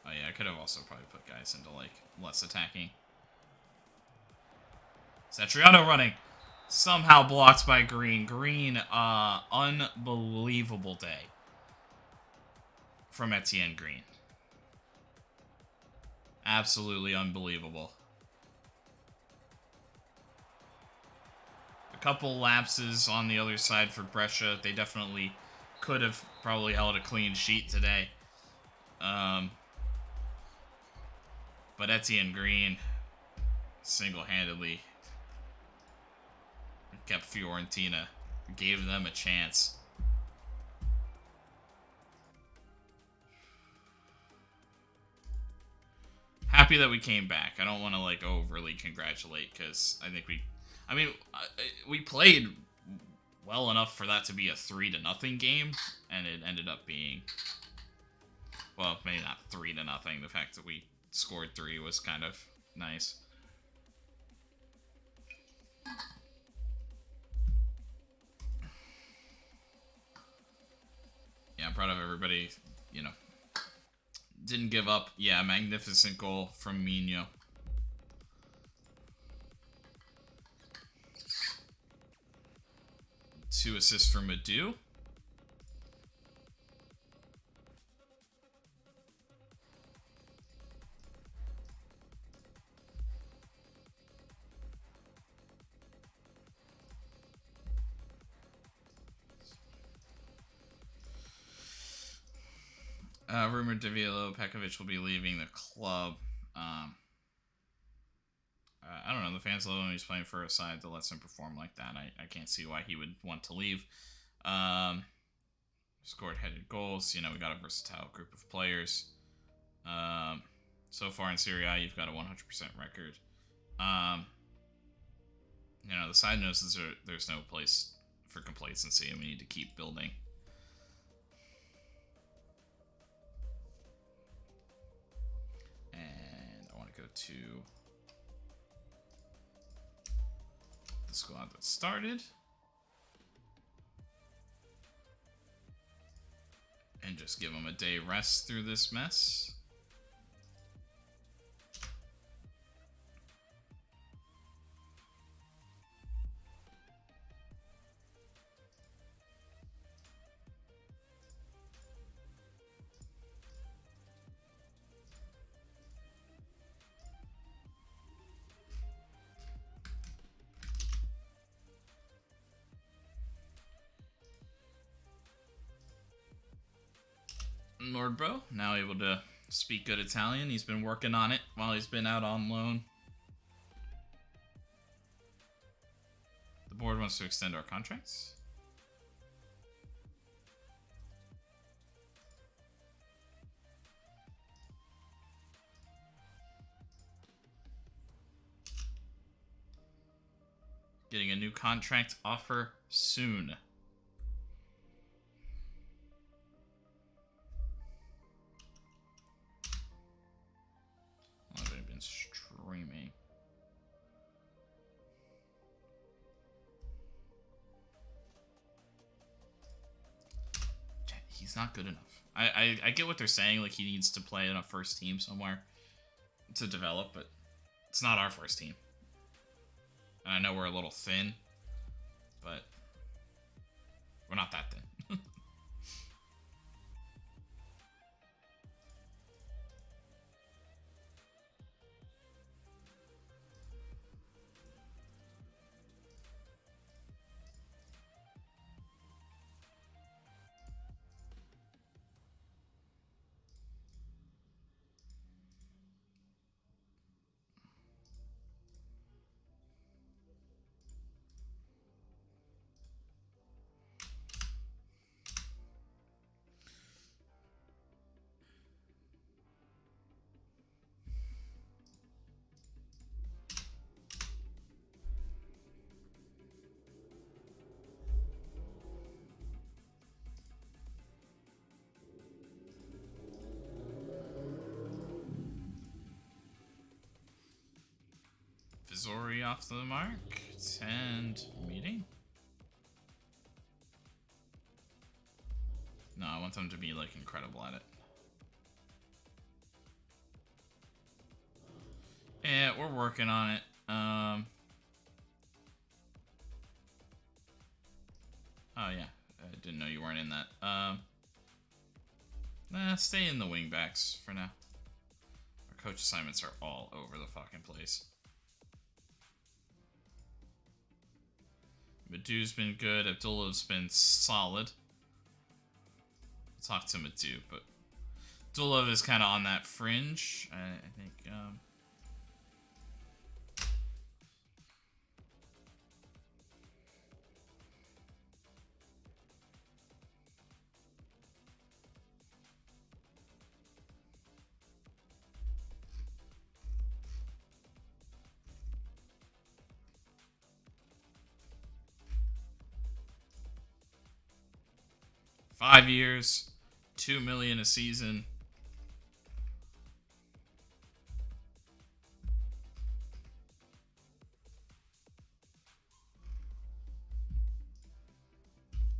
Oh yeah, I could have also probably put guys into, like, less attacking. Satriano running. Somehow blocked by Green. Green, unbelievable day from Etienne Green. Absolutely unbelievable. A couple lapses on the other side for Brescia. They definitely could have probably held a clean sheet today. But Etienne Green single-handedly kept Fiorentina, gave them a chance. Happy that we came back. I don't want to, like, overly congratulate, because I think we played well enough for that to be a 3-0 game, and it ended up being, well, maybe not 3-0. The fact that we scored 3 was kind of nice. Yeah, I'm proud of everybody, you know. Didn't give up. Yeah, magnificent goal from Mino. Two assists from Adu. Rumored Davilo Pekovic will be leaving the club. I don't know. The fans love him. He's playing for a side that lets him perform like that. I can't see why he would want to leave. Scored headed goals. You know, we got a versatile group of players. So far in Serie A, you've got a 100% record. You know, the side knows there's no place for complacency, and we need to keep building. And I want to go to the squad that started. And just give them a day rest through this mess. Nordbo, now able to speak good Italian. He's been working on it while he's been out on loan. The board wants to extend our contracts. Getting a new contract offer soon. I've been streaming. He's not good enough. I get what they're saying, like he needs to play in a first team somewhere to develop, but it's not our first team. And I know we're a little thin, but we're not that thin. Zori off the mark. And meeting. No, I want them to be like incredible at it. Yeah, we're working on it. Oh yeah, I didn't know you weren't in that. Stay in the wingbacks for now. Our coach assignments are all over the fucking place. Madu's been good. Abdullah's been solid. I'll talk to Madu, but Abdullah is kind of on that fringe. I think. 5 years, $2 million a season.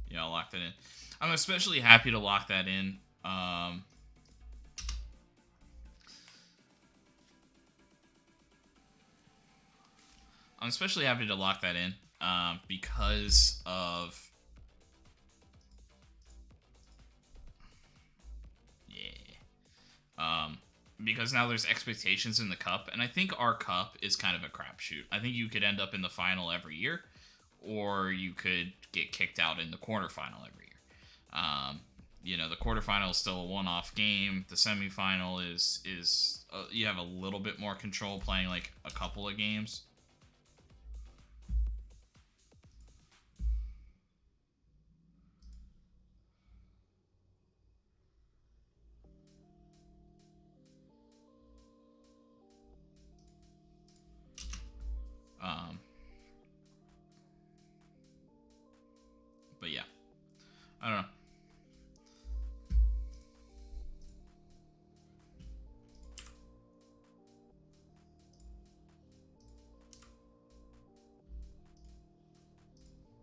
Yeah, I'll lock that in. I'm especially happy to lock that in. I'm especially happy to lock that in because of... because now there's expectations in the cup, and I think our cup is kind of a crapshoot. I think you could end up in the final every year, or you could get kicked out in the quarterfinal every year. You know, the quarterfinal is still a one-off game. The semifinal is you have a little bit more control playing like a couple of games. But yeah, I don't know.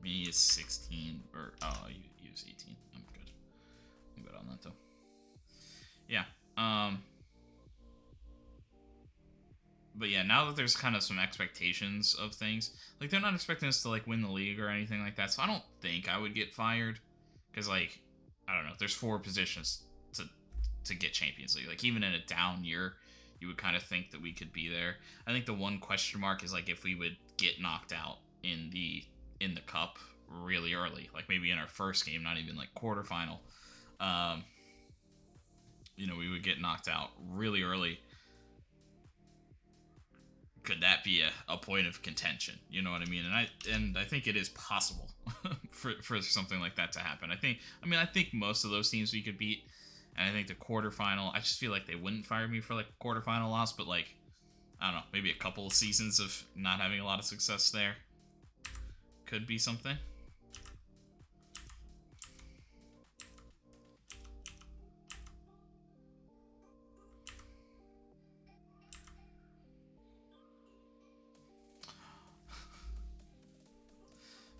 Me is 16, or you use 18. I'm good. I'm good on that though. Yeah. But yeah, now that there's kind of some expectations of things, like they're not expecting us to like win the league or anything like that, so I don't think I would get fired, because like I don't know, there's 4 positions to get Champions League. Like even in a down year, you would kind of think that we could be there. I think the one question mark is like if we would get knocked out in the cup really early, like maybe in our first game, not even like quarterfinal. we would get knocked out really early. Could that be a point of contention? You know what I mean? And I think it is possible for something like that to happen. I think most of those teams we could beat, and I think the quarterfinal. I just feel like they wouldn't fire me for like a quarterfinal loss, but like I don't know, maybe a couple of seasons of not having a lot of success there could be something.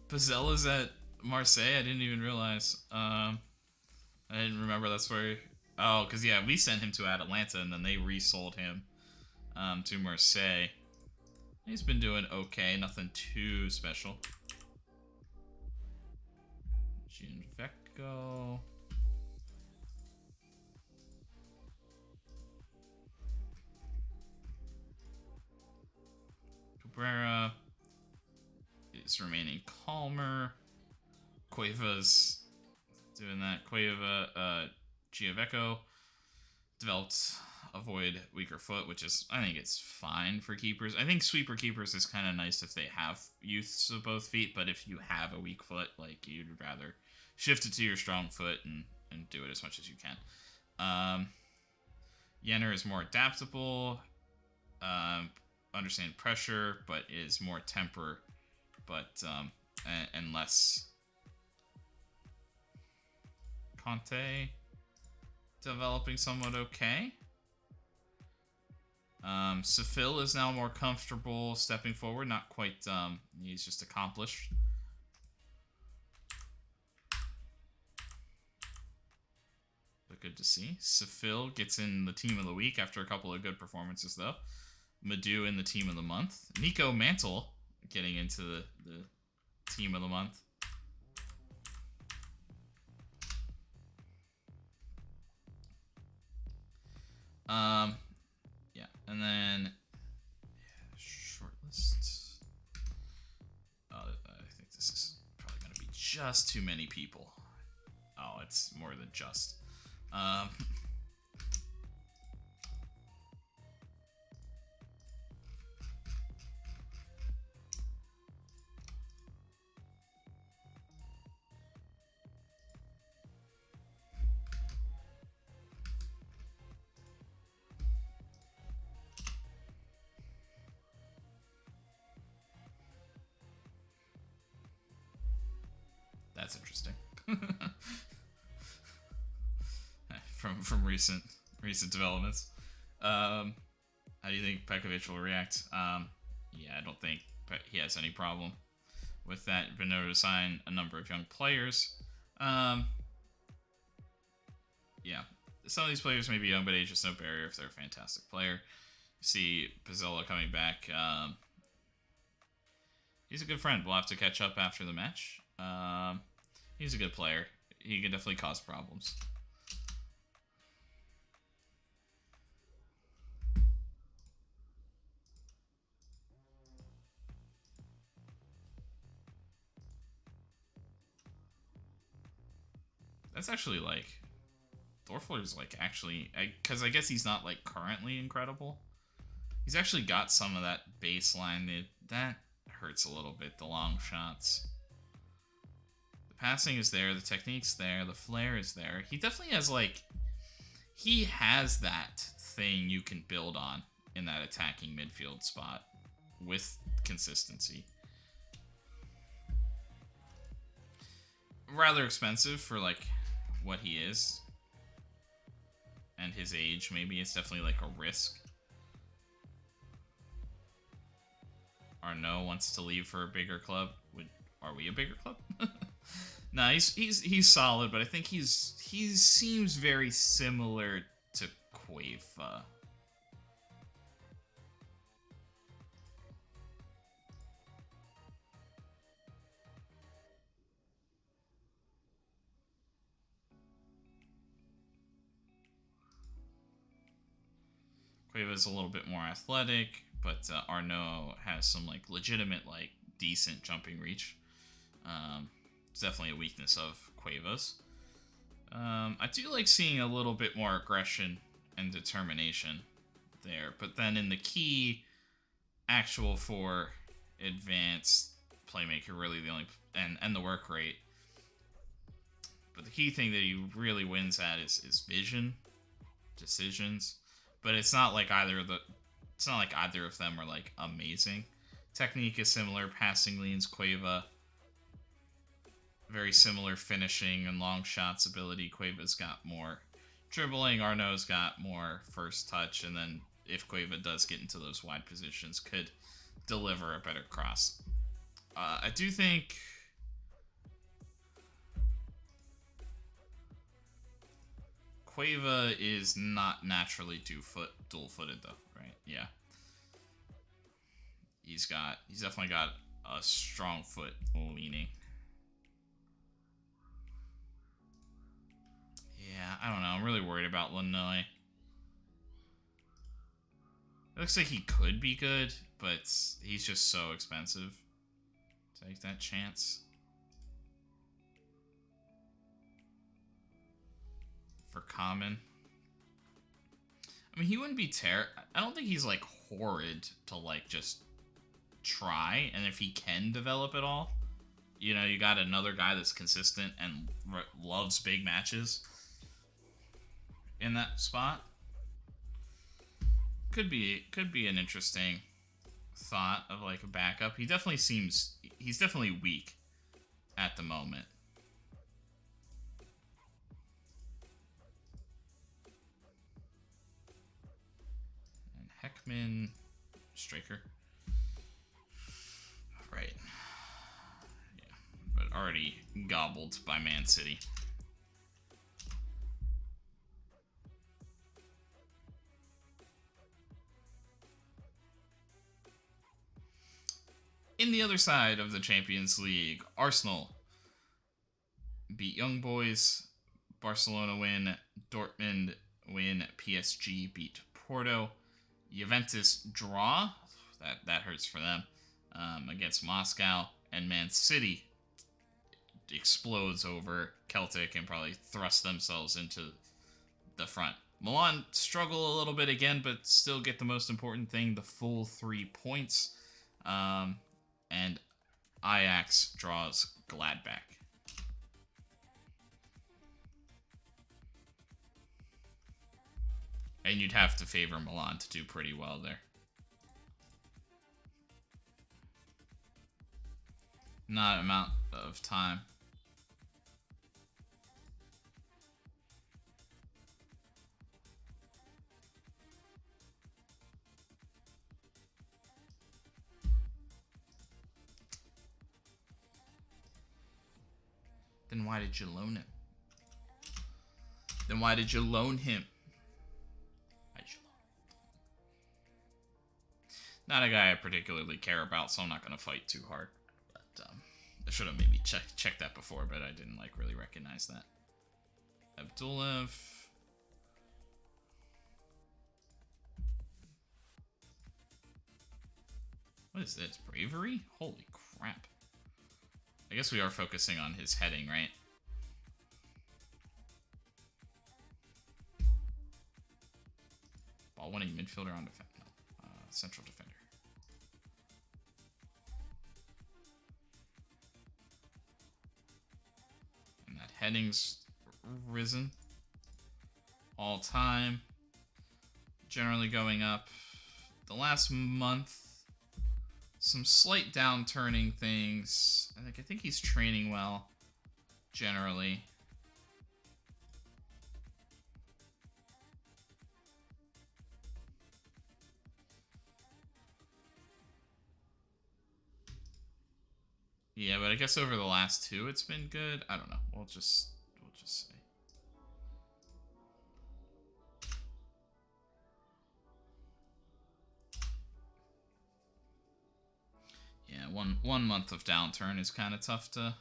Pizzella's at Marseille. I didn't even realize. I didn't remember that's where. Oh, because yeah, we sent him to Atalanta, and then they resold him to Marseille. He's been doing okay, nothing too special. Ginvecco. Cabrera is remaining calmer. Cueva's doing that. Cueva, Giavecco developed avoid weaker foot, which is, I think it's fine for keepers. I think sweeper keepers is kind of nice if they have youths of both feet, but if you have a weak foot, like, you'd rather shift it to your strong foot and do it as much as you can. Jenner is more adaptable, understand pressure, but is more temper, but and less. Conte developing somewhat okay. Sefil is now more comfortable stepping forward. Not quite. He's just accomplished. But good to see. Sefil gets in the team of the week after a couple of good performances, though. Madu in the team of the month. Nico Mantle getting into the team of the month. Yeah, and then shortlist. I think this is probably going to be just too many people. Oh, it's more than just. That's interesting. from recent developments. How do you think Pekovic will react? Yeah, I don't think he has any problem with that. Been able to sign a number of young players. Yeah, some of these players may be young, but age is no barrier if they're a fantastic player. You see Pizzella coming back. He's a good friend. We'll have to catch up after the match. He's a good player. He can definitely cause problems. That's actually like Dorfler's like actually, because I guess he's not like currently incredible. He's actually got some of that baseline. That hurts a little bit. The long shots. The passing is there. The technique's there. The flair is there. He definitely has like, he has that thing you can build on in that attacking midfield spot with consistency. Rather expensive for like what he is and his age. Maybe it's definitely like a risk. Arnaud wants to leave for a bigger club. Are we a bigger club? No, he's solid, but I think he seems very similar to Cueva. Cueva's a little bit more athletic, but Arnaud has some like legitimate, like decent jumping reach. It's definitely a weakness of Cueva's. I do like seeing a little bit more aggression and determination there, but then in the key actual for advanced playmaker, really the only and the work rate. But the key thing that he really wins at is vision, decisions. But it's not like either of them are like amazing. Technique is similar, passing leans, Cueva. Very similar finishing and long shots ability. Cueva's got more dribbling, Arnaud's got more first touch, and then if Cueva does get into those wide positions, could deliver a better cross. I do think Cueva is not naturally dual-footed though, right? Yeah. He's definitely got a strong foot leaning. Yeah, I don't know. I'm really worried about Lanoy. It looks like he could be good, but he's just so expensive. Take that chance. For common. I mean, he wouldn't be I don't think he's, like, horrid to, like, just try. And if he can develop at all, you know, you got another guy that's consistent and loves big matches in that spot. Could be an interesting thought of like a backup. He's definitely weak at the moment. And Heckman, striker. Right. Yeah, but already gobbled by Man City. In the other side of the Champions League, Arsenal beat Young Boys, Barcelona win, Dortmund win, PSG beat Porto, Juventus draw, that hurts for them, against Moscow, and Man City explodes over Celtic and probably thrust themselves into the front. Milan struggle a little bit again, but still get the most important thing, the full 3 points. And Ajax draws Gladbach. And you'd have to favor Milan to do pretty well there. Not amount of time. Then why did you loan him? Then why did you loan him? Not a guy I particularly care about, so I'm not going to fight too hard. But I should have maybe checked that before, but I didn't like really recognize that. Abdulev. What is this? Bravery? Holy crap. I guess we are focusing on his heading, right? Ball winning midfielder on defense. No. Central defender. And that heading's risen. All time. Generally going up. The last month, some slight downturning things. I think he's training well, generally. Yeah, but I guess over the last 2, it's been good. I don't know. We'll just say. Yeah, one month of downturn is kind of tough to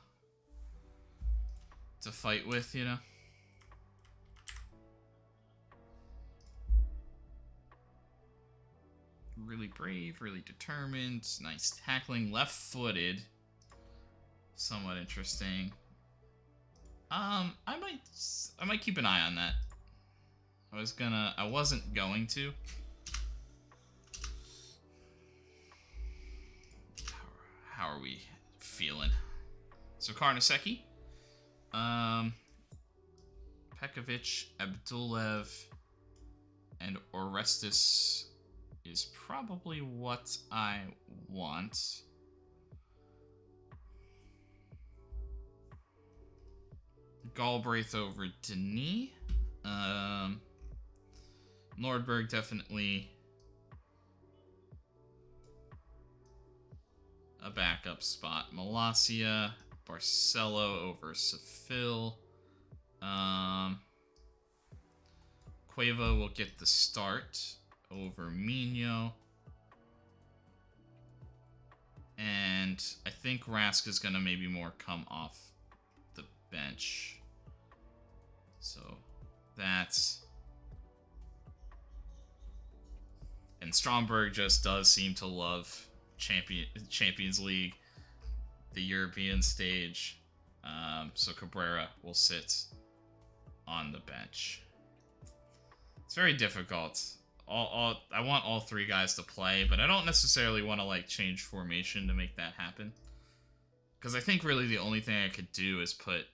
fight with, you know. Really brave, really determined, nice tackling, left-footed. Somewhat interesting. I might keep an eye on that. I wasn't going to. How are we feeling? So Carnesecchi, Pekovic, Abdulev, and Orestes is probably what I want. Galbraith over Denis. Nordberg definitely a backup spot. Malacia, Barcelo over Sefil. Cueva will get the start over Mino. And I think Rask is going to maybe more come off the bench. So that's... And Stromberg just does seem to love Champions League, the European stage. So Cabrera will sit on the bench. It's very difficult. I want all three guys to play, but I don't necessarily want to like change formation to make that happen. Because I think really the only thing I could do is put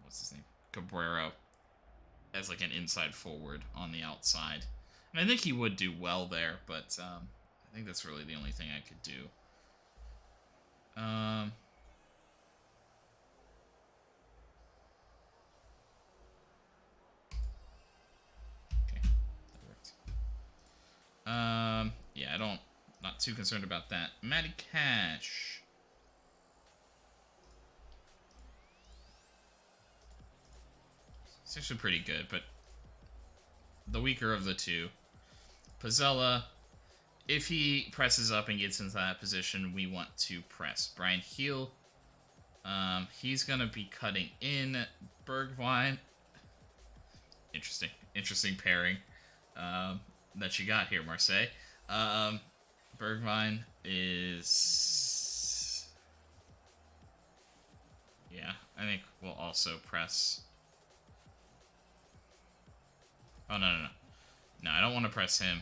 what's his name? Cabrera as like an inside forward on the outside. And I think he would do well there, but I think that's really the only thing I could do. Okay, that worked. Yeah, not too concerned about that. Matty Cash. It's actually pretty good, but the weaker of the two. Pizzella, if he presses up and gets into that position, we want to press. Brian Heel, he's going to be cutting in. Bergwijn, interesting pairing that you got here, Marseille. Bergwijn is... Yeah, I think we'll also press... Oh, no. No, I don't want to press him.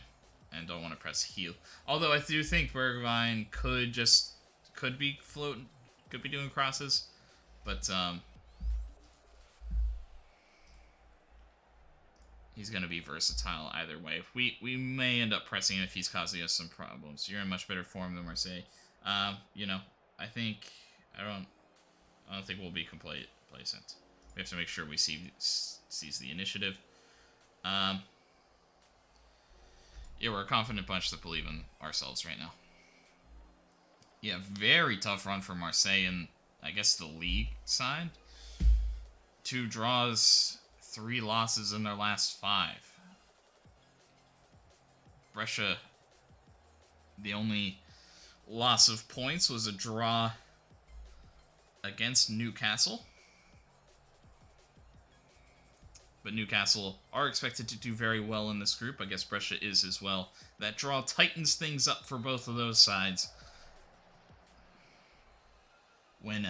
And don't want to press Heel. Although I do think Bergwijn could be floating, could be doing crosses. But, he's going to be versatile either way. We may end up pressing him if he's causing us some problems. You're in much better form than Marseille. You know, I don't think we'll be complacent. We have to make sure we seize the initiative. Yeah, we're a confident bunch that believe in ourselves right now. Yeah, very tough run for Marseille in, I guess, the league side. 2 draws, 3 losses in their last 5. Brescia, the only loss of points was a draw against Newcastle. But Newcastle are expected to do very well in this group. I guess Brescia is as well. That draw tightens things up for both of those sides. When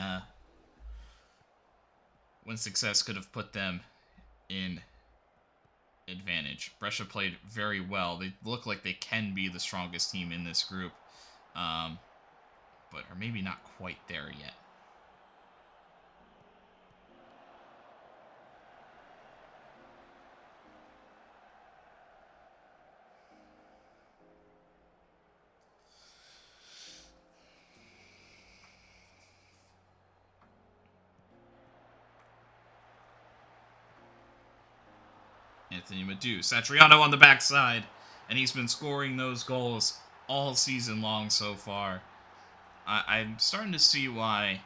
success could have put them in advantage. Brescia played very well. They look like they can be the strongest team in this group. But are maybe not quite there yet. Anthony Madu. Satriano on the backside. And he's been scoring those goals all season long so far. I'm starting to see why.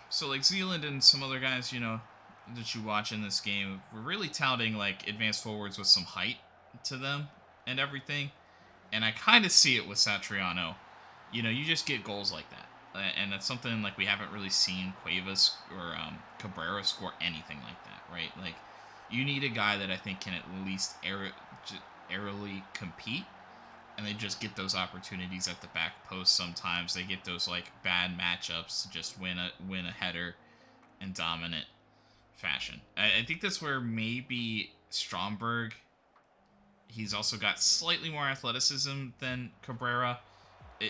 So like Zealand and some other guys, you know, that you watch in this game, we're really touting like advanced forwards with some height to them and everything. And I kind of see it with Satriano. You know, you just get goals like that. And that's something like we haven't really seen Cuevas or Cabrera score anything like that, right? Like, you need a guy that I think can at least airily compete. and they just get those opportunities at the back post sometimes. They get those like bad matchups to just win a header in dominant fashion. I think that's where maybe Stromberg, he's also got slightly more athleticism than Cabrera.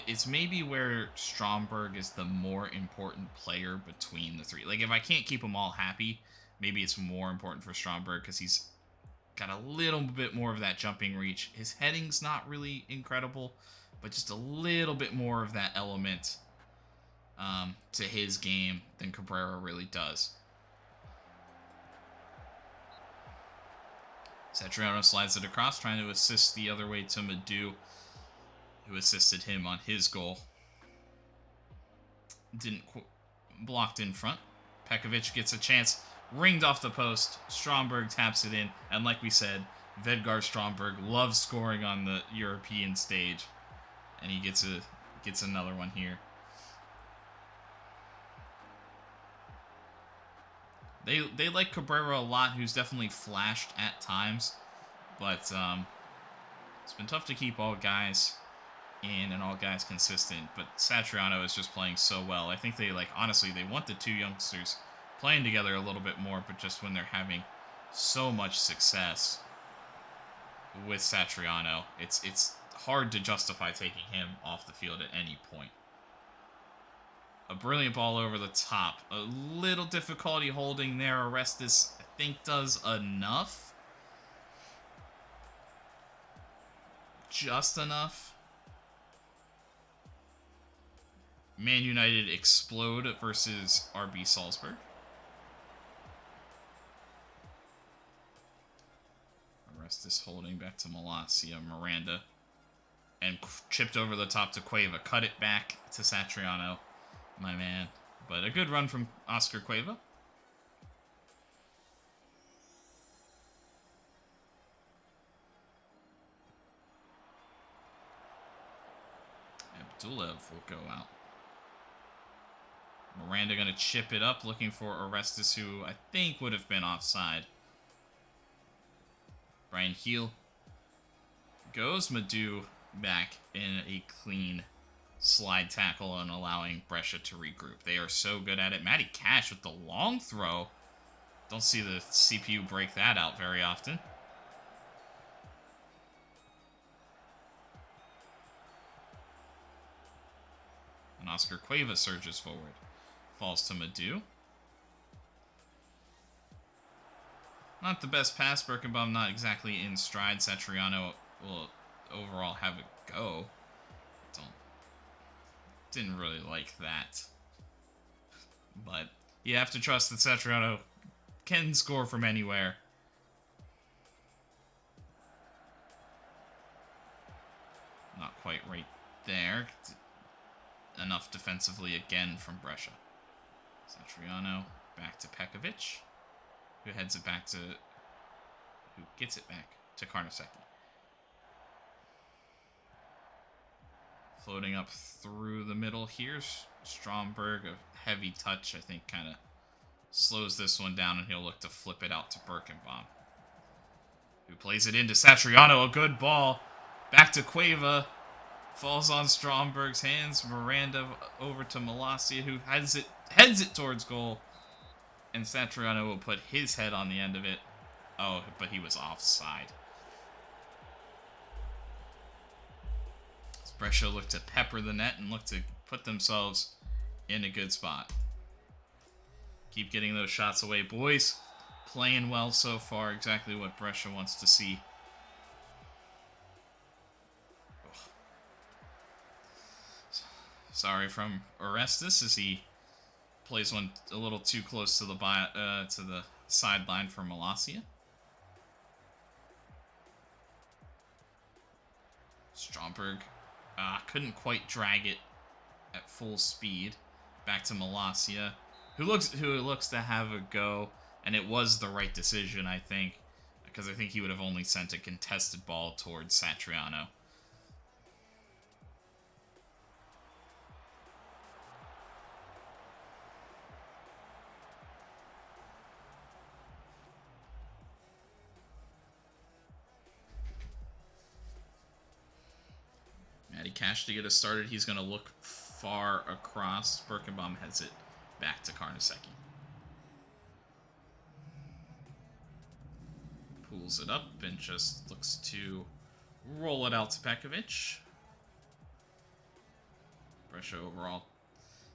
It's maybe where Stromberg is the more important player between the three. Like, if I can't keep them all happy, maybe it's more important for Stromberg because he's got a little bit more of that jumping reach. His heading's not really incredible, but just a little bit more of that element to his game than Cabrera really does. Satriano slides it across, trying to assist the other way to Madu, who assisted him on his goal. Blocked in front. Pekovic gets a chance, ringed off the post. Stromberg taps it in, and like we said, Vedgar Stromberg loves scoring on the European stage, and he gets another one here. They like Cabrera a lot, who's definitely flashed at times, but it's been tough to keep all guys in and all guys consistent. But Satriano is just playing so well. I think they honestly they want the two youngsters playing together a little bit more, but just when they're having so much success with Satriano, it's hard to justify taking him off the field at any point. A brilliant ball over the top. A little difficulty holding there. Orestes, I think, does enough. Just enough. Man United explode versus RB Salzburg. Orestes holding back to Malacia. Miranda. And chipped over the top to Cueva. Cut it back to Satriano. My man. But a good run from Oscar Cueva. Abdulev will go out. Miranda going to chip it up, looking for Orestes, who I think would have been offside. Brian Heel goes. Madu back in a clean slide tackle and allowing Brescia to regroup. They are so good at it. Matty Cash with the long throw. Don't see the CPU break that out very often. And Oscar Cueva surges forward. Falls to Madu. Not the best pass. Birkenbaum not exactly in stride. Satriano will overall have a go. Didn't really like that. But you have to trust that Satriano can score from anywhere. Not quite right there. Enough defensively again from Brescia. Satriano back to Pekovic, who heads it back to... who gets it back to Carnesecchi. Floating up through the middle here. Stromberg, a heavy touch, I think, kind of slows this one down, and he'll look to flip it out to Birkenbaum, who plays it into Satriano. A good ball. Back to Cueva. Falls on Stromberg's hands. Miranda over to Malacia, who heads it towards goal. And Satriano will put his head on the end of it. Oh, but he was offside. Brescia look to pepper the net and look to put themselves in a good spot. Keep getting those shots away, boys. Playing well so far. Exactly what Brescia wants to see. Sorry from Orestes as he plays one a little too close to the sideline for Malacia. Stromberg couldn't quite drag it at full speed. Back to Malacia, who looks to have a go, and it was the right decision, I think, because I think he would have only sent a contested ball towards Satriano. Cash to get us started. He's going to look far across. Birkenbaum heads it back to Carnesecchi. Pulls it up and just looks to roll it out to Pekovic. Brescia overall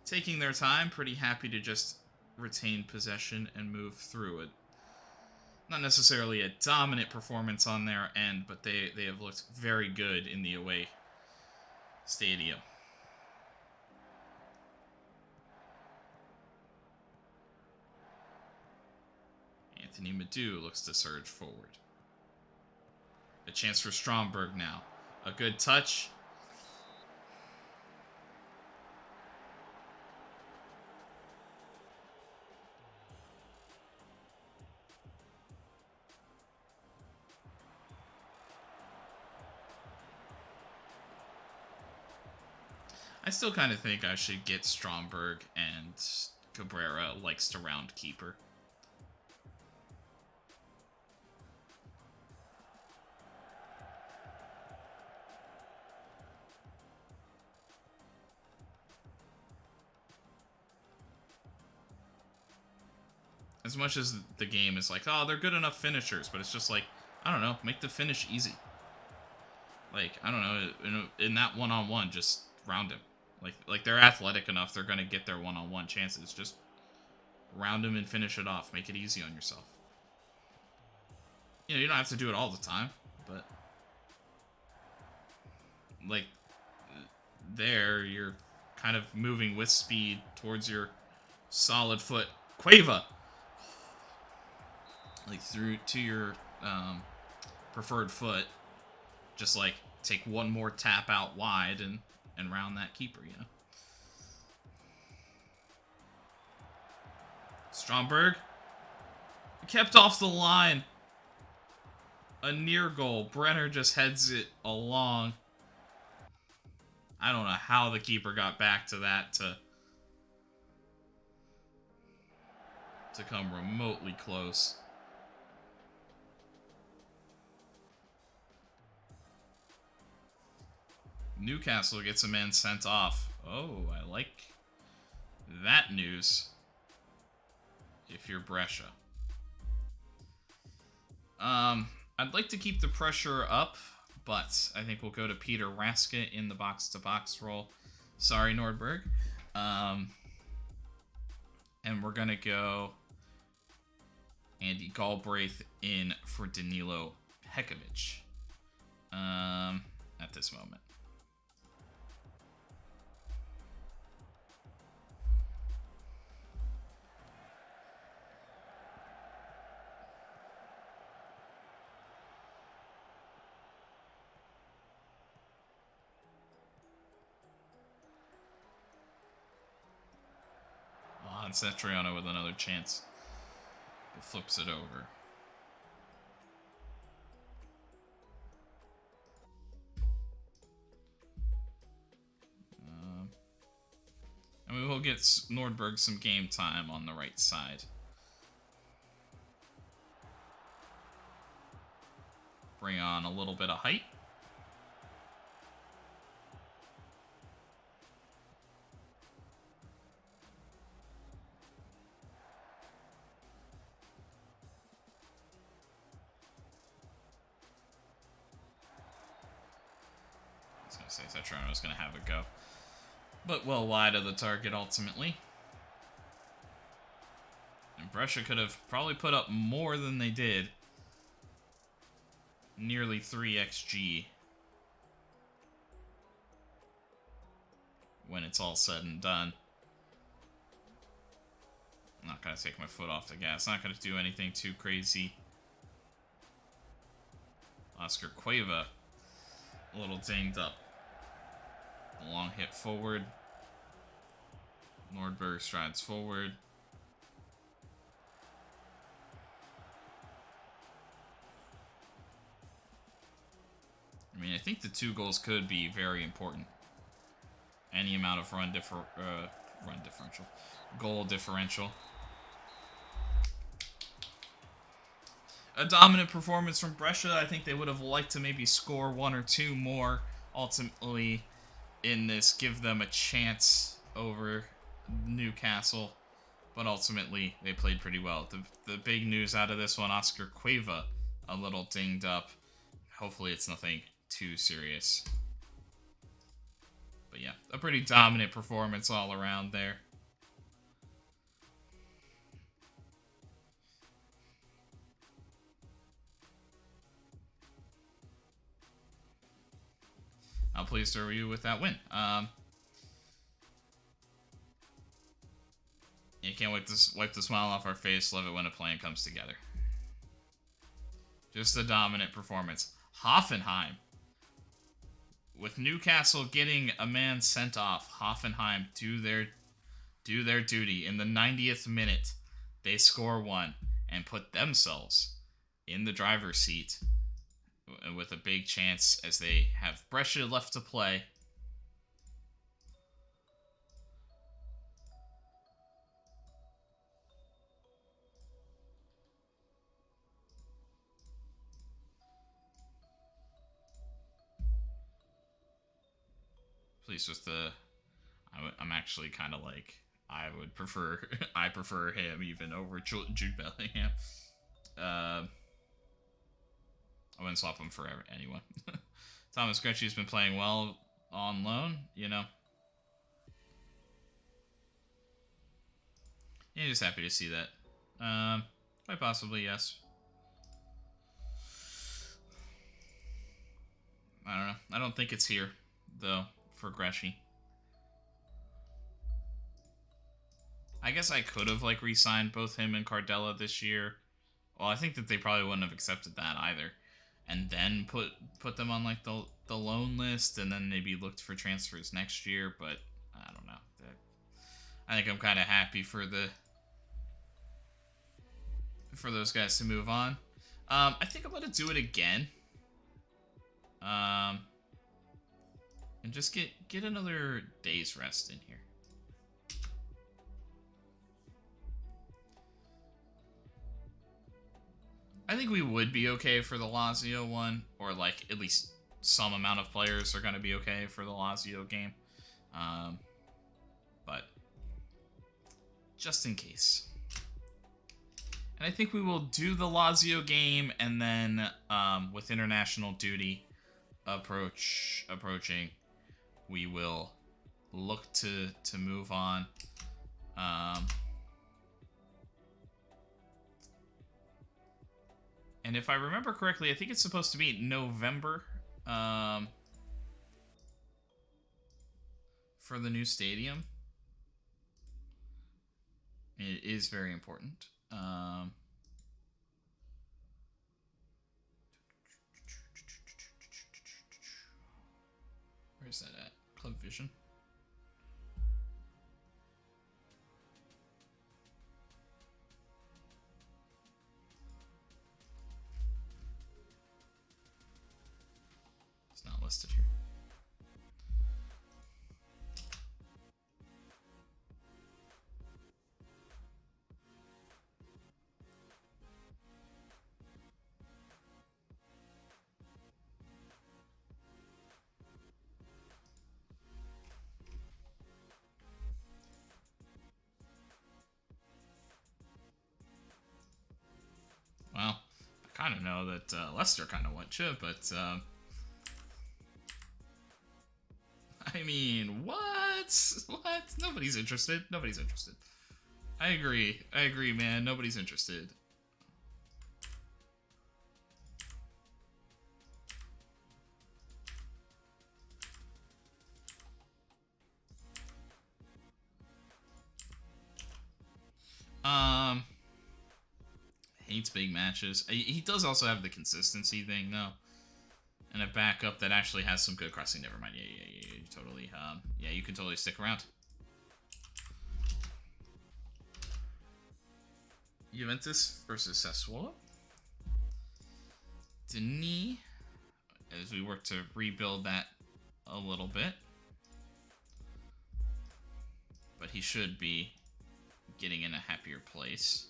taking their time, pretty happy to just retain possession and move through it. Not necessarily a dominant performance on their end, but they have looked very good in the away stadium. Anthony Madu looks to surge forward. A chance for Stromberg now. A good touch. I still kind of think I should get Stromberg, and Cabrera likes to round keeper. As much as the game is like, oh, they're good enough finishers, but it's just like, I don't know, make the finish easy. Like, I don't know, in that one-on-one, just round him. Like they're athletic enough, they're going to get their one-on-one chances. Just round him and finish it off. Make it easy on yourself. You know, you don't have to do it all the time, but like there, you're kind of moving with speed towards your solid foot. Cueva! Like through to your preferred foot. Just like take one more tap out wide and round that keeper, you know. Stromberg kept off the line. A near goal. Brenner just heads it along. I don't know how the keeper got back to that to come remotely close. Newcastle gets a man sent off. Oh, I like that news. If you're Brescia. I'd like to keep the pressure up, but I think we'll go to Peter Raska in the box-to-box role. Sorry, Nordberg. And we're going to go Andy Galbraith in for Danilo Pekovic at this moment. And Satriano with another chance. But flips it over. And we will get Nordberg some game time on the right side. Bring on a little bit of height. Satriano is going to have a go. But well wide of the target ultimately. And Brescia could have probably put up more than they did. Nearly 3 XG. When it's all said and done. I'm not going to take my foot off the gas. Not going to do anything too crazy. Oscar Cueva. A little dinged up. A long hit forward. Nordberg strides forward. I mean, I think the 2 goals could be very important. Any amount of goal differential. A dominant performance from Brescia. I think they would have liked to maybe score 1 or 2 more. Ultimately, in this give them a chance over Newcastle, but ultimately they played pretty well. The big news out of this one, Oscar Cueva, a little dinged up. Hopefully it's nothing too serious. But yeah, a pretty dominant performance all around there. I'm pleased to review with that win. You can't wipe the smile off our face. Love it when a plan comes together. Just a dominant performance. Hoffenheim. With Newcastle getting a man sent off, Hoffenheim do their duty. In the 90th minute, they score one and put themselves in the driver's seat with a big chance as they have Brescia left to play. Pleased with the... I'm actually kind of like... I prefer him even over Jude Bellingham. I wouldn't swap him for anyone. Thomas Gretschy's been playing well on loan, you know. Yeah, just happy to see that. Quite possibly, yes. I don't know. I don't think it's here, though, for Greshy. I guess I could have, like, re-signed both him and Cardella this year. Well, I think that they probably wouldn't have accepted that either. And then put them on, like, the loan list, and then maybe looked for transfers next year, but I don't know. I think I'm kind of happy for those guys to move on. I think I'm going to do it again. And just get another day's rest in here. I think we would be okay for the Lazio one, or like at least some amount of players are going to be okay for the Lazio game. But just in case. And I think we will do the Lazio game, and then with international duty approaching, we will look to move on. And if I remember correctly, I think it's supposed to be November for the new stadium. It is very important. Where's that at? Club Vision. It's not listed here. Well, I kind of know that Leicester kind of want you, but I mean, what? What? Nobody's interested. Nobody's interested. I agree, man. Nobody's interested. Hates big matches. He does also have the consistency thing, though. And a backup that actually has some good crossing. Never mind. Yeah, totally. Yeah, you can totally stick around. Juventus versus Sassuolo. Denis, as we work to rebuild that a little bit. But he should be getting in a happier place.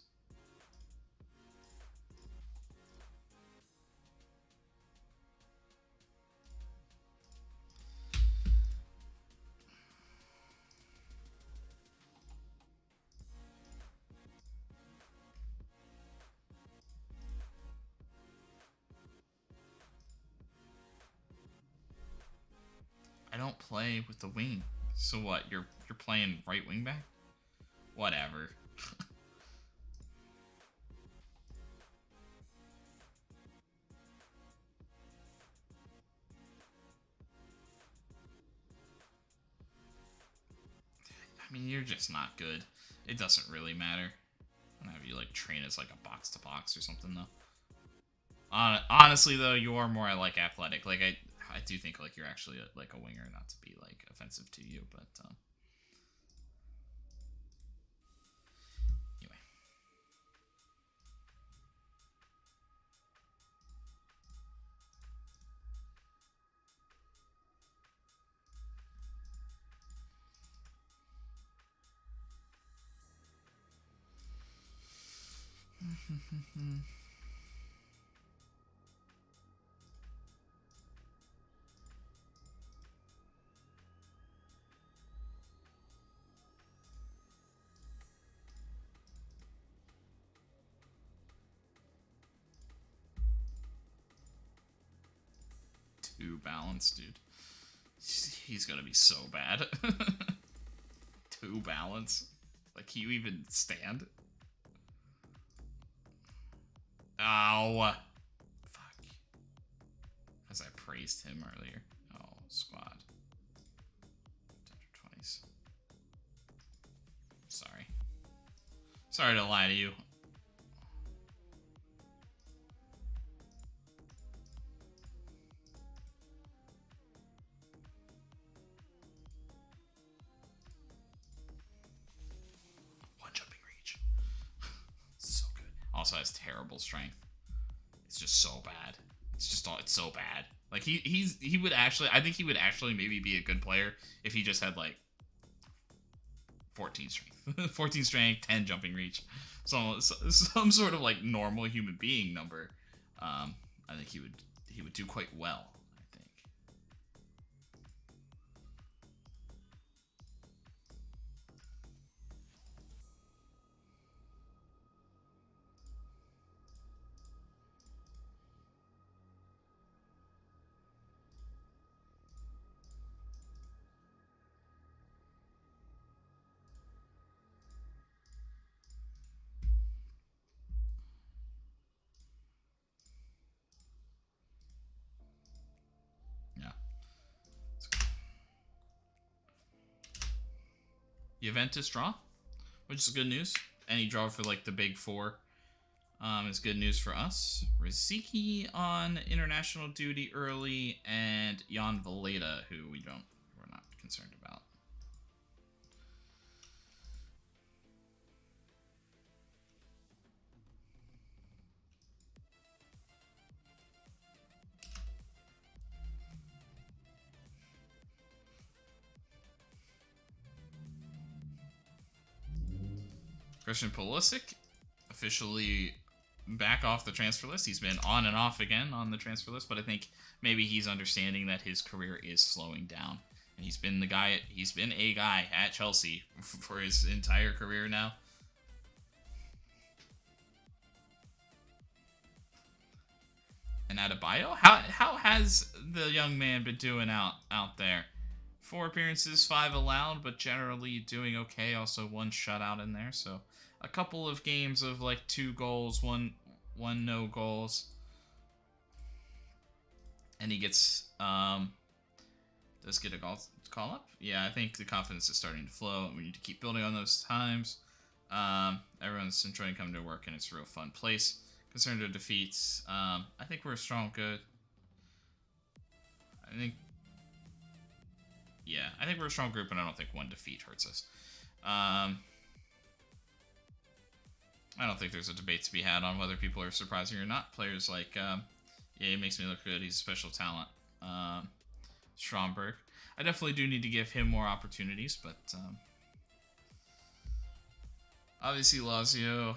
play with the wing. So what? You're playing right wing back? Whatever. I mean, you're just not good. It doesn't really matter. I don't have you like train as like a box to box or something though. Honestly though, you are more like athletic. Like I do think like you're actually like a winger, not to be like offensive to you, but anyway. 2 balance, dude. He's gonna be so bad. 2 balance. Like, can you even stand? Ow. Fuck. As I praised him earlier. Oh, squad. 20s. Sorry. Sorry to lie to you. One jumping reach. So good. Also has terrible strength. It's just so bad. It's so bad. Like he would actually, I think he would actually maybe be a good player if he just had like 14 strength, 14 strength, 10 jumping reach, so some sort of like normal human being number. I think he would do quite well. I think. Yeah. Juventus draw, which is good news. Any draw for like the big four is good news for us. Riziki on international duty early, and Jan Valeda, who we're not concerned about. Christian Pulisic officially back off the transfer list. He's been on and off again on the transfer list, but I think maybe he's understanding that his career is slowing down. And he's been a guy at Chelsea for his entire career now. And Adebayo, how has the young man been doing out there? 4 appearances, 5 allowed, but generally doing okay. Also 1 shutout in there, so a couple of games of like 2 goals, one no goals, and he gets does get a call up. Yeah, I think the confidence is starting to flow, and we need to keep building on those times. Everyone's enjoying coming to work, and it's a real fun place. Concerned with defeats, I think we're a strong good. I think we're a strong group, and I don't think 1 defeat hurts us. I don't think there's a debate to be had on whether people are surprising or not. Players like, yeah, he makes me look good. He's a special talent. Stromberg. I definitely do need to give him more opportunities, but obviously Lazio,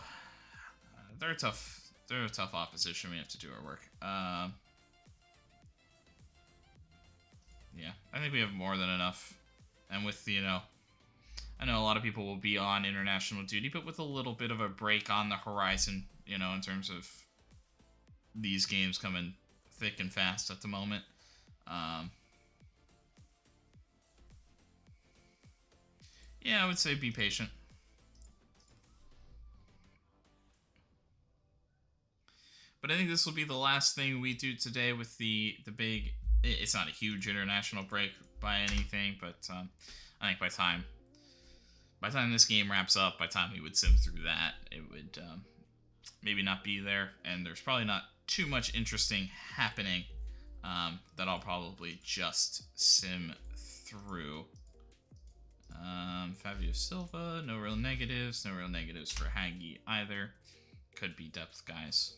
they're a tough opposition. We have to do our work. Yeah, I think we have more than enough. And with, I know a lot of people will be on international duty, but with a little bit of a break on the horizon, in terms of these games coming thick and fast at the moment. Yeah, I would say be patient. But I think this will be the last thing we do today with the big. It's not a huge international break by anything, but I think by the time this game wraps up, by the time we would sim through that, it would maybe not be there, and there's probably not too much interesting happening that I'll probably just sim through. Fabio Silva, no real negatives. No real negatives for Hagi either. Could be depth guys.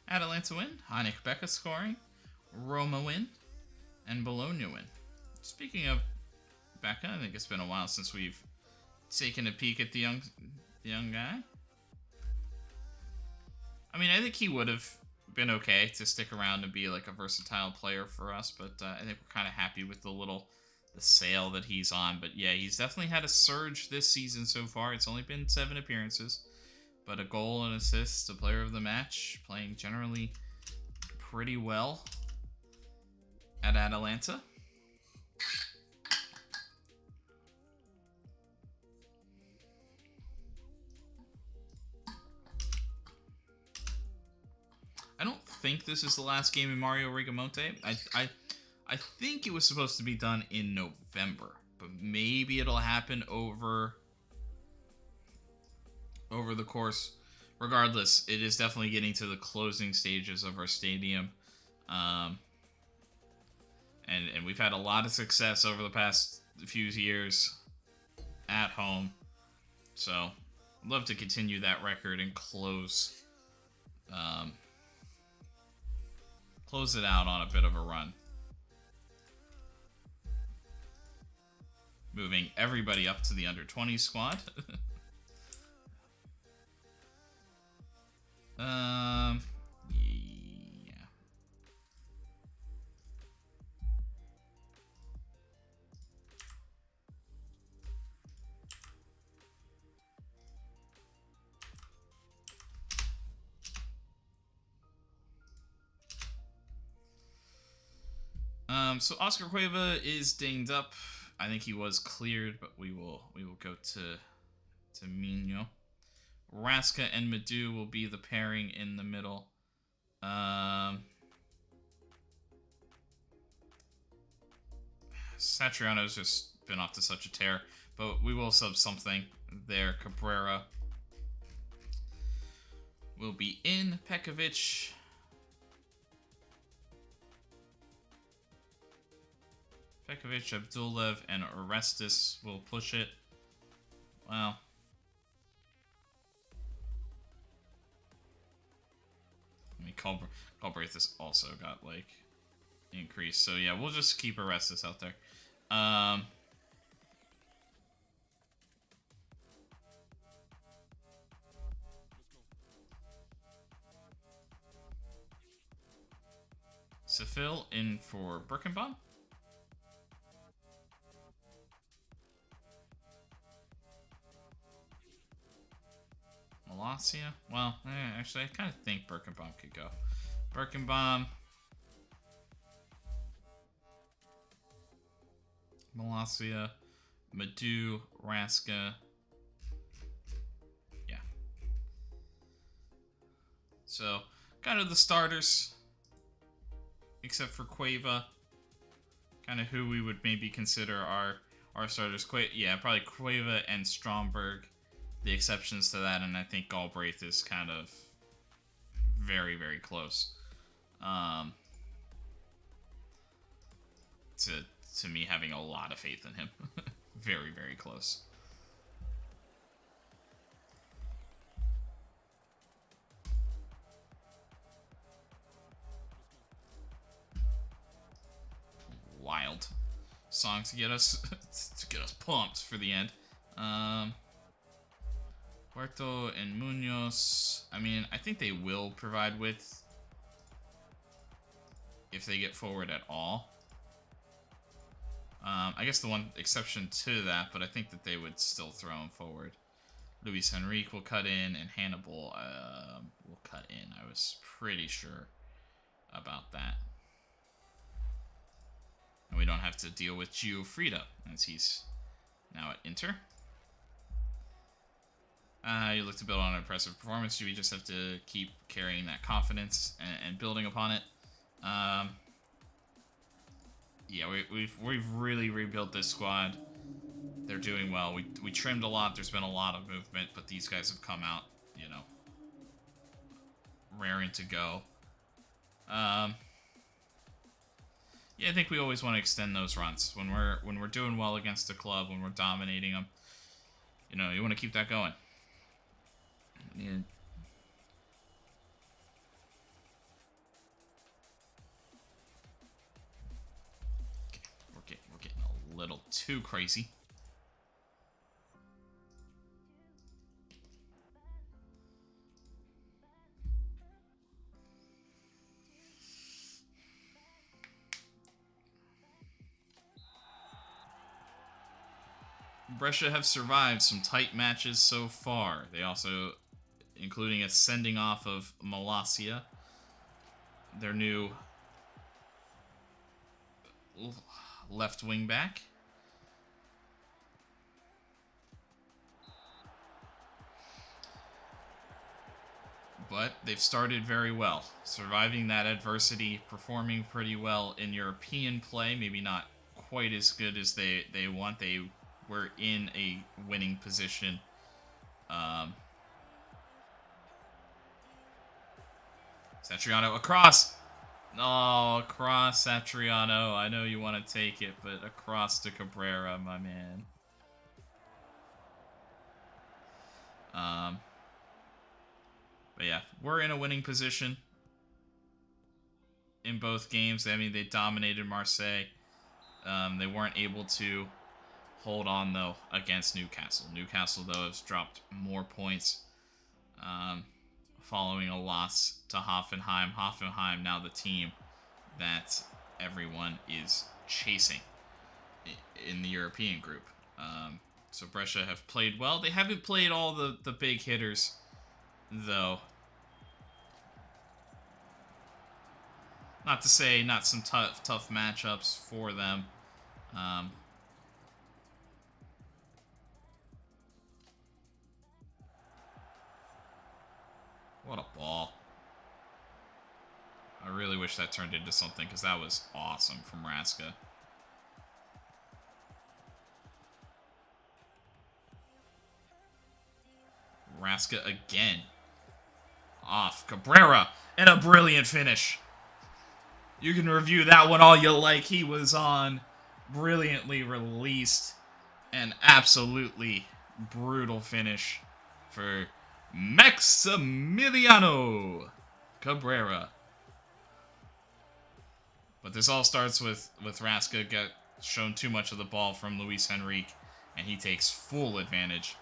Atalanta win, Hanik Becca scoring, Roma win, and Bologna win. Speaking of Becca, I think it's been a while since we've taken a peek at the young guy. I mean, I think he would have been okay to stick around and be like a versatile player for us, but I think we're kind of happy with the sale that he's on. But yeah, he's definitely had a surge this season so far. It's only been 7 appearances, but a goal and assist, a player of the match, playing generally pretty well at Atalanta. I don't think this is the last game in Mario Rigamonte. I think it was supposed to be done in November, but maybe it'll happen over the course. Regardless, it is definitely getting to the closing stages of our stadium. And we've had a lot of success over the past few years at home. So, I'd love to continue that record and close it out on a bit of a run. Moving everybody up to the under-20 squad. Yeah. So Oscar Cueva is dinged up. I think he was cleared, but we will go to Mino. Raska and Madu will be the pairing in the middle. Satriano's just been off to such a tear, but we will sub something there. Cabrera will be in. Pekovic. Abdulev, and Orestes will push it. Well, I mean, Galbraith has also got, like, increased. So, yeah, we'll just keep Orestes out there. Sefil in for Birkenbaum. Malacia? Well, actually, I kind of think Birkenbaum could go. Birkenbaum. Malacia. Madu. Raska. Yeah. So, kind of the starters. Except for Cueva. Kind of who we would maybe consider our starters. Yeah, probably Cueva and Stromberg. The exceptions to that, and I think Galbraith is kind of very, very close to me having a lot of faith in him. Very, very close. Wild song to get us pumped for the end. Puerto and Munoz. I mean, I think they will provide width if they get forward at all. I guess the one exception to that, but I think that they would still throw him forward. Luis Enrique will cut in, and Hannibal will cut in. I was pretty sure about that. And we don't have to deal with Gio Frida, as he's now at Inter. You look to build on an impressive performance. We just have to keep carrying that confidence and building upon it. Yeah, we've really rebuilt this squad. They're doing well. We trimmed a lot. There's been a lot of movement, but these guys have come out, you know, raring to go. Yeah, I think we always want to extend those runs when we're doing well against a club, when we're dominating them. You know, you want to keep that going. Yeah. Okay, we're getting a little too crazy. Brescia have survived some tight matches so far. They also, including a sending off of Malacia, their new left wing back. But they've started very well, surviving that adversity, performing pretty well in European play. Maybe not quite as good as they want. They were in a winning position. Satriano across. Oh, across Satriano. I know you want to take it, but across to Cabrera, my man. But yeah, we're in a winning position in both games. I mean, they dominated Marseille. They weren't able to hold on, though, against Newcastle. Newcastle, though, has dropped more points following a loss to Hoffenheim. Hoffenheim now the team that everyone is chasing in the European group. So Brescia have played well. They haven't played all the big hitters, though. Not to say not some tough matchups for them. What a ball. I really wish that turned into something, because that was awesome from Raska. Raska again. Off Cabrera. And a brilliant finish. You can review that one all you like. He was on. Brilliantly released. And absolutely brutal finish for Maximiliano Cabrera. But this all starts with Raska get shown too much of the ball from Luis Enrique, and he takes full advantage.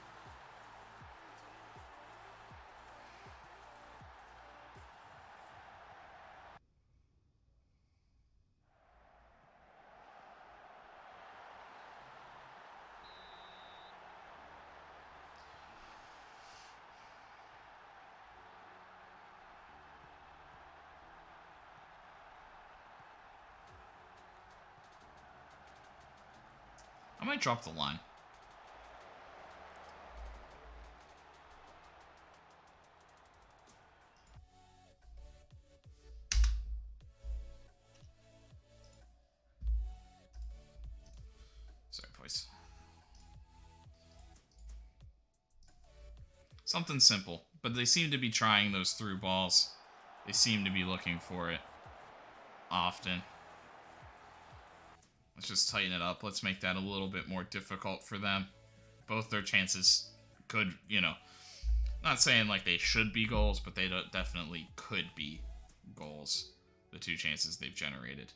I might drop the line. Sorry, boys. Something simple, but they seem to be trying those through balls. They seem to be looking for it often. Let's just tighten it up. Let's make that a little bit more difficult for them. Both their chances could, you know, not saying like they should be goals, but they definitely could be goals. The two chances they've generated.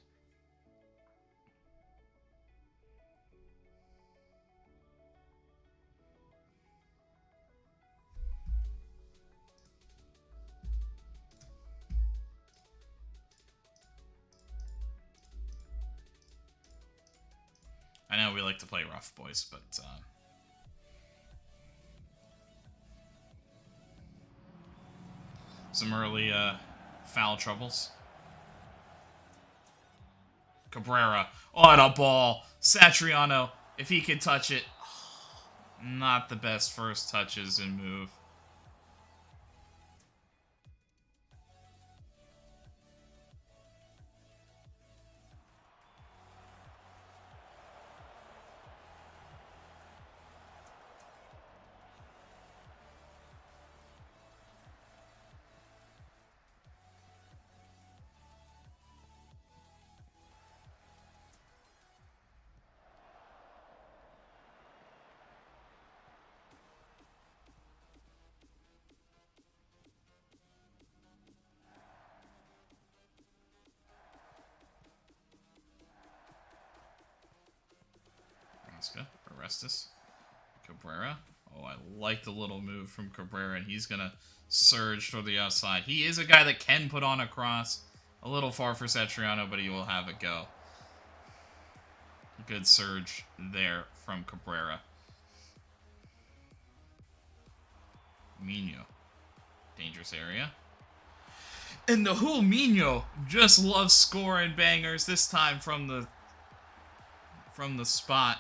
I know we like to play rough, boys, but some early foul troubles. Cabrera. On a ball. Satriano, if he could touch it. Not the best first touches and move. Let's go. Orestes. Cabrera. Oh, I like the little move from Cabrera, and he's going to surge toward the outside. He is a guy that can put on a cross. A little far for Satriano, but he will have a go. Good surge there from Cabrera. Mino. Dangerous area. And the whole Mino just loves scoring bangers, this time from the spot.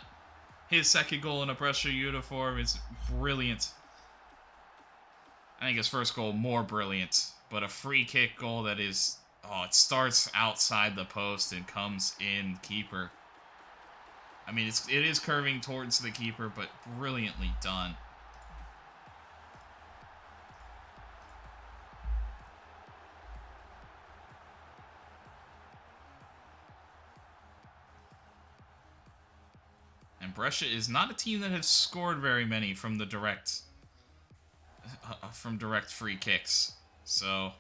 His second goal in a Brescia uniform is brilliant. I think his first goal more brilliant, but a free kick goal that is, oh, it starts outside the post and comes in keeper. I mean, it is curving towards the keeper, but brilliantly done. And Brescia is not a team that has scored very many from the direct free kicks. So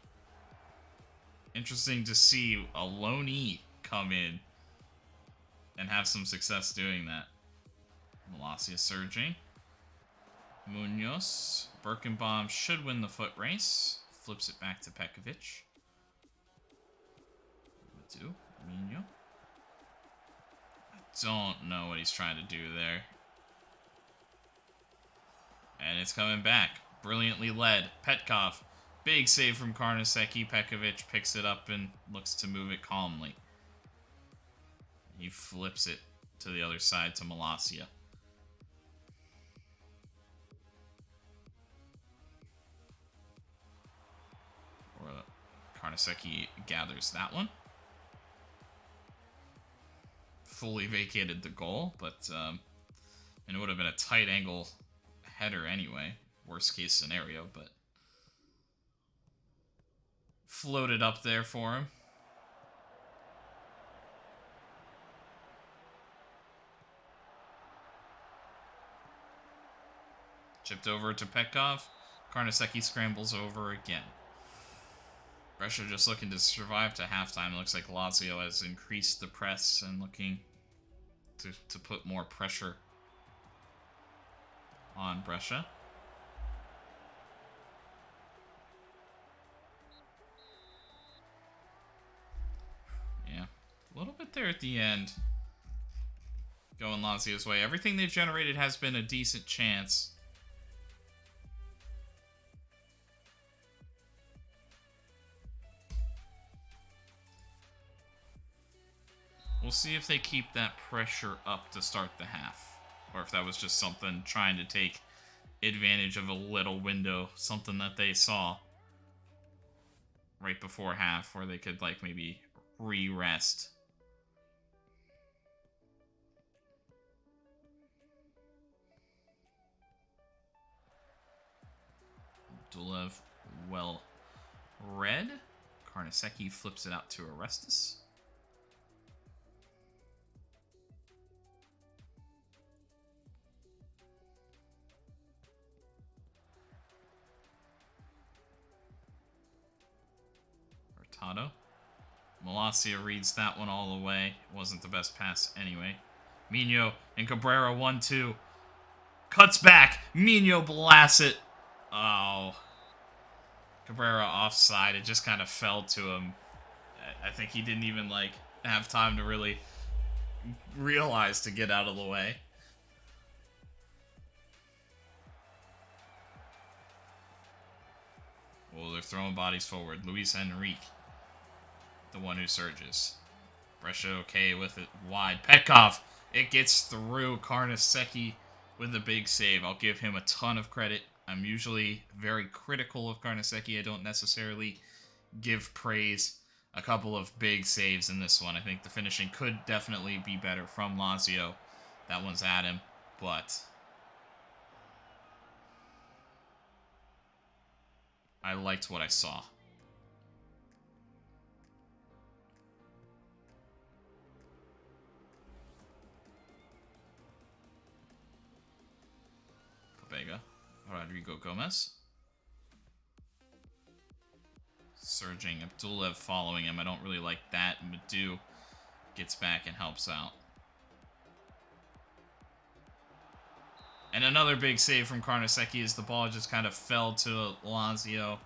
interesting to see a loanee come in and have some success doing that. Malacia surging. Munoz. Birkenbaum should win the foot race. Flips it back to Pekovic. Mino. Don't know what he's trying to do there. And it's coming back. Brilliantly led. Petkov. Big save from Carnesecchi. Pekovic picks it up and looks to move it calmly. He flips it to the other side to Malacia. Carnesecchi gathers that one. Fully vacated the goal, but and it would have been a tight angle header anyway. Worst case scenario, but floated up there for him. Chipped over to Petkov. Carnesecchi scrambles over again. Brescia just looking to survive to halftime. It looks like Lazio has increased the press and looking to put more pressure on Brescia. Yeah, a little bit there at the end. Going Lazio's way. Everything they've generated has been a decent chance. We'll see if they keep that pressure up to start the half. Or if that was just something trying to take advantage of a little window. Something that they saw right before half where they could, like, maybe re-rest. Dulev well read. Carnesecchi flips it out to Orestes. Malacia reads that one all the way. Wasn't the best pass anyway. Mino and Cabrera 1-2. Cuts back. Mino blasts it. Oh. Cabrera offside. It just kind of fell to him. I think he didn't even, like, have time to really realized to get out of the way. Well, they're throwing bodies forward. Luis Enrique, the one who surges. Brescia okay with it wide. Petkov, it gets through. Carnesecchi with a big save. I'll give him a ton of credit. I'm usually very critical of Carnesecchi. I don't necessarily give praise. A couple of big saves in this one. I think the finishing could definitely be better from Lazio. That one's at him, but I liked what I saw. Vega, Rodrigo Gomez. Surging, Abdulev following him. I don't really like that. Madu gets back and helps out. And another big save from Carnesecchi as the ball just kind of fell to Lazio.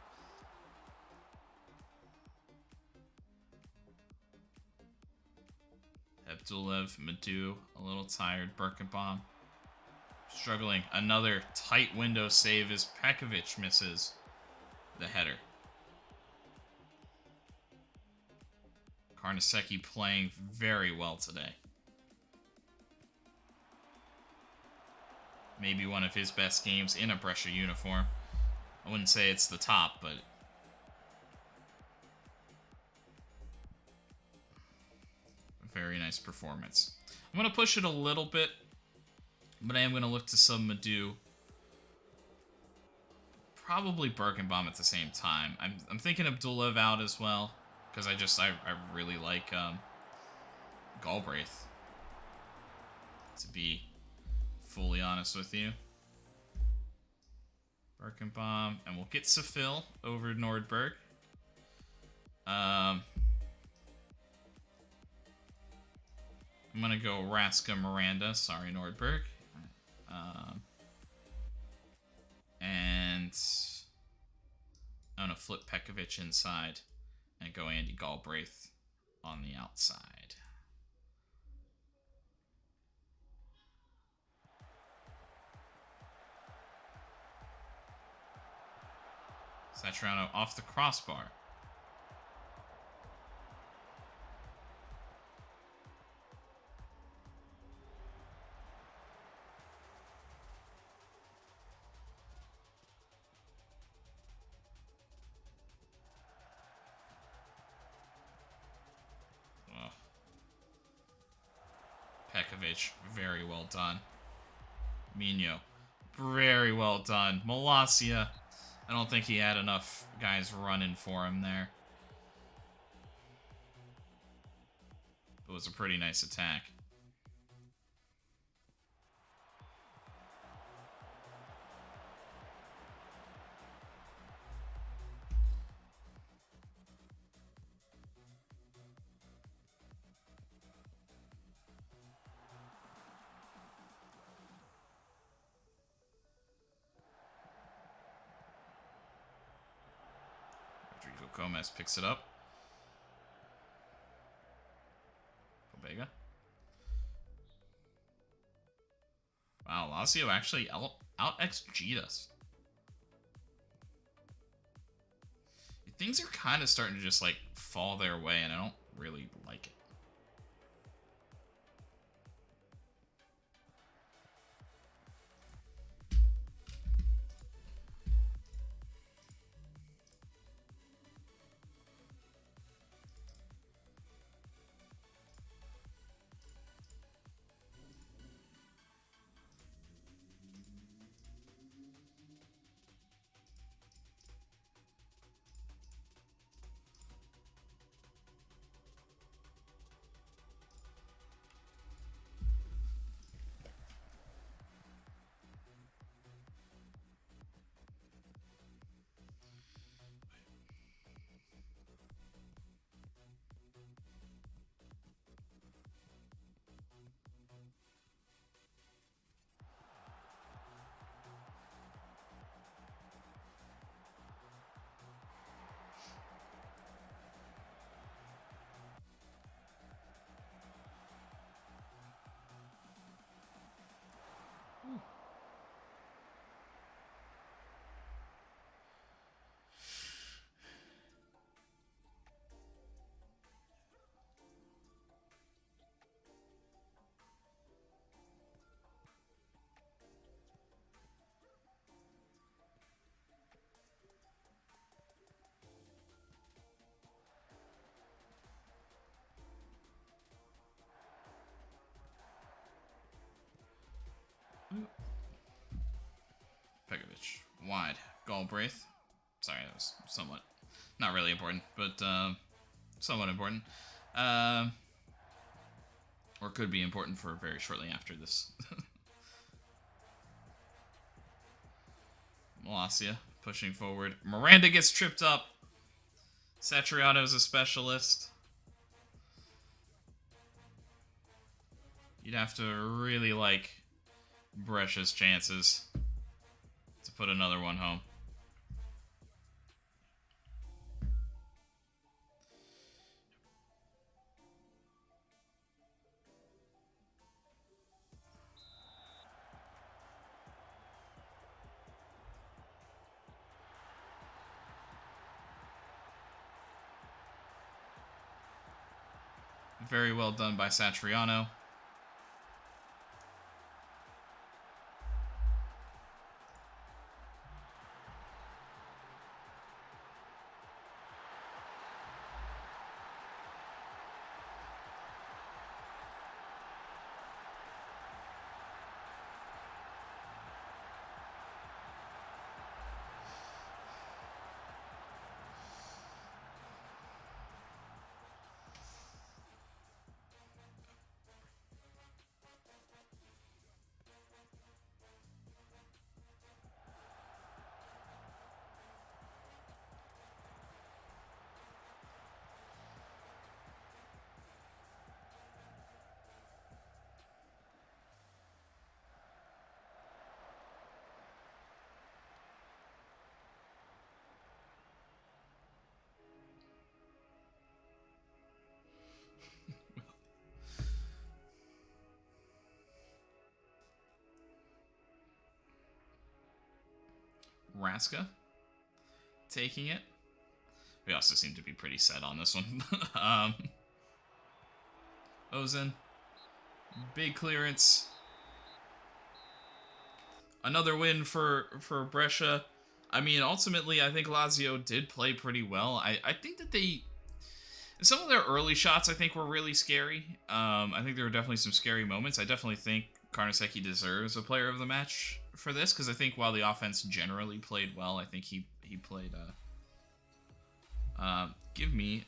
Abdulev, Madu, a little tired. Birkenbaum struggling. Another tight window save as Pekovic misses the header. Carnesecchi playing very well today. Maybe one of his best games in a Brescia uniform. I wouldn't say it's the top, but a very nice performance. I'm going to push it a little bit, but I am going to look to some Madu. Probably Birkenbaum at the same time. I'm thinking Abdulev out as well, because I really like Galbraith, to be fully honest with you. Birkenbaum, and we'll get Sefil over Nordberg. I'm going to go Raska Miranda. Sorry, Nordberg. And I'm going to flip Pekovic inside and go Andy Galbraith on the outside. Satriano off the crossbar. Pekovic, very well done. Mino, very well done. Malacia, I don't think he had enough guys running for him there. It was a pretty nice attack. Gomez picks it up. Vega. Wow, Lazio actually out XG'd us. Things are kind of starting to just like fall their way, and I don't really like it. Pekovic. Wide. Galbraith. Sorry, that was somewhat... Not really important, but somewhat important. Or could be important for very shortly after this. Malacia pushing forward. Miranda gets tripped up. Satriano's a specialist. You'd have to really like Brescia's chances to put another one home. Very well done by Satriano. Raska taking it. We also seem to be pretty set on this one. Ozan. Big clearance. Another win for Brescia. I mean, ultimately, I think Lazio did play pretty well. I think that they... Some of their early shots, I think, were really scary. I think there were definitely some scary moments. I definitely think Carnesecchi deserves a player of the match for this, because I think while the offense generally played well, I think he played... give me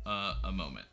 a moment.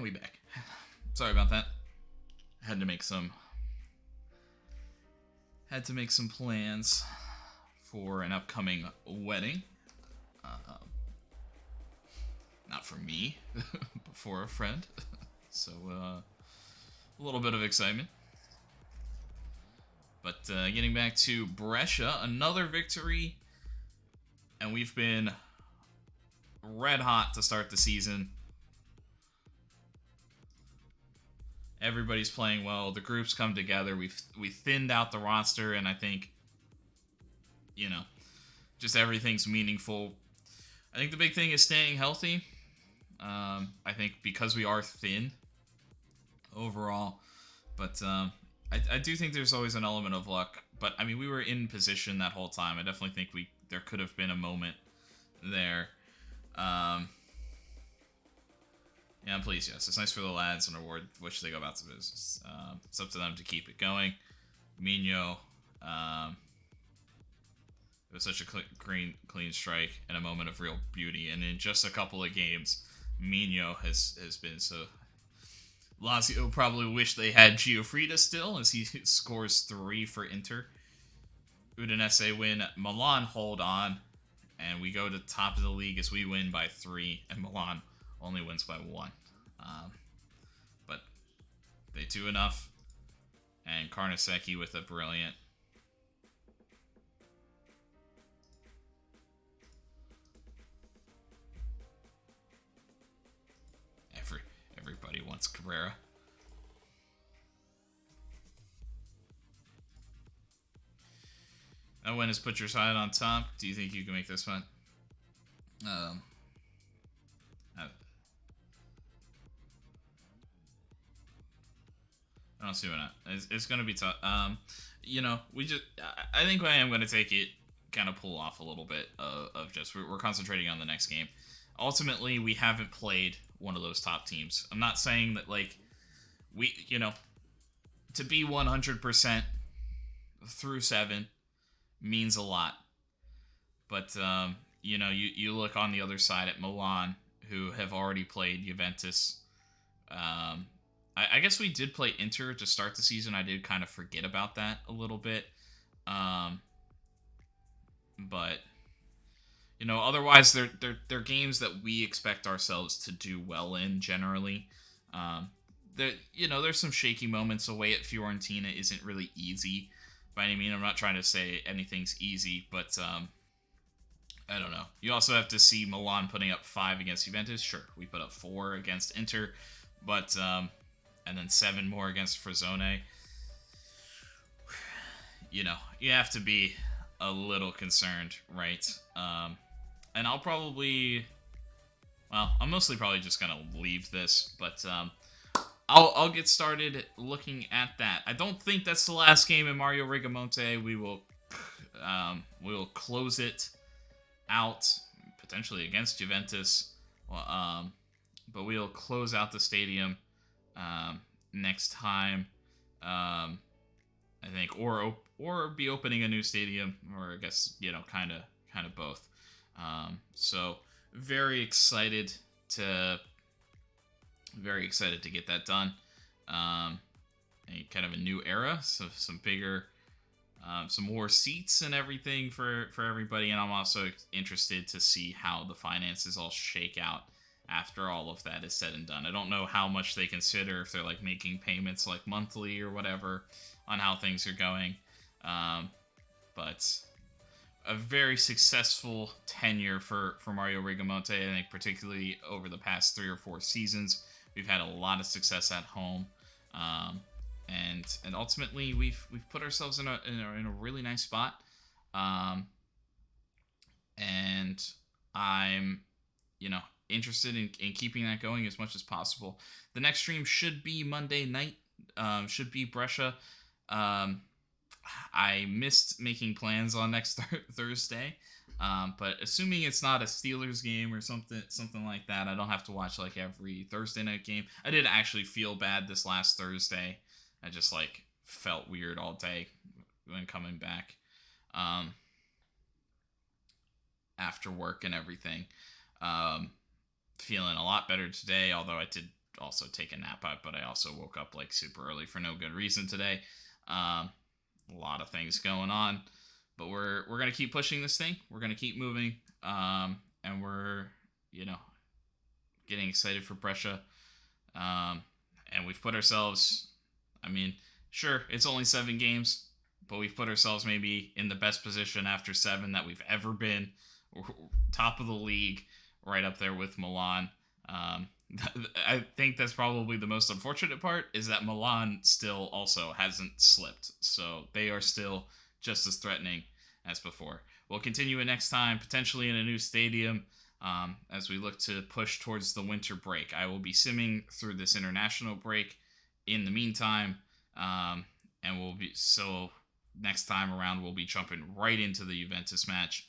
And we back. Sorry about that. Had to make some plans for an upcoming wedding. Not for me, but for a friend. So a little bit of excitement. But getting back to Brescia, another victory, and we've been red hot to start the season. Everybody's playing well. The group's come together. We thinned out the roster, and I think, just everything's meaningful. I think the big thing is staying healthy. I think because we are thin overall, but I do think there's always an element of luck. But I mean, we were in position that whole time. I definitely think there could have been a moment there. Yeah, I'm pleased, yes. It's nice for the lads and award which they go about the business. It's up to them to keep it going. Mino, it was such a clean strike and a moment of real beauty. And in just a couple of games, Mino has been so... Lazio probably wish they had Giuffrida still, as he scores 3 for Inter. Udinese win. Milan hold on. And we go to top of the league as we win by 3, and Milan only wins by 1. But they do enough. And Carnesecchi with a brilliant. Everybody wants Cabrera. That win has put your side on top. Do you think you can make this one? I don't see why not. It's going to be tough. I think I am going to take it, kind of pull off a little bit of just we're concentrating on the next game. Ultimately, we haven't played one of those top teams. I'm not saying that to be 100% through 7 means a lot. But you look on the other side at Milan, who have already played Juventus. I guess we did play Inter to start the season. I did kind of forget about that a little bit. But otherwise they're games that we expect ourselves to do well in generally. There's some shaky moments. Away at Fiorentina isn't really easy by any means. I'm not trying to say anything's easy, but I don't know. You also have to see Milan putting up 5 against Juventus. Sure, we put up 4 against Inter, but and then 7 more against Frosinone. You have to be a little concerned, right? And I'm mostly probably just gonna leave this, but I'll get started looking at that. I don't think that's the last game in Mario Rigamonte. We will close it out potentially against Juventus, but we'll close out the stadium next time. I think, or be opening a new stadium, or I guess kind of both. So very excited to get that done. Kind of a new era, so some bigger, some more seats and everything for everybody. And I'm also interested to see how the finances all shake out after all of that is said and done. I don't know how much they consider, if they're making payments monthly or whatever on how things are going. But a very successful tenure for Mario Rigamonte. I think particularly over the past 3 or 4 seasons, we've had a lot of success at home, and ultimately we've put ourselves in a really nice spot. And I'm interested in keeping that going as much as possible. The next stream should be Monday night. Should be Brescia. I missed making plans on next Thursday, but assuming it's not a Steelers game or something like that, I don't have to watch every Thursday night game. I did actually feel bad this last Thursday. I just felt weird all day when coming back after work and everything. Feeling a lot better today, although I did also take a nap out, but I also woke up like super early for no good reason today. A lot of things going on, but we're gonna keep pushing this thing. We're gonna keep moving, and we're getting excited for Brescia. And we've put ourselves. I mean, sure, it's only 7 games, but we've put ourselves maybe in the best position after 7 that we've ever been. We're top of the league, right up there with Milan. I think that's probably the most unfortunate part is that Milan still also hasn't slipped. So they are still just as threatening as before. We'll continue it next time, potentially in a new stadium, as we look to push towards the winter break. I will be simming through this international break in the meantime, and next time around we'll be jumping right into the Juventus match.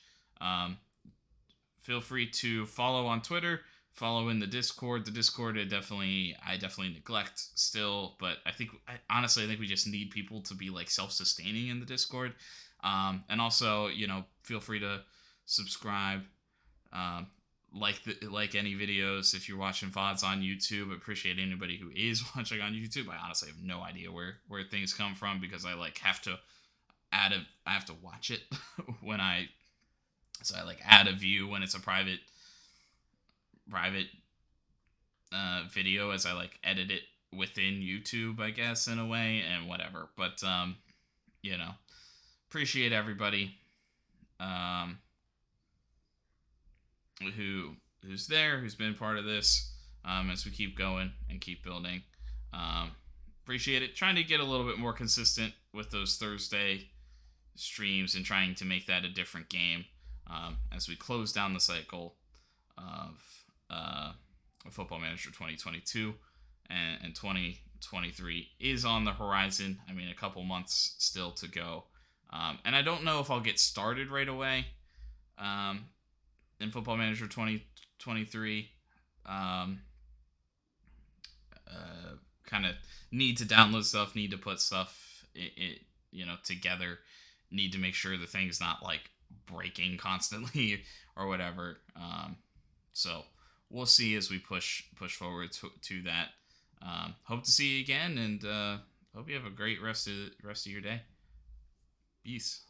Feel free to follow on Twitter, follow in the Discord. The Discord I definitely neglect still, but honestly I think we just need people to be like self-sustaining in the Discord. And also, feel free to subscribe, like any videos if you're watching VODs on YouTube. I appreciate anybody who is watching on YouTube. I honestly have no idea where things come from because I have to watch it when I add a view when it's a private video as I edit it within YouTube, I guess, in a way, and whatever. But appreciate everybody who's there, who's been part of this, as we keep going and keep building. Appreciate it. Trying to get a little bit more consistent with those Thursday streams and trying to make that a different game, as we close down the cycle of Football Manager 2022, and 2023 is on the horizon. I mean, a couple months still to go, and I don't know if I'll get started right away in Football Manager 2023. Kind of need to download stuff, need to put stuff together, need to make sure the thing's not breaking constantly or whatever. So we'll see as we push forward to that. Hope to see you again, and hope you have a great rest of your day. Peace.